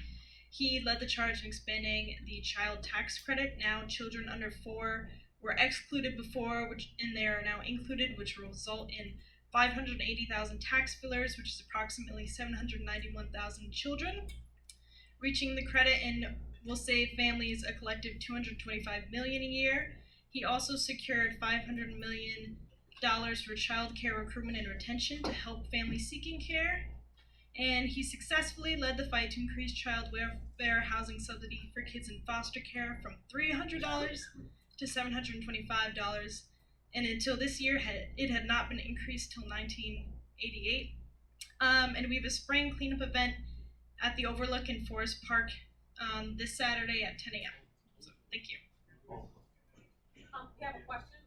S19: he led the charge in expanding the child tax credit. Now children under 4 were excluded before, and they are now included, which will result in 580,000 tax fillers, which is approximately 791,000 children reaching the credit, and will save families a collective $225 million a year. He also secured $500 million for child care recruitment and retention to help families seeking care. And he successfully led the fight to increase child welfare housing subsidy for kids in foster care from $300 to $725. And until this year, it had not been increased till 1988. And we have a spring cleanup event at the Overlook in Forest Park this Saturday at 10 a.m. So, thank you.
S8: You have a question?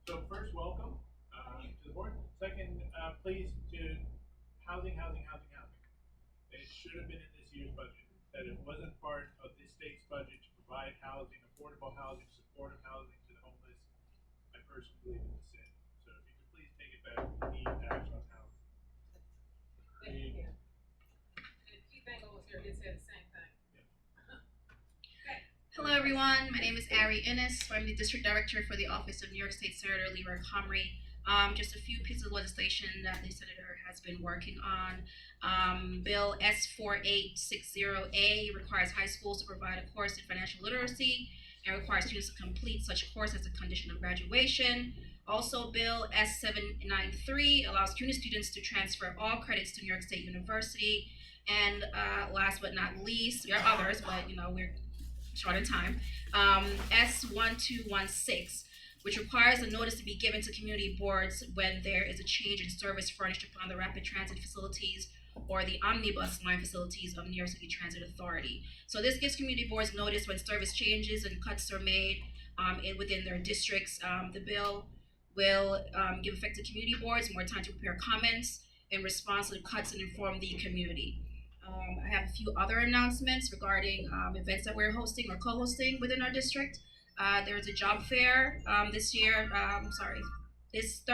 S15: So first, welcome to the board. Second, please to housing. It should have been in this year's budget. That it wasn't part of the state's budget to provide housing, affordable housing, supportive housing to the homeless. I personally believe it's a sin. So if you could please take it back, we need action on housing.
S8: Thank you. And Keith Engel was here, he'd say the same thing.
S21: Hello everyone, my name is Ari Innes. I'm the District Director for the Office of New York State Senator Leroy Comrie. Just a few pieces of legislation that the Senator has been working on. Bill S4860A requires high schools to provide a course in financial literacy and requires students to complete such a course as a condition of graduation. Also, Bill S793 allows CUNY students to transfer all credits to New York State University. And last but not least, there are others, but we're short in time. S1216, which requires a notice to be given to community boards when there is a change in service furnished upon the rapid transit facilities or the omnibus line facilities of New York City Transit Authority. So this gives community boards notice when service changes and cuts are made within their districts. The bill will give effect to community boards, more time to prepare comments in response to the cuts and inform the community. I have a few other announcements regarding events that we're hosting or co-hosting within our district. There's a job fair this year, next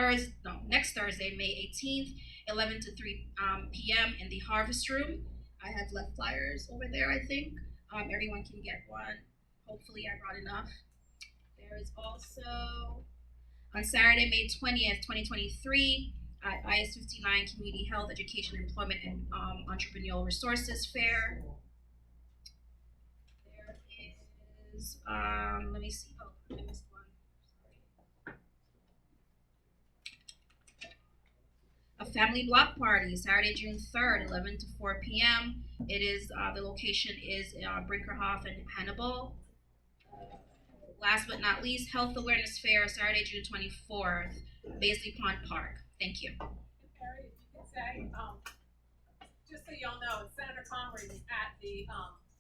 S21: Thursday, May 18th, 11 to 3 p.m. in the Harvest Room. I have left flyers over there, I think. Everyone can get one. Hopefully I brought enough. There is also, on Saturday, May 20th, 2023, at IS-59 Community Health, Education, Employment, and Entrepreneurial Resources Fair. There is, let me see, oh, I missed one, sorry. A family block party, Saturday, June 3rd, 11 to 4 p.m. It is, the location is Brinkerhoff and Hannibal. Last but not least, Health Awareness Fair, Saturday, June 24th, Baisley Pond Park. Thank you.
S8: Perry, if you could say, just so y'all know, Senator Comrie was at the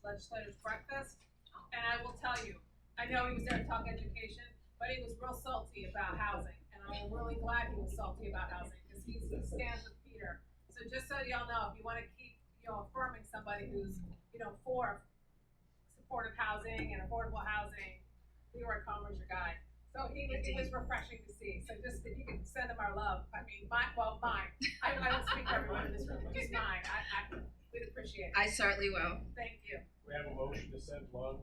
S8: legislators' breakfast, and I will tell you, I know he was there to talk education, but he was real salty about housing, and I'm really glad he was salty about housing because he stands with Peter. So just so y'all know, if you want to keep affirming somebody who's for supportive housing and affordable housing, Leroy Comrie's your guy. So it was refreshing to see. So just if you could send him our love. I mean, mine. I don't speak for everyone in this room, just mine. We'd appreciate it.
S21: I certainly will.
S8: Thank you.
S24: We have a motion to send love.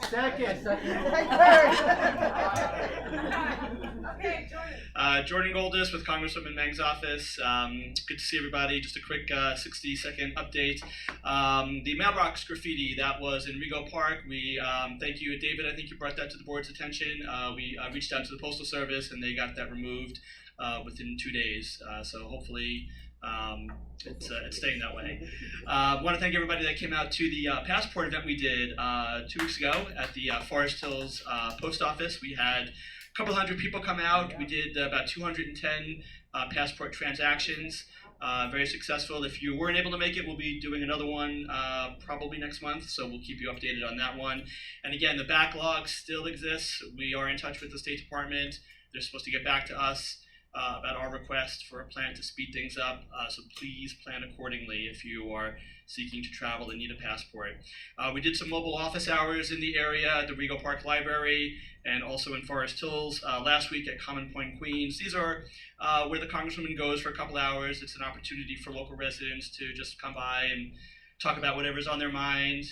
S12: Second.
S8: Okay, Jordan.
S22: Jordan Goldis with Congresswoman Meng's office. Good to see everybody. Just a quick 60-second update. The mailbox graffiti that was in Rego Park, we thank you, David. I think you brought that to the board's attention. We reached out to the Postal Service and they got that removed within 2 days. So hopefully It's staying that way. I want to thank everybody that came out to the passport event we did 2 weeks ago at the Forest Hills post office. We had a couple hundred people come out. We did about 210 passport transactions. Very successful. If you weren't able to make it, we'll be doing another one probably next month, so we'll keep you updated on that one. And again, the backlog still exists. We are in touch with the State Department. They're supposed to get back to us about our request for a plan to speed things up, so please plan accordingly if you are seeking to travel and need a passport. We did some mobile office hours in the area at the Rego Park Library and also in Forest Hills last week at Common Point, Queens. These are where the Congresswoman goes for a couple hours. It's an opportunity for local residents to just come by and talk about whatever's on their mind,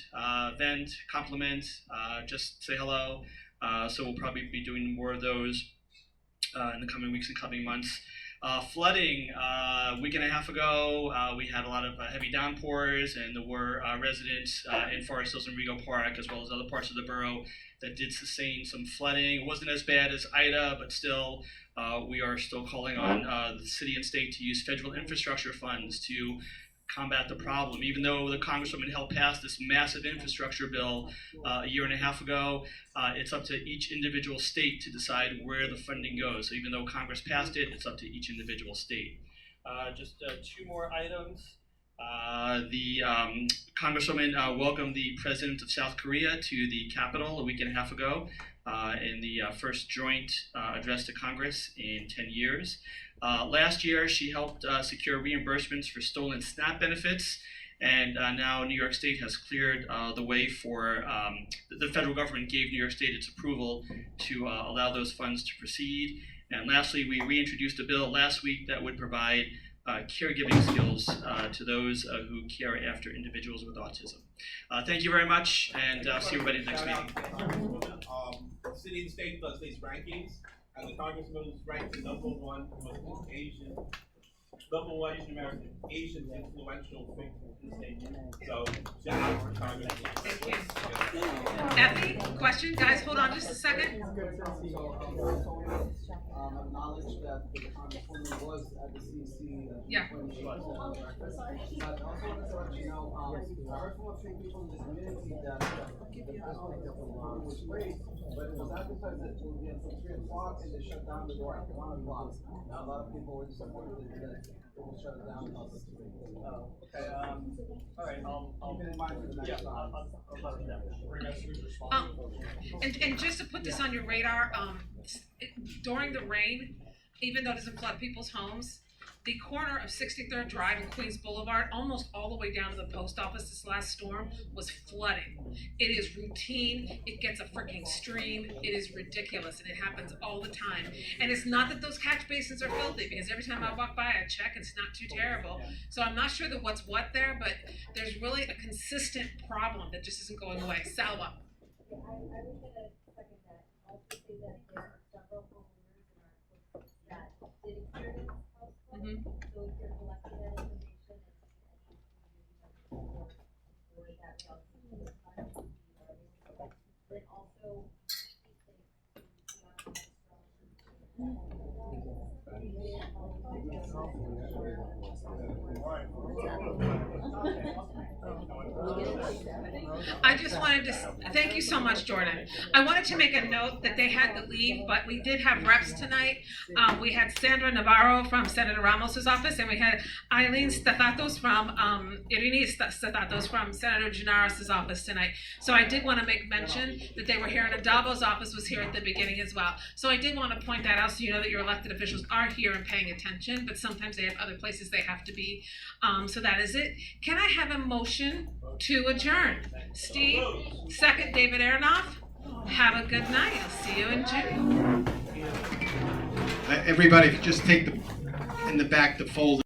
S22: vent, compliment, just say hello. So we'll probably be doing more of those in the coming weeks and coming months. Flooding, a week and a half ago, we had a lot of heavy downpours, and there were residents in Forest Hills and Rego Park, as well as other parts of the borough, that did sustain some flooding. It wasn't as bad as Ida, but still, we are still calling on the city and state to use federal infrastructure funds to combat the problem. Even though the Congresswoman helped pass this massive infrastructure bill a year and a half ago, it's up to each individual state to decide where the funding goes. So even though Congress passed it, it's up to each individual state. Just 2 more items. The Congresswoman welcomed the President of South Korea to the Capitol a week and a half ago in the first joint address to Congress in 10 years. Last year, she helped secure reimbursements for stolen SNAP benefits, and now New York State has cleared the way for, the federal government gave New York State its approval to allow those funds to proceed. And lastly, we reintroduced a bill last week that would provide caregiving skills to those who care after individuals with autism. Thank you very much, and see everybody at the next meeting.
S5: The city and state does these rankings, and the Congressman is ranked #1 Muslim Asian, #1 Asian American, Asian influential figure in the state. So, shout out to Congressman.
S1: Effie, question? Guys, hold on just a second.
S12: Acknowledge that the Congresswoman was at the CC.
S1: Yeah.
S12: But I also wanted to let you know, I heard from a few people in the community that the passport was great, but it was advertised that it would be until 3 o'clock and they shut down the door at 1 o'clock. Now a lot of people were disappointed that it was shut down until 3.
S18: Okay, all right, I'll
S12: keep it in mind for the next time.
S1: And just to put this on your radar, during the rain, even though it doesn't flood people's homes, the corner of 63rd Drive and Queens Boulevard, almost all the way down to the post office this last storm, was flooding. It is routine. It gets a freaking stream. It is ridiculous, and it happens all the time. And it's not that those catch basins are filthy, because every time I walk by, I check, it's not too terrible. So I'm not sure that what's what there, but there's really a consistent problem that just isn't going away. Salva.
S3: I was going to second that. Also say that there are several homeowners in our course that did experience house flooding. So if you're collecting that information and or that we also need to find out, then also
S1: I just wanted to thank you so much, Jordan. I wanted to make a note that they had to leave, but we did have reps tonight. We had Sandra Navarro from Senator Ramos's office, and we had Eileen Statatos from Irini Statatos from Senator Gennaros' office tonight. So I did want to make mention that they were here, and Adalbo's office was here at the beginning as well. So I did want to point that out so you know that your elected officials are here and paying attention, but sometimes they have other places they have to be. So that is it. Can I have a motion to adjourn? Steve, second, David Aronoff. Have a good night. I'll see you in June.
S2: Everybody, just take in the back the folder.